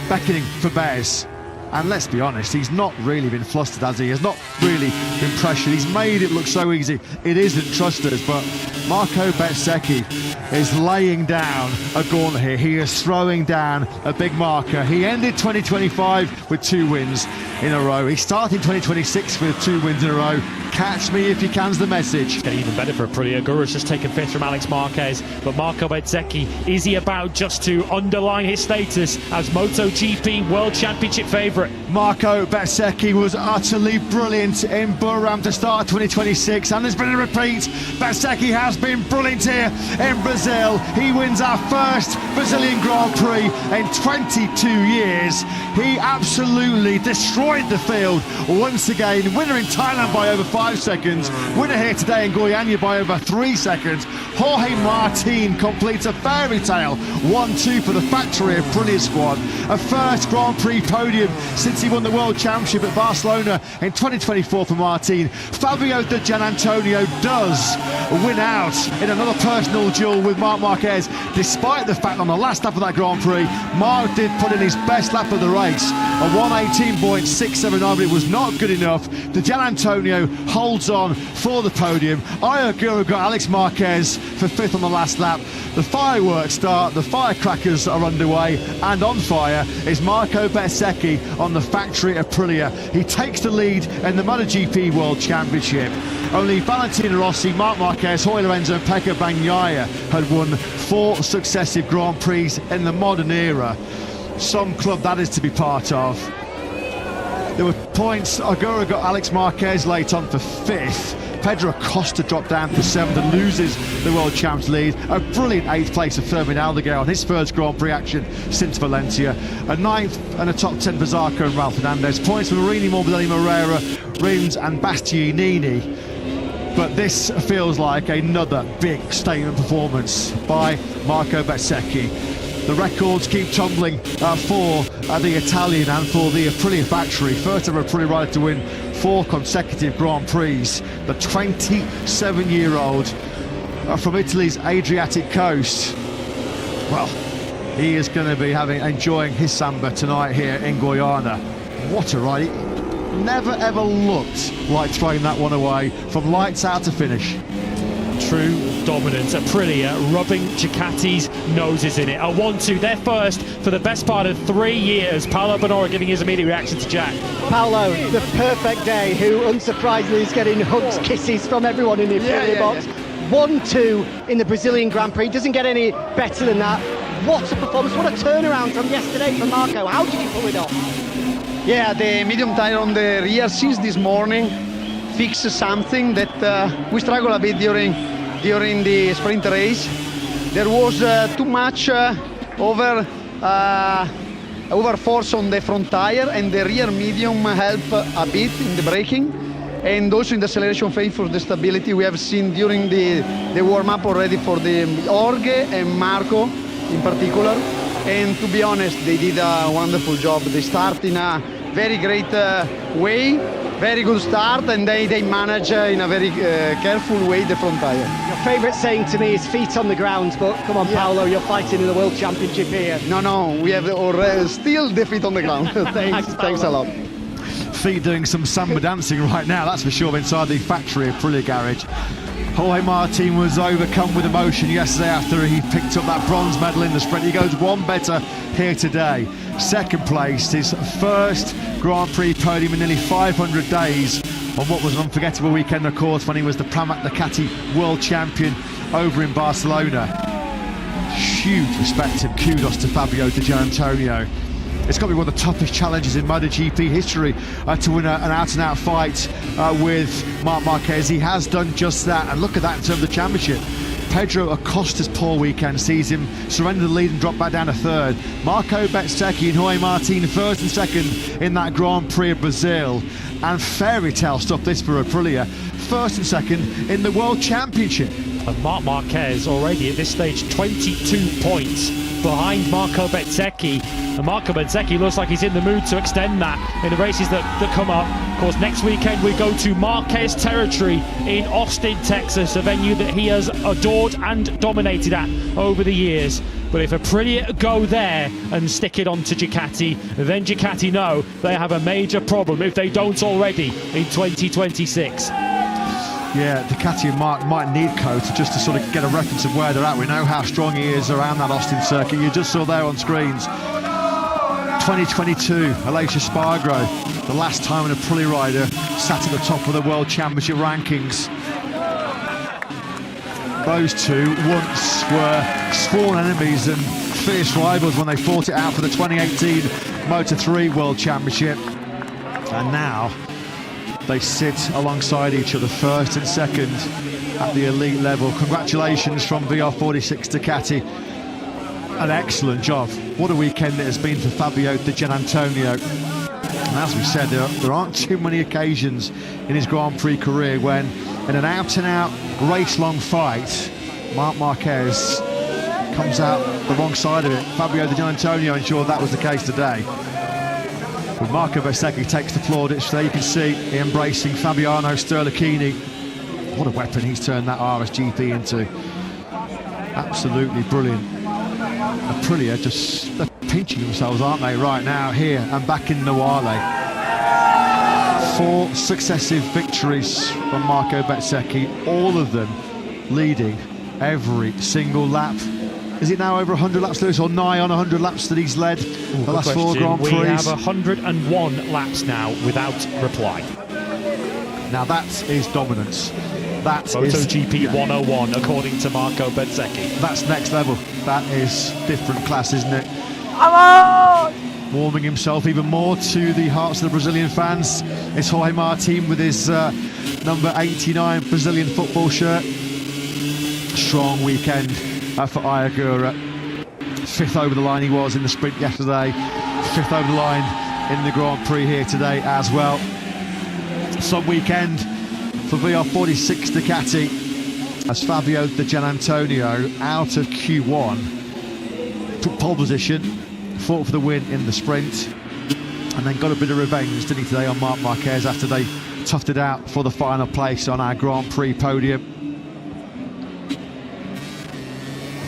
beckoning for Bez. And let's be honest, he's not really been flustered, has he? He's not really been pressured. He's made it look so easy. It isn't, trust us, but Marco Bezzecchi is laying down a gauntlet here. He is throwing down a big marker. He ended 2025 with 2 wins in a row. He started 2026 with 2 wins in a row. Catch me if you can's the message. It's getting even better for Aprilia. Gurus just taken 5th from Alex Marquez, but Marco Bezzecchi, is he about just to underline his status as MotoGP World Championship favourite? Marco Bezzecchi was utterly brilliant in Buram to start 2026, and there's been a repeat. Bezzecchi has been brilliant here in Brazil. He wins our first Brazilian Grand Prix in 22 years. He absolutely destroyed the field once again. Winner in Thailand by over 5 seconds. Winner here today in Goiânia by over 3 seconds. Jorge Martin completes a fairy tale 1-2 for the factory of Prix squad. A first Grand Prix podium since he won the World Championship at Barcelona in 2024 for Martin. Fabio Di Giannantonio does win out in another personal duel with Marc Marquez, despite the fact on the last lap of that Grand Prix, Marc did put in his best lap of the race, a 1:18.679, but it was not good enough. Di Giannantonio holds on for the podium. Ayogura got Alex Marquez for 5th on the last lap. The fireworks start, the firecrackers are underway, and on fire is Marco Bezzecchi on the factory Aprilia. He takes the lead in the MotoGP World Championship. Only Valentino Rossi, Marc Marquez, Jorge Lorenzo and Pecco Bagnaia had won 4 successive Grand Prix in the modern era. Some club that is to be part of. There were points. Agura got Alex Marquez late on for 5th. Pedro Acosta dropped down to 7th and loses the World Champs lead. A brilliant 8th place of Fermin Aldeguer on his first Grand Prix action since Valencia. A 9th and a top 10 for Zarco and Ralph Fernandez. Points for Marini, Morbidelli, Moreira, Rins and Bastianini. But this feels like another big statement performance by Marco Bezzecchi. The records keep tumbling for the Italian and for the Aprilia factory. First ever Aprilia rider to win 4 consecutive Grand Prix. The 27-year-old from Italy's Adriatic coast. Well, he is going to be enjoying his samba tonight here in Goiânia. What a ride. Never ever looked like throwing that one away from lights out to finish. True dominance. Aprilia rubbing Ducati's noses in it. A 1-2, they're first for the best part of 3 years. Paolo Bonora giving his immediate reaction to Jack. Paolo, the perfect day, who unsurprisingly is getting hugs, kisses from everyone in the Aprilia box. 1-2 in the Brazilian Grand Prix, doesn't get any better than that. What a performance, what a turnaround from yesterday from Marco. How did he pull it off? Yeah, the medium tire on the rear since this morning fixed something that we struggled a bit during the sprint race. There was too much over overforce on the front tire, and the rear medium help a bit in the braking, and also in the acceleration phase for the stability. We have seen during the warm-up already for the Jorge and Marco in particular, and to be honest, they did a wonderful job. They start in a very great way, very good start, and they manage in a very careful way the front tire. Your favourite saying to me is feet on the ground, but come on, Paolo, you're fighting in the World Championship here. No, we have already still the feet on the ground. Thanks a lot. Feet doing some samba dancing right now, that's for sure, inside the factory at Prix garage. Jorge Martin was overcome with emotion yesterday after he picked up that bronze medal in the sprint. He goes one better here today. Second place, his first Grand Prix podium in nearly 500 days on what was an unforgettable weekend, of course, when he was the Pramac Ducati World Champion over in Barcelona. Huge respect and kudos to Fabio Di Giannantonio. It's got to be one of the toughest challenges in MotoGP history to win an out-and-out fight with Marc Marquez. He has done just that, and look at that in terms of the championship. Pedro Acosta's poor weekend sees him surrender the lead and drop back down to third. Marco Bezzecchi and Jorge Martin first and second in that Grand Prix of Brazil. And fairy tale stuff this for Aprilia, first and second in the World Championship. And Marc Marquez already at this stage 22 points behind Marco Bezzecchi, and Marco Bezzecchi looks like he's in the mood to extend that in the races that come up. Of course, next weekend we go to Marquez territory in Austin, Texas, a venue that he has adored and dominated at over the years. But if Aprilia go there and stick it onto Ducati, then Ducati know they have a major problem if they don't already in 2026. Yeah, Ducati and Marc might need Cota just to sort of get a reference of where they're at. We know how strong he is around that Austin circuit. You just saw there on screens. 2022, Aleix Espargaro, the last time an Aprilia rider sat at the top of the World Championship rankings. Those two once were sworn enemies and fierce rivals when they fought it out for the 2018 Moto3 World Championship. And now they sit alongside each other, first and second at the elite level. Congratulations from VR46 Ducati. An excellent job. What a weekend it has been for Fabio Di Giannantonio. And as we said, there aren't too many occasions in his Grand Prix career when, in an out-and-out race-long fight, Marc Marquez comes out the wrong side of it. Fabio Di Giannantonio ensured that was the case today. With Marco Bezzecchi takes the plaudits, there you can see he embracing Fabiano Sterlachini. What a weapon he's turned that RSGP into. Absolutely brilliant. Aprilia just, they're pinching themselves, aren't they, right now, here and back in Nawale. 4 successive victories from Marco Bezzecchi, all of them leading every single lap. Is it now over 100 laps, Lewis, or nigh on 100 laps that he's led the last 4 Grand Prix? We have 101 laps now without reply. Now that is dominance. That MotoGP is 101, according to Marco Bezzecchi. That's next level. That is different class, isn't it? Warming himself even more to the hearts of the Brazilian fans. It's Jorge Martin with his number 89 Brazilian football shirt. Strong weekend for Ayagura. 5th over the line he was in the sprint yesterday. 5th over the line in the Grand Prix here today as well. Some weekend for VR46 Ducati as Fabio Di Giannantonio out of Q1 took pole position, fought for the win in the sprint, and then got a bit of revenge, didn't he, today on Marc Marquez after they toughed it out for the final place on our Grand Prix podium.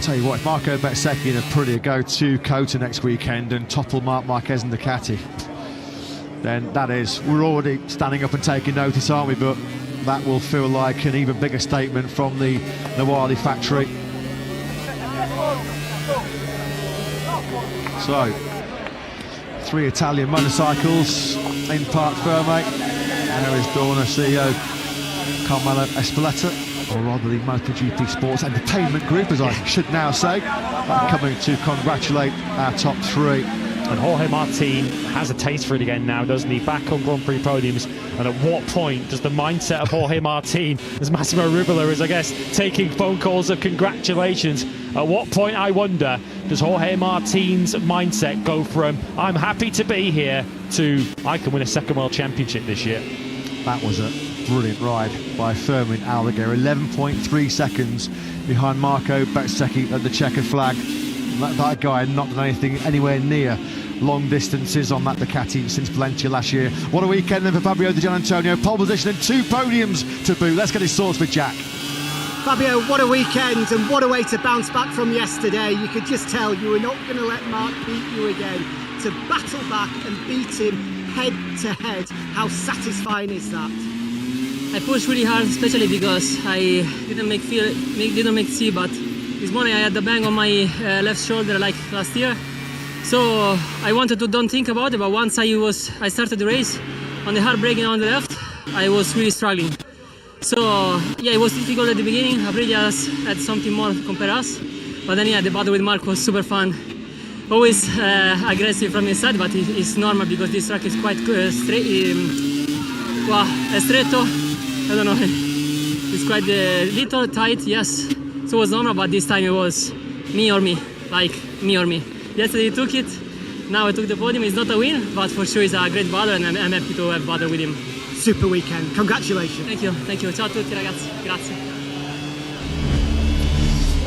Tell you what, if Marco Bezzecchi and Aprilia go to Cota next weekend and topple Marc Marquez and Ducati, then that is, we're already standing up and taking notice, aren't we? But that will feel like an even bigger statement from the Nawale factory. So, 3 Italian motorcycles in Parc Ferme. There is Dorna CEO Carmelo Espeleta, or rather the MotoGP Sports Entertainment Group, as I should now say, coming to congratulate our top 3 And Jorge Martin has a taste for it again now, doesn't he? Back on Grand Prix podiums. And at what point does the mindset of Jorge Martin, as Massimo Rivola is, I guess, taking phone calls of congratulations, at what point, I wonder, does Jorge Martin's mindset go from, I'm happy to be here, to, I can win a second World Championship this year? That was a brilliant ride by Fermin Aldeguer. 11.3 seconds behind Marco Bezzecchi at the checkered flag. That guy had not done anything anywhere near long distances on that Ducati since Valencia last year. What a weekend then for Fabio Di Giannantonio. Pole position and 2 podiums to boot. Let's get his thoughts with Jack. Fabio, what a weekend and what a way to bounce back from yesterday. You could just tell you were not going to let Mark beat you again. To battle back and beat him head to head, how satisfying is that? I pushed really hard, especially because I didn't make C, but this morning I had the bang on my left shoulder like last year. So I wanted to don't think about it, but once I started the race on the hard braking on the left, I was really struggling. So yeah, it was difficult at the beginning. Aprilia had something more compared to us, but then yeah, the battle with Mark was super fun. Always aggressive from his side, but it's normal because this track is quite estreito. I don't know. It's quite little tight, yes. So it was normal, but this time it was me or me, like me or me. Yesterday he took it, now I took the podium. It's not a win, but for sure it's a great battle and I'm happy to have battle with him. Super weekend, congratulations. Thank you. Ciao a tutti ragazzi, grazie.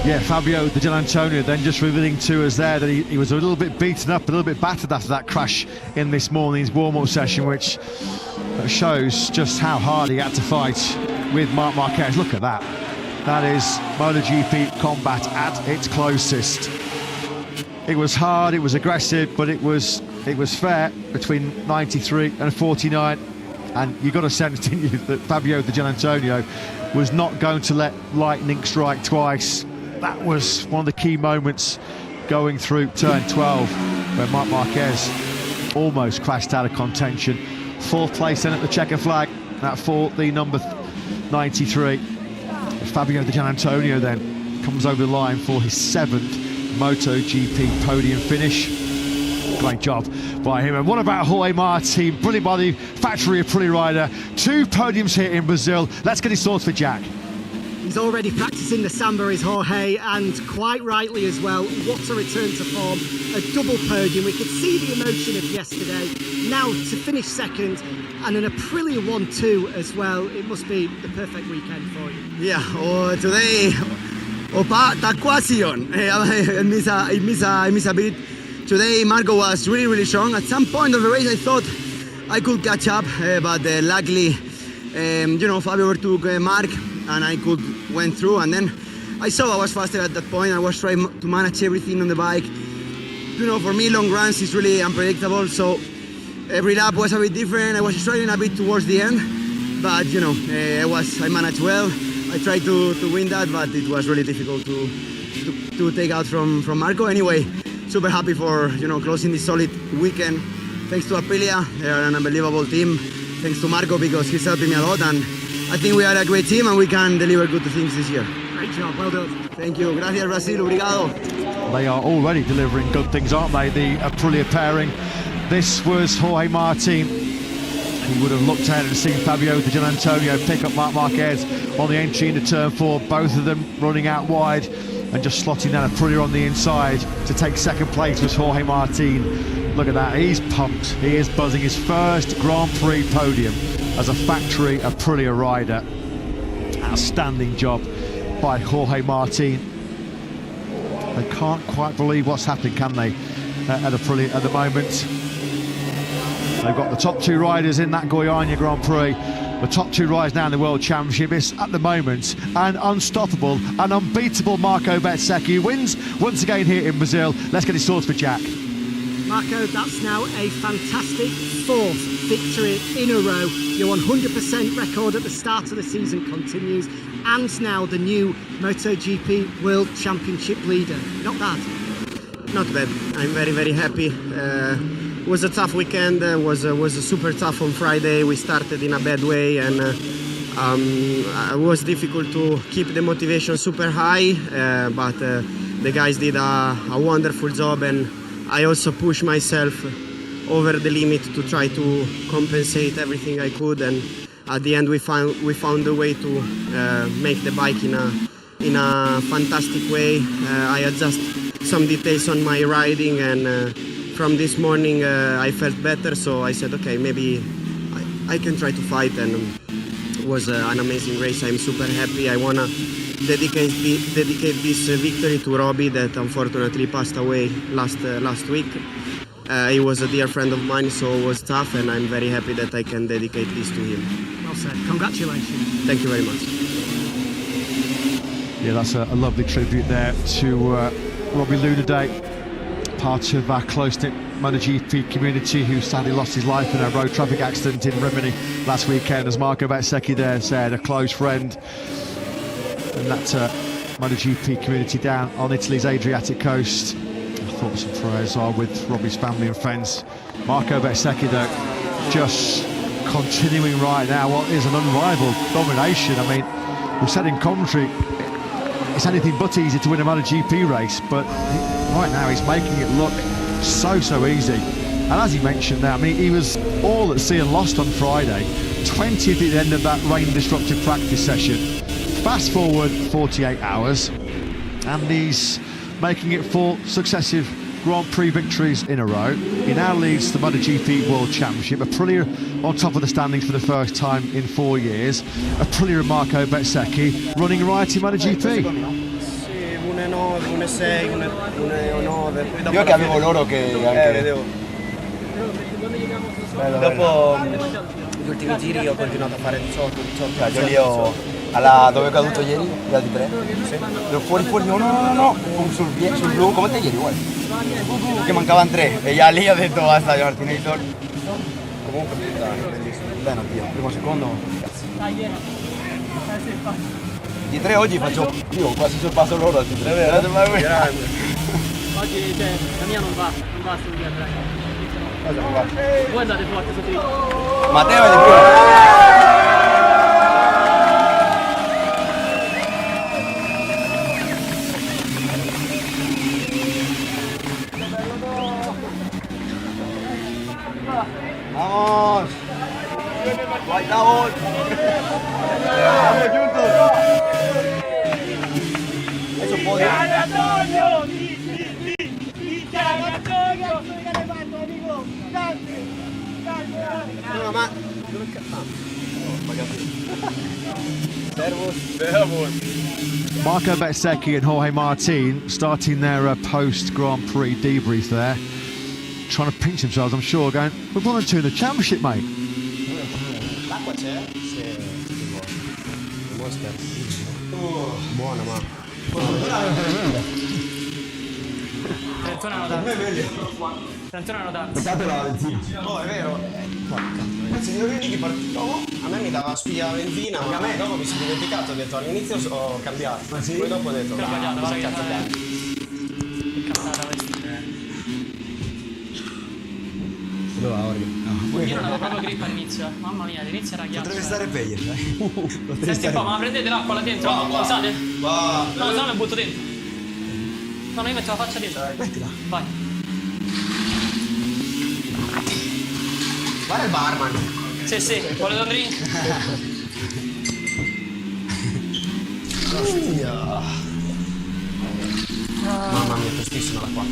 Yeah, Fabio Di Giannantonio then just revealing to us there that he was a little bit beaten up, a little bit battered after that crash in this morning's warm-up session, which shows just how hard he had to fight with Marc Marquez. Look at that. That is MotoGP combat at its closest. It was hard, it was aggressive, but it was fair between 93 and 49. And you got a sense, didn't you, that Fabio Di Giannantonio was not going to let lightning strike twice. That was one of the key moments going through turn 12, where Marc Marquez almost crashed out of contention. 4th place then at the checker flag, that for the number 93. Fabio Di Giannantonio then comes over the line for his 7th MotoGP podium finish. Great job by him. And what about Jorge Martin? Brilliant by the factory Aprilia rider. 2 podiums here in Brazil. Let's get his thoughts for Jack. He's already practicing the samba, is Jorge, and quite rightly as well. What a return to form, a double podium. We could see the emotion of yesterday. Now to finish 2nd and an Aprilia 1-2 as well. It must be the perfect weekend for you. Yeah, today, ta quasi on. I miss a bit. Today Marco was really strong. At some point of the race I thought I could catch up, but luckily, Fabio overtook Marc and I went through, and then I saw I was faster at that point. I was trying to manage everything on the bike. For me, long runs is really unpredictable, so every lap was a bit different. I was struggling a bit towards the end, but I managed well. I tried to win that, but it was really difficult to take out from Marco. Anyway, super happy for closing this solid weekend. Thanks to Aprilia, they are an unbelievable team. Thanks to Marco because he's helping me a lot, and I think we are a great team and we can deliver good things this year. Great job, well done. Thank you. Gracias, Brasil. Obrigado. They are already delivering good things, aren't they? The Aprilia pairing. This was Jorge Martin. He would have looked ahead and seen Fabio Di Giannantonio pick up Marc Marquez on the entry into turn 4. Both of them running out wide and just slotting down Aprilia on the inside. To take 2nd place was Jorge Martin. Look at that, he's pumped. He is buzzing. His first Grand Prix podium as a factory Aprilia rider. Outstanding job by Jorge Martin. They can't quite believe what's happening, can they, at Aprilia at the moment. They've got the top 2 riders in that Goiânia Grand Prix. The top 2 riders now in the World Championship. Is at the moment an unstoppable, an unbeatable Marco Bezzecchi, who wins once again here in Brazil. Let's get his thoughts for Jack. Marco, that's now a fantastic 4th victory in a row. Your 100% record at the start of the season continues, and now the new MotoGP World Championship leader. Not bad. Not bad. I'm very happy. It was a tough weekend. Was super tough on Friday. We started in a bad way, and it was difficult to keep the motivation super high. But the guys did a wonderful job, and I also pushed myself over the limit to try to compensate everything I could, and at the end we found a way to make the bike in a fantastic way. I adjust some details on my riding, and from this morning I felt better, so I said, okay, maybe I can try to fight, and it was an amazing race. I'm super happy. I wanna dedicate this victory to Robbie, that unfortunately passed away last week. He was a dear friend of mine, so it was tough, and I'm very happy that I can dedicate this to him. Well said. Congratulations. Thank you very much. Yeah, that's a lovely tribute there to Robbie Lunaday, part of our close-knit MotoGP community, who sadly lost his life in a road traffic accident in Rimini last weekend. As Marco Bezzecchi there said, a close friend. And that MotoGP community down on Italy's Adriatic coast. Thoughts and prayers are with Robbie's family and friends. Marco Bezzecchi, though, just continuing right now what is an unrivaled domination. I mean, we said in commentary, it's anything but easy to win a MotoGP race, but right now he's making it look so easy. And as he mentioned there, I mean, he was all at sea and lost on Friday, 20th at the end of that rain-disrupted practice session. Fast forward 48 hours, and he's making it 4 successive Grand Prix victories in a row. He now leads the MotoGP World Championship. Aprilia on top of the standings for the first time in 4 years. Aprilia and Marco Bezzecchi running right in MotoGP. Sì, 1.9, 1.6, 1.9. Io che avevo loro che anche... vedevo. Dopo gli ultimi giri ho continuato a fare 18. Io lì ho... dove è caduto ieri? Gli altri 3? Sì. Fuori, no, sul blu, come te ieri, guarda. Che mancavano 3 e io lì ho detto basta, Martinator. Comunque bellissimo. Bene, oddio, primo secondo, cazzo. Di 3 oggi faccio, io quasi sorpasso loro di 3, vero? Oggi la mia non va sul via, dai. Cosa non va? Voi andate forte su Prix. Matteo è di più. Vamos. White out. Vamos juntos. Eso un podio. No, ma Marco Bezzecchi and Jorge Martin starting their post-Grand Prix debrief there. Trying to pinch themselves, I'm sure, going, we're 1 and 2 in the championship, mate. l'acqua c'è? Sì. Monster. Buona, ma. 31 hanno dato. 31 hanno dato. Peccato la benzina. Oh, è vero. Anzi, devo dirgli che partito. A me mi dava spia benzina, ma a me dopo mi sono dimenticato, ho detto all'inizio ho cambiato. Ah, sì? Poi dopo ho detto, Ho sbagliato, cosa vai, cazzo vai. dai? Che cazzata questa. Dove va Orga? Io non avevo proprio grip all'inizio, mamma mia, all'inizio era ghiaccio. Potrebbe stare peggio, dai. Senti un po', ma prendete l'acqua là dentro? Usate? No, se no me butto dentro. No, io metto la faccia dentro. Mettila. Vai. Guarda il barman. Sì, vuole un drink? Mamma mia, tostissima la qua.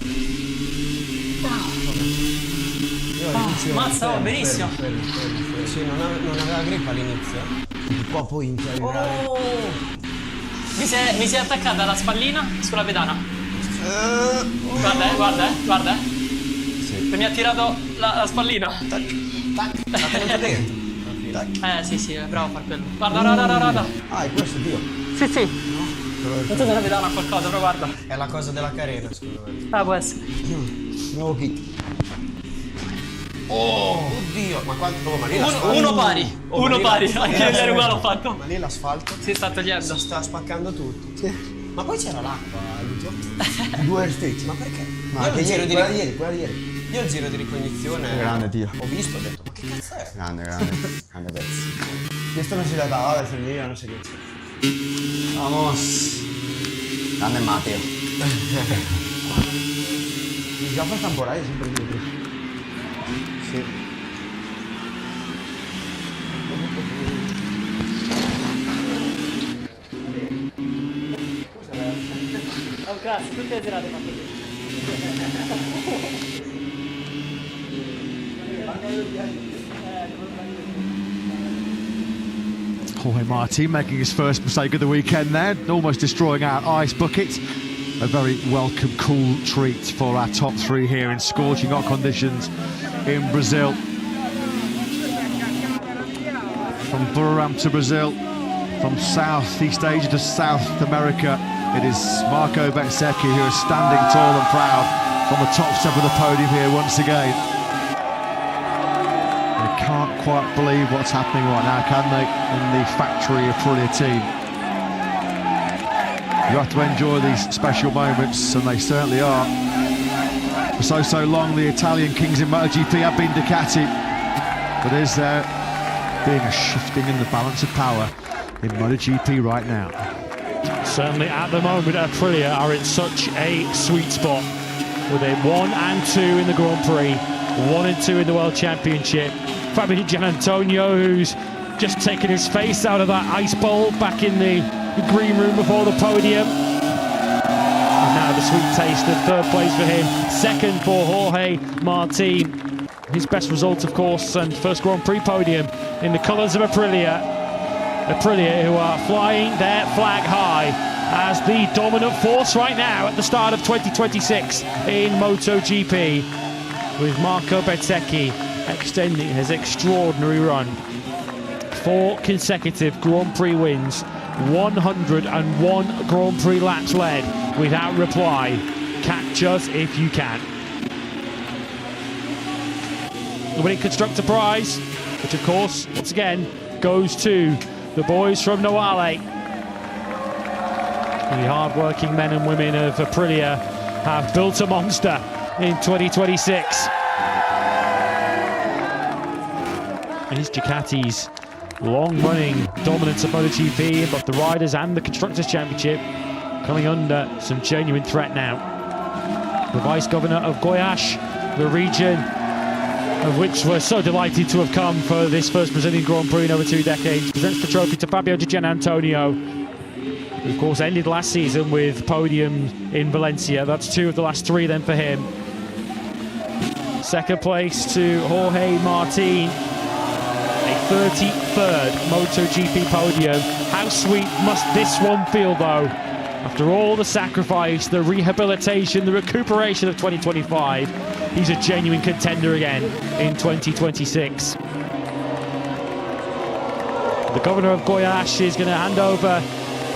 Mazza, va benissimo. Sì, non aveva grip all'inizio. Un po' poi in Oh! Mi si è attaccata la spallina sulla pedana. Guarda. Sì. Mi ha tirato la spallina. Tac, l'ha tenuto dentro. Sì, è bravo a far quello. Guarda. Ah, è questo, Dio. Sì. Non so se la pedana ha qualcosa, però guarda. È la cosa della carena, secondo me. Può essere. Nuovo kit. Oh, oddio, ma quanto? Oh, ma lì Uno pari. Uno pari, anche nell'aereo uguale ho fatto. Ma lì l'asfalto Si sta togliendo. si sta spaccando tutto. Sì. Ma poi c'era l'acqua all'ultimo. 2 stage. Ma perché? Ma che ieri, quella di ieri. Io il giro di ricognizione. Grande tiro. Ho visto, ho detto, ma che cazzo è? Grande pezzo. Questo non si la dava, adesso io non so che c'è. Vamos. Grande Matteo. Mis gafas están por ahí, siempre digo. Sí. Jorge Martin making his first mistake of the weekend there, almost destroying our ice bucket. A very welcome, cool treat for our top three here in scorching hot conditions in Brazil. From Buriram to Brazil, from Southeast Asia to South America, it is Marco Bezzecchi who is standing tall and proud on the top step of the podium here once again. They can't quite believe what's happening right now, can they, in the factory Aprilia team? You have to enjoy these special moments, and they certainly are. For so long, the Italian kings in MotoGP have been Ducati, but is there being a shifting in the balance of power in MotoGP right now? Certainly at the moment, Aprilia are in such a sweet spot with a 1 and 2 in the Grand Prix, 1 and 2 in the World Championship. Fabio Gianantonio, who's just taken his face out of that ice bowl back in the green room before the podium. And now the sweet taste of third place for him. Second for Jorge Martin. His best result, of course, and first Grand Prix podium in the colours of Aprilia. Aprilia, who are flying their flag high as the dominant force right now at the start of 2026 in MotoGP, with Marco Bezzecchi extending his extraordinary run. 4 consecutive Grand Prix wins, 101 Grand Prix laps led without reply. Catch us if you can. The winning constructor prize, which of course, once again, goes to the boys from Noale. The hard-working men and women of Aprilia have built a monster in 2026. It is Ducati's long-running dominance of MotoGP in both the Riders and the Constructors' Championship coming under some genuine threat now. The Vice-Governor of Goiás, the region of which we're so delighted to have come for this first Brazilian Grand Prix in over 2 decades, presents the trophy to Fabio Di Gianantonio, who of course ended last season with podium in Valencia. That's 2 of the last 3 then for him. Second place to Jorge Martin, a 33rd MotoGP podium. How sweet must this one feel though? After all the sacrifice, the rehabilitation, the recuperation of 2025, he's a genuine contender again in 2026. The governor of Goiás is going to hand over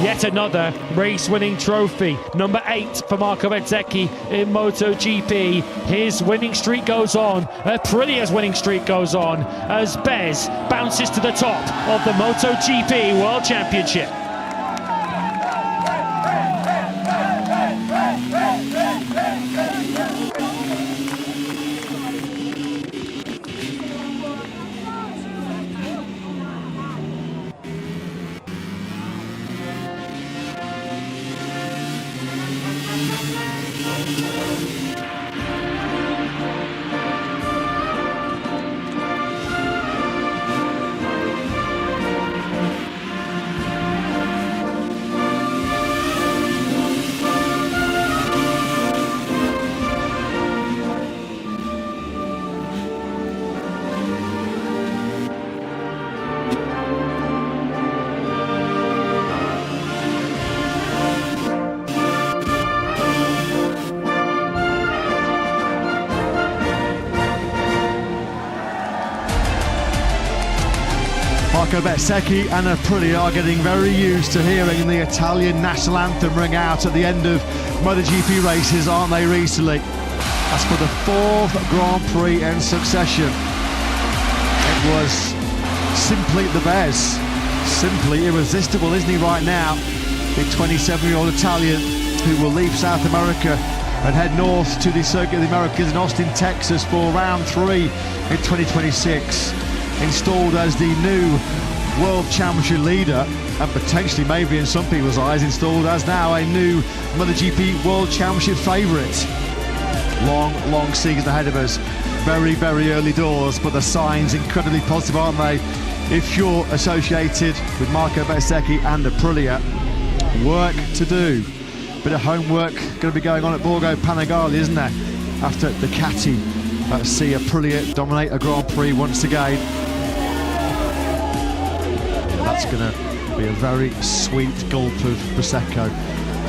yet another race-winning trophy. Number 8 for Marco Bezzecchi in MotoGP. His winning streak goes on. Aprilia's winning streak goes on as Bez bounces to the top of the MotoGP World Championship. Marco Bezzecchi and Aprilia are getting very used to hearing the Italian national anthem ring out at the end of MotoGP races, aren't they, recently? That's for the 4th Grand Prix in succession. It was simply the Bez. Simply irresistible, isn't he, right now? The 27-year-old Italian who will leave South America and head north to the Circuit of the Americas in Austin, Texas for round 3 in 2026. Installed as the new World Championship leader, and potentially, maybe in some people's eyes, installed as now a new MotoGP World Championship favourite. long season ahead of us. Very, very early doors, but the signs incredibly positive, aren't they? If you're associated with Marco Bezzecchi and Aprilia, work to do. Bit of homework going to be going on at Borgo Panigale, isn't there? After Ducati see Aprilia dominate a Grand Prix once again. That's going to be a very sweet gulp of Prosecco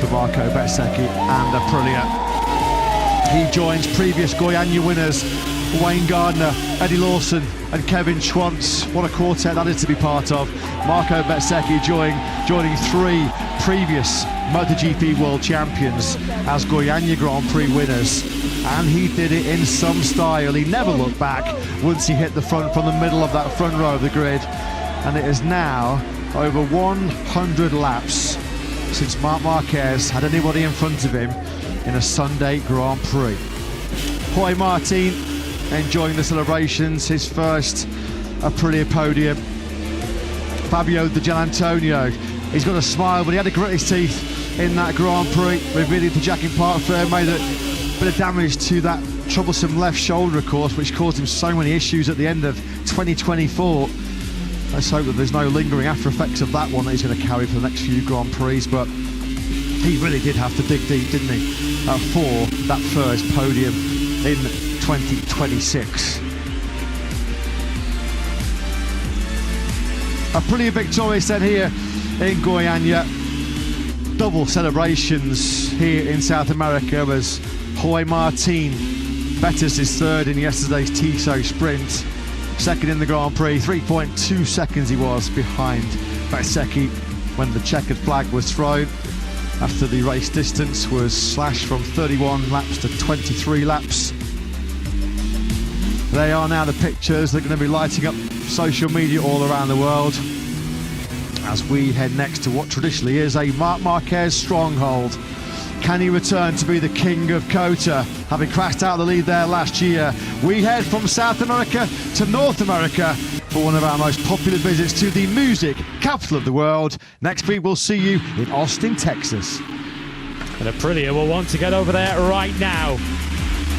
for Marco Bezzecchi and Aprilia. He joins previous Goiânia winners Wayne Gardner, Eddie Lawson and Kevin Schwantz. What a quartet that is to be part of. Marco Bezzecchi joining 3 previous MotoGP World Champions as Goiânia Grand Prix winners, and he did it in some style. He never looked back once he hit the front from the middle of that front row of the grid, and it is now over 100 laps since Marc Marquez had anybody in front of him in a Sunday Grand Prix. Jorge Martin enjoying the celebrations, his first Aprilia podium. Fabio Di Gianantonio, he's got a smile, but he had to grit his teeth in that Grand Prix, revealing to Jack in Park Fair, made a bit of damage to that troublesome left shoulder, of course, which caused him so many issues at the end of 2024. Let's hope that there's no lingering after effects of that one that he's going to carry for the next few Grand Prix, but he really did have to dig deep, didn't he, for that first podium in 2026. Aprilia victorious then here in Goiânia. Double celebrations here in South America as Jorge Martin betters his third in yesterday's Tissot sprint. Second in the Grand Prix, 3.2 seconds he was behind Bezzecchi when the checkered flag was thrown after the race distance was slashed from 31 laps to 23 laps. They are now the pictures that are going to be lighting up social media all around the world as we head next to what traditionally is a Marc Marquez stronghold. Can he return to be the king of COTA, having crashed out of the lead there last year? We head from South America to North America for one of our most popular visits to the music capital of the world. Next week we'll see you in Austin, Texas. And Aprilia will want to get over there right now.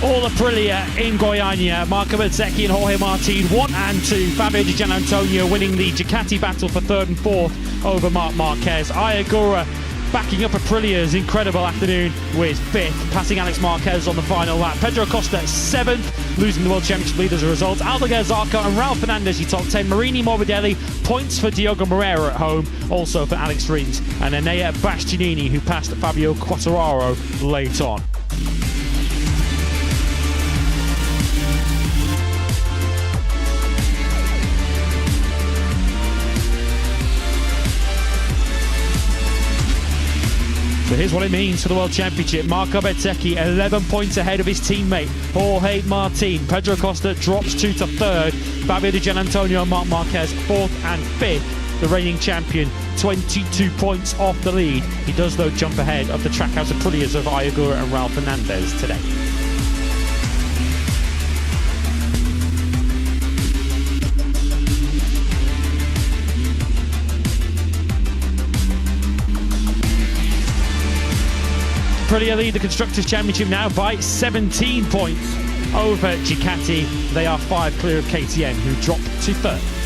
All Aprilia in Goiânia. Marco Bezzecchi and Jorge Martin 1 and 2. Fabio Di Gianantonio winning the Ducati battle for 3rd and 4th over Marc Marquez. Ayagura backing up Aprilia's incredible afternoon with 5th, passing Alex Marquez on the final lap. Pedro Acosta 7th, losing the World Championship lead as a result. Aldeguer Zarco and Ralph Fernandez, he top 10. Marini Morbidelli, points for Diogo Moreira at home, also for Alex Rins. And Enea Bastianini, who passed Fabio Quartararo late on. So here's what it means for the World Championship. Marco Bezzecchi 11 points ahead of his teammate Jorge Martin. Pedro Acosta drops 2 to 3rd. Fabio Di Gianantonio and Marc Marquez 4th and 5th. The reigning champion 22 points off the lead. He does though jump ahead of the Trackhouse Aprilias of Ayagura and Ralph Fernandez today. Aprilia lead the Constructors' Championship now by 17 points over Ducati. They are 5 clear of KTM, who drop to 3rd.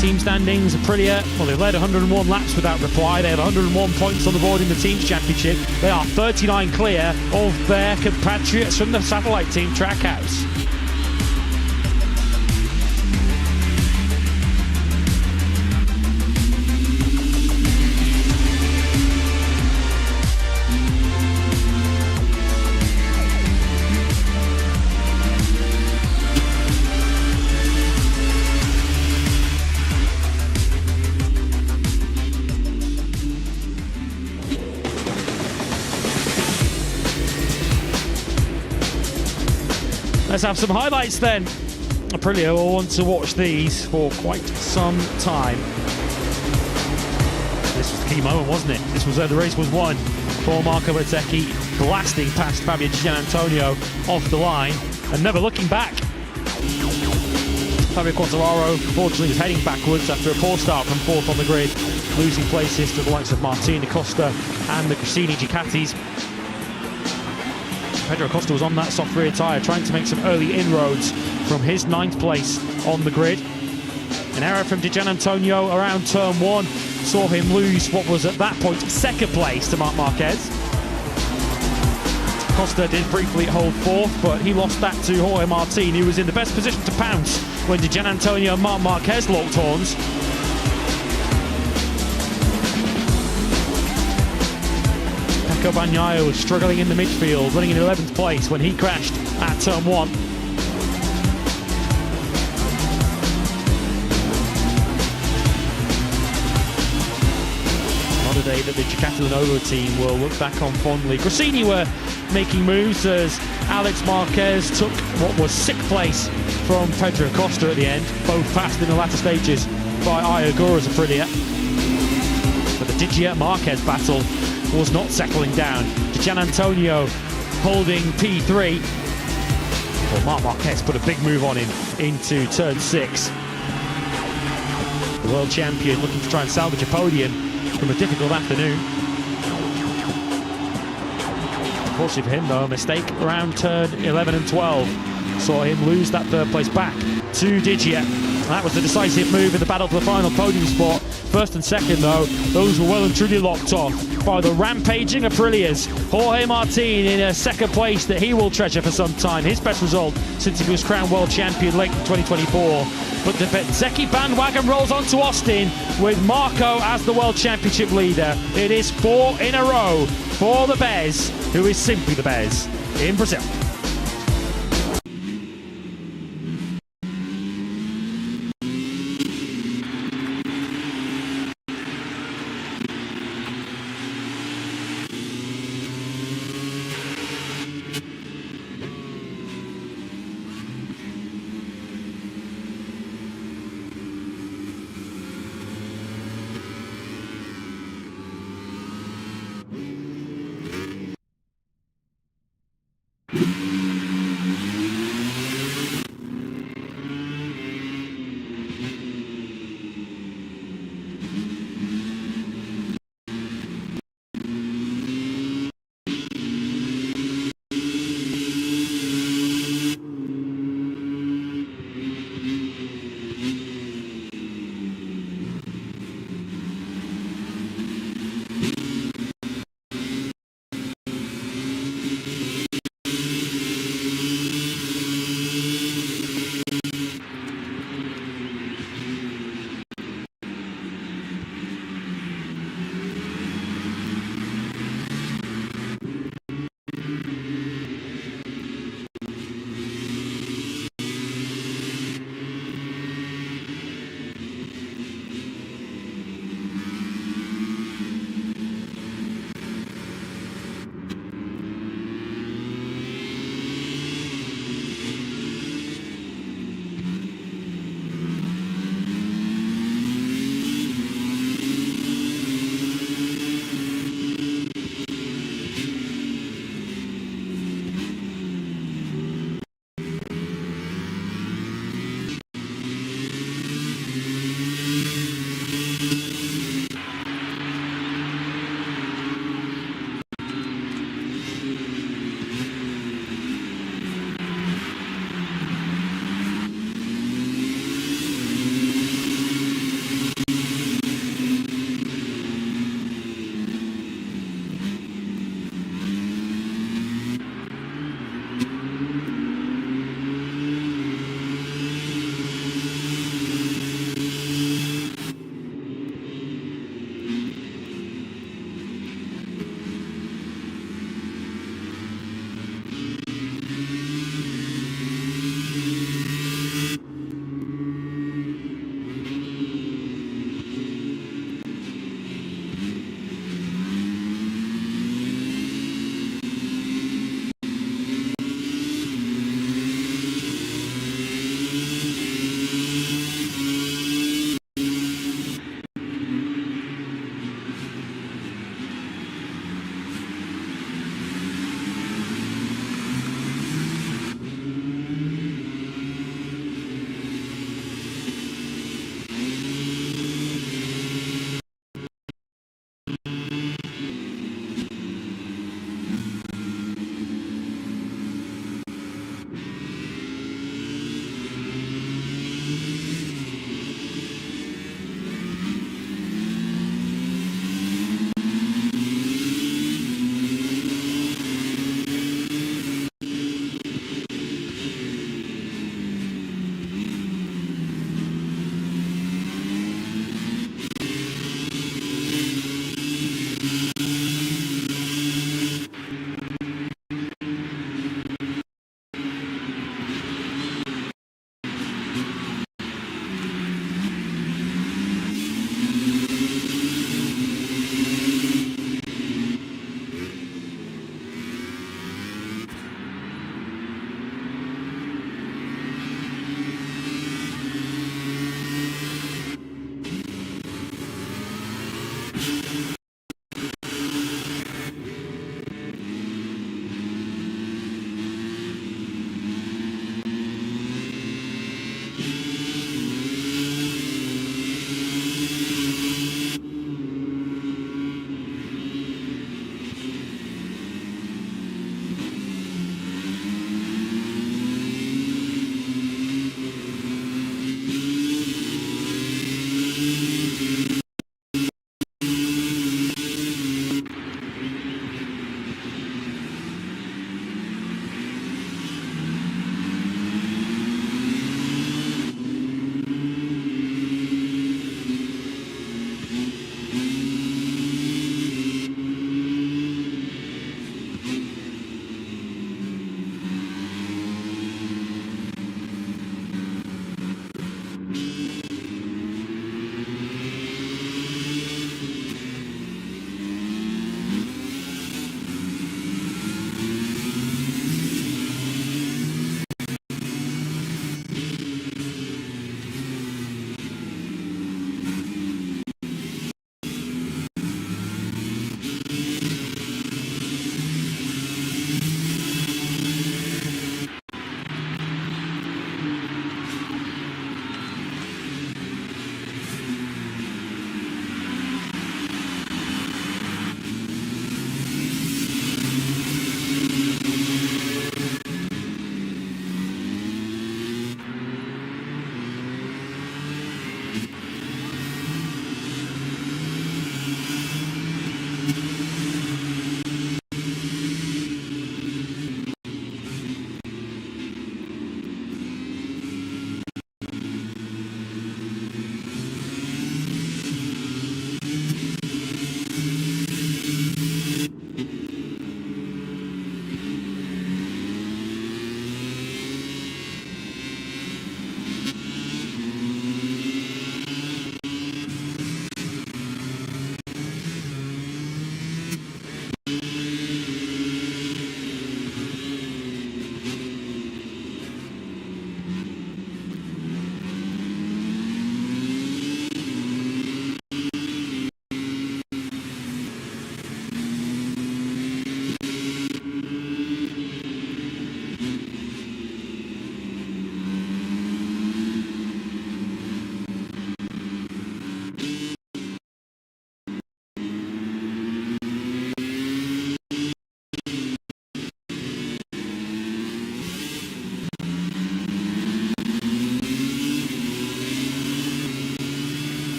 Team standings, Aprilia, well, they've led 101 laps without reply. They have 101 points on the board in the Teams Championship. They are 39 clear of their compatriots from the satellite team Trackhouse. Let's have some highlights then. Aprilia will want to watch these for quite some time. This was the key moment, wasn't it? This was where the race was won for Marco Bezzecchi, blasting past Fabio Di Gianantonio off the line and never looking back. Fabio Quartararo, unfortunately, is heading backwards after a poor start from fourth on the grid, losing places to the likes of Martin Acosta and the Gresini Ducatis. Pedro Acosta was on that soft rear tyre, trying to make some early inroads from his 9th place on the grid. An error from Di Giannantonio around turn 1 saw him lose what was at that point 2nd place to Marc Marquez. Costa did briefly hold 4th, but he lost that to Jorge Martin, who was in the best position to pounce when Di Giannantonio and Marc Marquez locked horns. Pecco Bagnaia was struggling in the midfield, running in 11th place when he crashed at turn 1. Not a day that the Ducati Lenovo team will look back on fondly. Gresini were making moves as Alex Marquez took what was 6th place from Pedro Acosta at the end, both passed in the latter stages by Ayagura's Aprilia. But the Digia Marquez battle was not settling down. Di Giannantonio holding P3. Well, Marc Marquez put a big move on him into turn 6. The world champion looking to try and salvage a podium from a difficult afternoon. Unfortunately for him, though, a mistake around turn 11 and 12 saw him lose that 3rd place back to Digia. That was the decisive move in the battle for the final podium spot. 1st and 2nd, though, those were well and truly locked off by the rampaging Aprilias. Jorge Martin in a 2nd place that he will treasure for some time. His best result since he was crowned world champion late in 2024. But the Bezzecchi bandwagon rolls on to Austin with Marco as the world championship leader. It is 4 in a row for the Bez, who is simply the Bez in Brazil. you